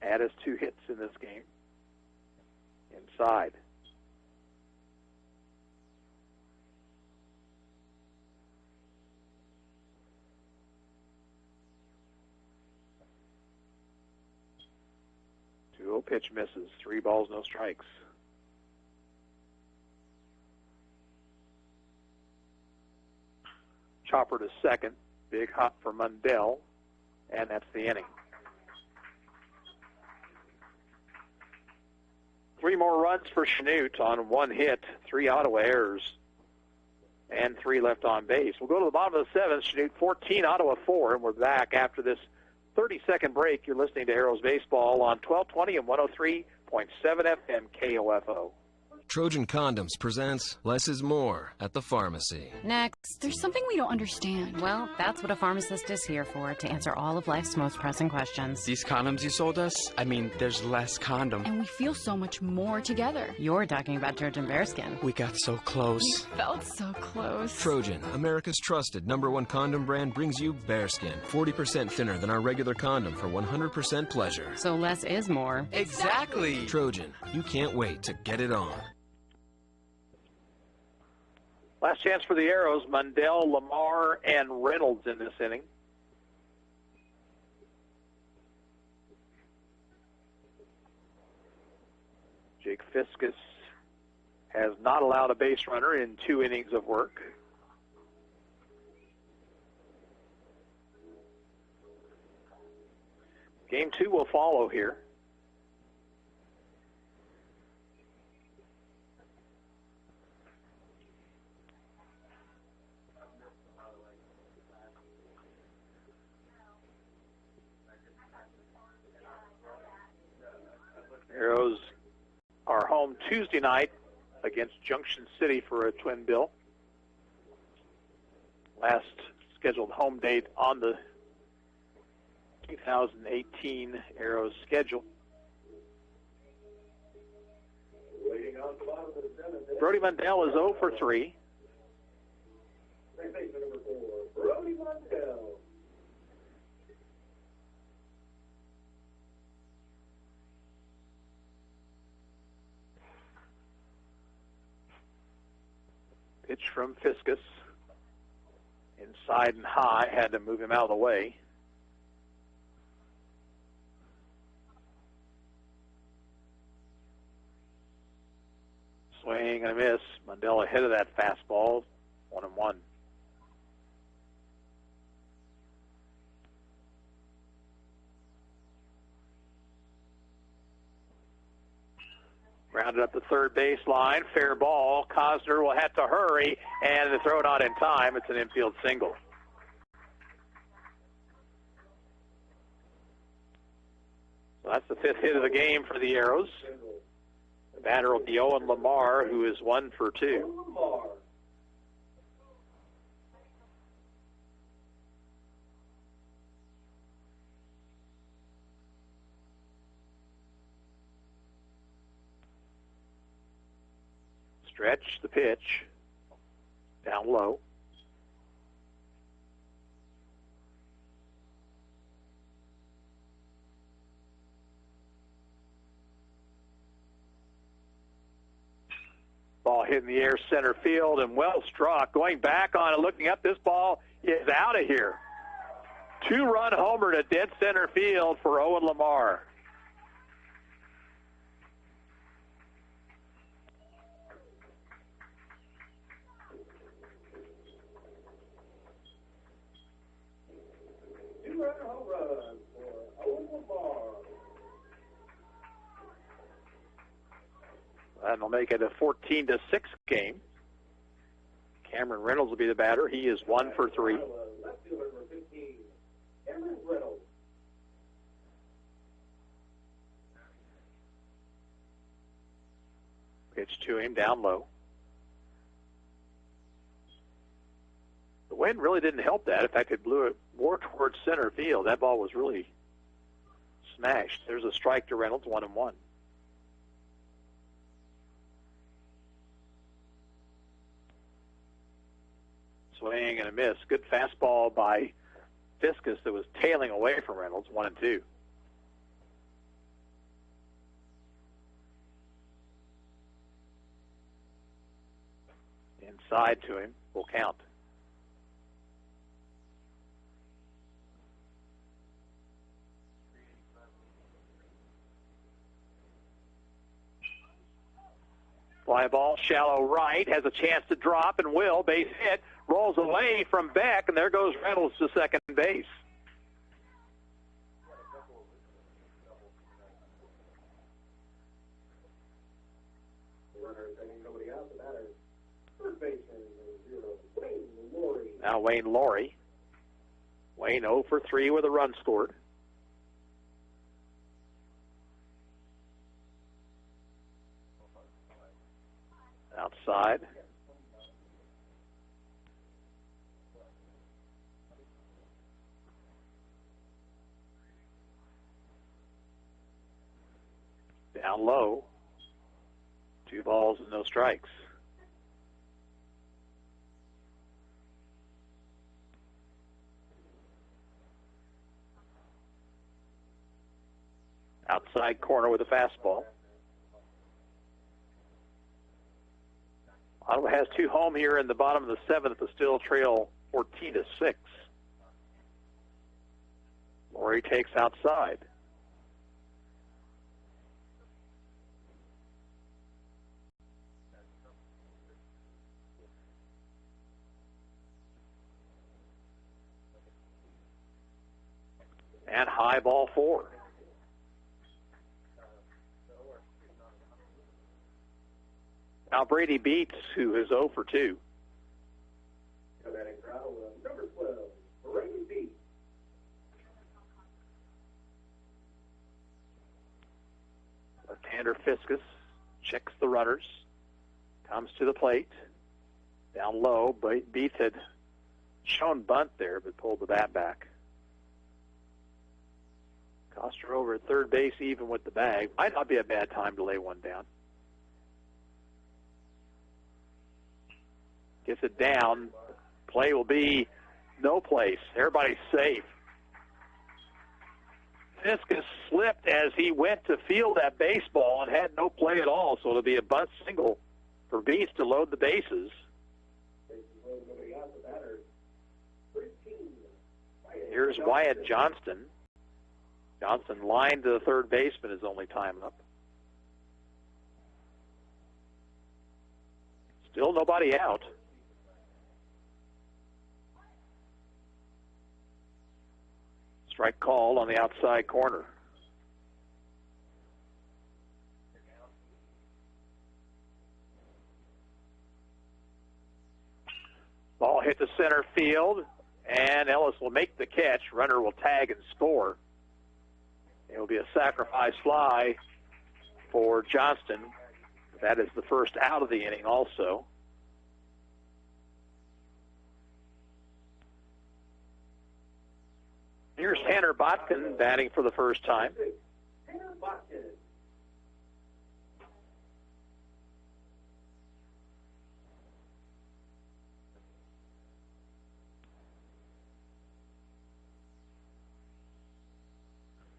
Addis 2 hits in this game. Inside. Pitch misses. 3 balls, no strikes. Chopper to second. Big hop for Mundell, and that's the inning. 3 more runs for Chanute on 1 hit, 3 Ottawa errors, and 3 left on base. We'll go to the bottom of the 7th. Chanute 14, Ottawa 4, and we're back after this 30-second break. You're listening to Arrows Baseball on 1220 and 103.7 FM KOFO. Trojan Condoms presents Less is More at the pharmacy. Next. There's something we don't understand. Well, that's what a pharmacist is here for, to answer all of life's most pressing questions. These condoms you sold us? I mean, there's less condom. And we feel so much more together. You're talking about Trojan Bearskin. We got so close. We felt so close. Trojan, America's trusted #1 condom brand, brings you Bearskin. 40% thinner than our regular condom for 100% pleasure. So less is more. Exactly. Trojan, you can't wait to get it on. Last chance for the Arrows. Mundell, Lamar, and Reynolds in this inning. Jake Fiskus has not allowed a base runner in 2 innings of work. Game 2 will follow here. Arrows are home Tuesday night against Junction City for a twin bill. Last scheduled home date on the 2018 Arrows schedule. Brody Mundell is 0 for 3. Second baseman number 4, Brody Mundell. Pitch from Fiskus. Inside and high. Had to move him out of the way. Swing and a miss. Mundell ahead of that fastball. 1-1. Rounded up the third baseline. Fair ball. Cosner will have to hurry, and the throw not in time. It's an infield single. So that's the 5th hit of the game for the Arrows. The batter will be Owen Lamar, who is 1 for 2. Stretch the pitch. Down low. Ball hit in the air center field and well struck. Going back on it, looking up, this ball is out of here. 2-run homer to dead center field for Owen Lamar. That'll make it a 14-6 game. Cameron Reynolds will be the batter. He is 1 for 3. Pitch to him down low. The wind really didn't help that. In fact, it blew it more towards center field. That ball was really smashed. There's a strike to Reynolds, 1-1. Swing and a miss. Good fastball by Fiskus that was tailing away from Reynolds, 1-2. Inside to him, will count. Fly ball, shallow right, has a chance to drop and will. Base hit, rolls away from Beck, and there goes Reynolds to second base. Now Wayne Laurie. Wayne 0 for 3 with a run scored. Outside. Down low. 2 balls and no strikes. Outside corner with a fastball. Ottawa has 2 home here in the bottom of the 7th, but still trail 14-6. Laurie takes outside. And high ball 4. Now Brady Beats, who is 0 for 2. Number 12, Brady Beats. Left-hander Fiskus checks the runners, comes to the plate, down low. Beats had shown bunt there, but pulled the bat back. Coster over at third base, even with the bag. Might not be a bad time to lay one down. Gets it down. Play will be no place. Everybody's safe. Fiskus slipped as he went to field that baseball and had no play at all, so it'll be a bunt single for Beats to load the bases. Here's Wyatt Johnston. Johnson lined to the third baseman, his only time up. Still nobody out. Strike called on the outside corner. Ball hit to center field, and Ellis will make the catch. Runner will tag and score. It will be a sacrifice fly for Johnston. That is the first out of the inning also. Here's Tanner Botkin batting for the first time. Tanner Botkin.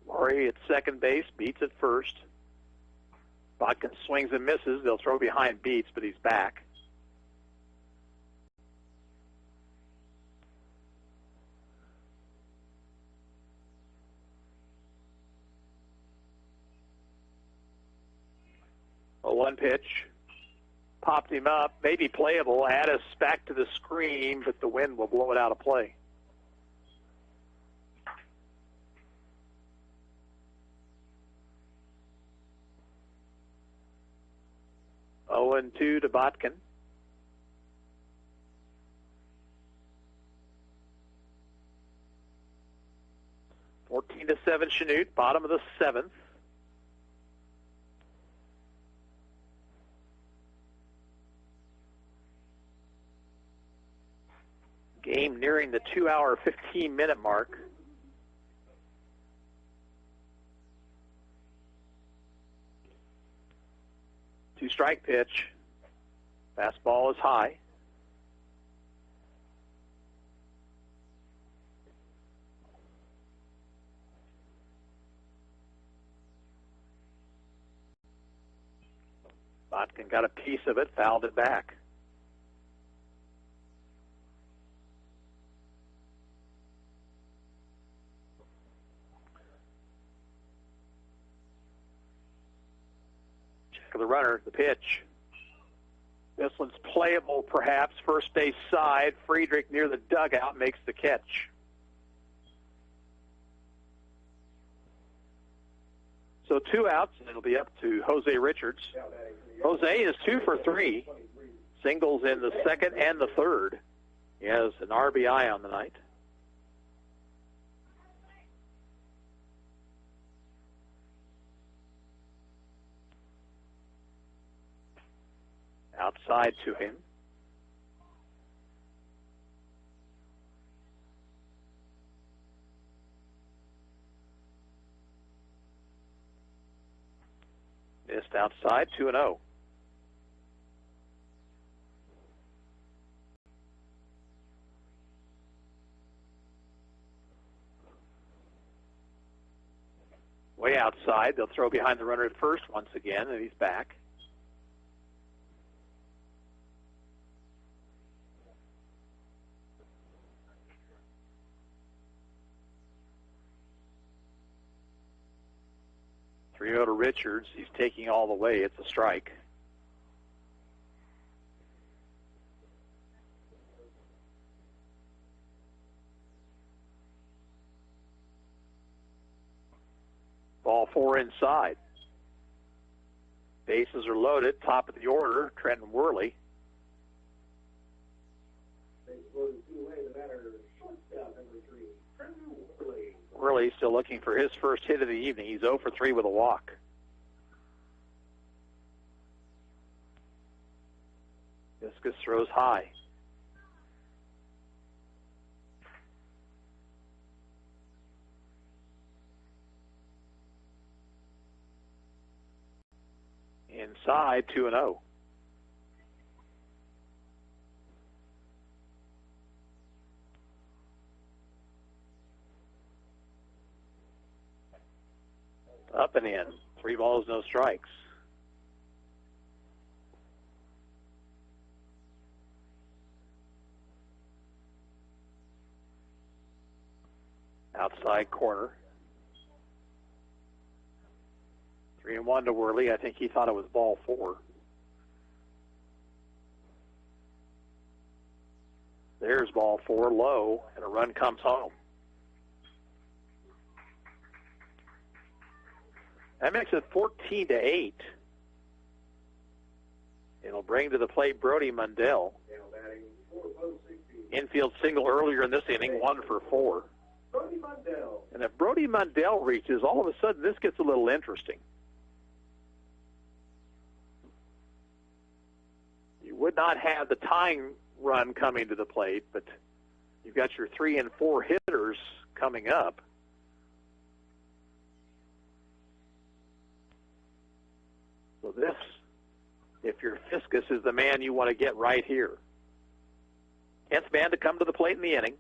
Laurie at second base, Beats at first. Botkin swings and misses. They'll throw behind Beats, but he's back. A 1 pitch. Popped him up, maybe playable. Addis back to the screen, but the wind will blow it out of play. Oh, and 2 to Botkin. $14-7 Chanute, bottom of the 7th. Game nearing the 2-hour, 15-minute mark. Two-strike pitch. Fastball is high. Botkin got a piece of it, fouled it back. Check of the runner, the pitch. This one's playable, perhaps. First base side. Friedrich near the dugout makes the catch. So 2 outs, and it'll be up to Jose Richards. Jose is 2 for 3. Singles in the second and the third. He has an RBI on the night. Outside to him. Missed outside, 2-0. Way outside. They'll throw behind the runner at first once again, and he's back. To Richards. He's taking all the way. It's a strike. Ball 4 inside. Bases are loaded. Top of the order, Trenton Worley. Worley still looking for his first hit of the evening. He's 0 for 3 with a walk. Viscus throws high. Inside, 2-0. Up and in. 3 balls, no strikes. Outside corner. 3-1 to Worley. I think he thought it was ball 4. There's ball 4 low, and a run comes home. That makes it 14-8. It'll bring to the plate Brody Mundell. Infield single earlier in this inning, 1 for 4. And if Brody Mundell reaches, all of a sudden this gets a little interesting. You would not have the tying run coming to the plate, but you've got your 3 and 4 hitters coming up. So this, if you're Fiskus, is the man you want to get right here. 10th man to come to the plate in the inning.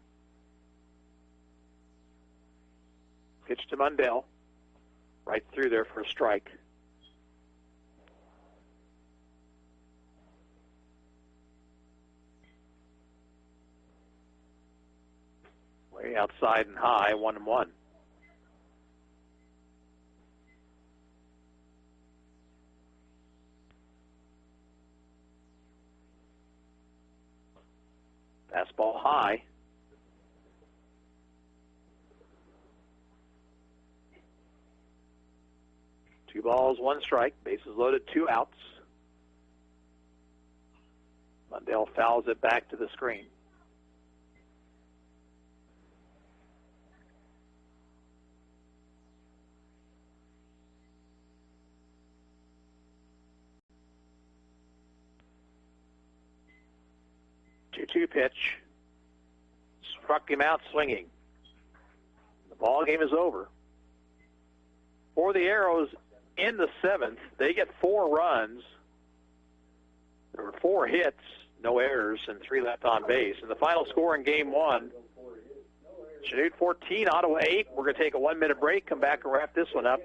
Pitch to Mundell. Right through there for a strike. Way outside and high, 1-1. Fastball high. Two balls, 1 strike. Bases loaded, 2 outs. Mundell fouls it back to the screen. Two pitch. Struck him out swinging. The ball game is over. For the Arrows in the 7th, they get 4 runs. There were 4 hits, no errors, and 3 left on base. And the final score in Game 1, Chanute 14, Ottawa 8. We're going to take a 1-minute break, come back and wrap this one up.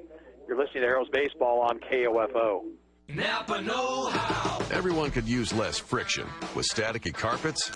You're listening to Arrows Baseball on KOFO. Napa know-how. Everyone could use less friction with staticky carpets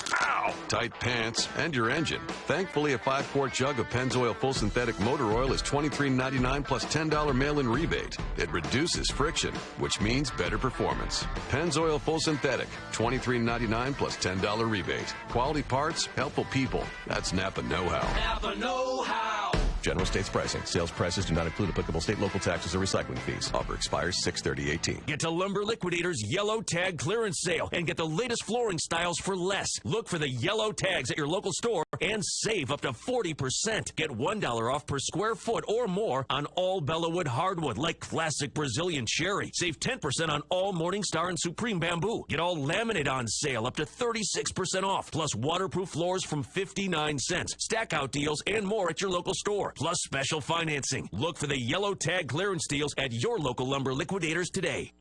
tight pants, and your engine. Thankfully, a 5-quart jug of Pennzoil Full Synthetic Motor Oil is $23.99 plus $10 mail-in rebate. It reduces friction, which means better performance. Pennzoil Full Synthetic, $23.99 plus $10 rebate. Quality parts, helpful people. That's Napa know-how. Napa know-how. General States pricing. Sales prices do not include applicable state, local taxes, or recycling fees. Offer expires 6/30/18. Get to Lumber Liquidators' Yellow Tag Clearance Sale and get the latest flooring styles for less. Look for the yellow tags at your local store and save up to 40%. Get $1 off per square foot or more on all Bellawood hardwood like classic Brazilian cherry. Save 10% on all Morningstar and Supreme bamboo. Get all laminate on sale up to 36% off. Plus waterproof floors from 59 cents. Stack out deals and more at your local store. Plus special financing. Look for the yellow tag clearance deals at your local Lumber Liquidators today.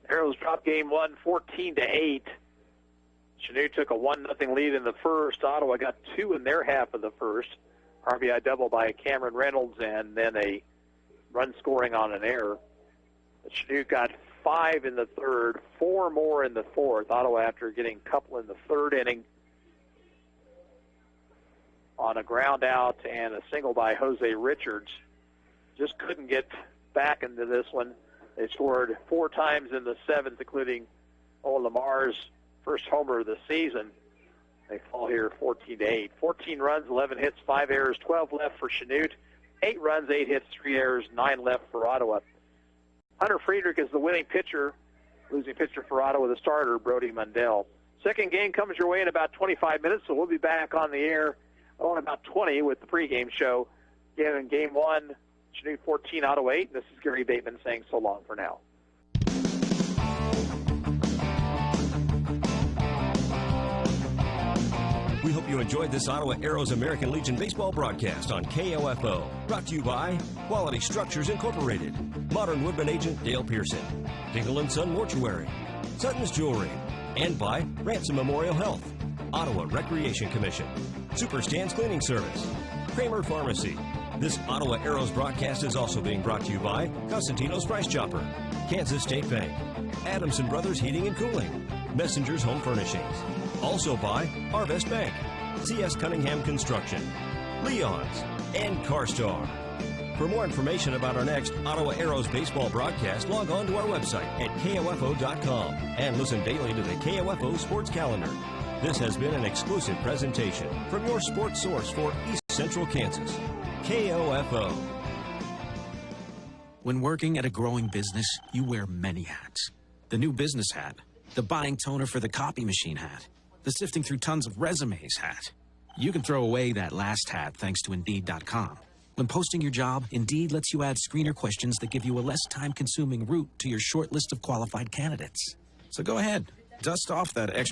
Arrows dropped game one, 14-8. Chanute took a 1-0 lead in the first. Ottawa got 2 in their half of the first. RBI double by Cameron Reynolds and then a run scoring on an error. But Chanute got 5 in the third, 4 more in the fourth. Ottawa, after getting a couple in the third inning, on a ground out and a single by Jose Richards, just couldn't get back into this one. They scored 4 times in the seventh, including Lamar's first homer of the season. They fall here 14-8. 14 runs, 11 hits, 5 errors, 12 left for Chanute. 8 runs, 8 hits, 3 errors, 9 left for Ottawa. Hunter Friedrich is the winning pitcher. Losing pitcher for Ottawa, the starter, Brody Mundell. Second game comes your way in about 25 minutes, so we'll be back on the air in about 20 with the pregame show. Again, in game one, Chanute 14, Ottawa 8. This is Gary Bateman saying so long for now. We hope you enjoyed this Ottawa Arrows American Legion baseball broadcast on KOFO. Brought to you by Quality Structures Incorporated, Modern Woodman Agent Dale Pearson, Dingle & Son Mortuary, Sutton's Jewelry, and by Ransom Memorial Health, Ottawa Recreation Commission, Super Stands Cleaning Service, Kramer Pharmacy. This Ottawa Arrows broadcast is also being brought to you by Costantino's Price Chopper, Kansas State Bank, Adamson Brothers Heating and Cooling, Messenger's Home Furnishings. Also by Harvest Bank, C.S. Cunningham Construction, Leon's, and CarStar. For more information about our next Ottawa Arrows baseball broadcast, log on to our website at KOFO.com and listen daily to the KOFO Sports Calendar. This has been an exclusive presentation from your sports source for East Central Kansas, KOFO. When working at a growing business, you wear many hats. The new business hat, the buying toner for the copy machine hat, the sifting through tons of resumes hat. You can throw away that last hat thanks to Indeed.com. When posting your job, Indeed lets you add screener questions that give you a less time-consuming route to your short list of qualified candidates. So go ahead, dust off that extra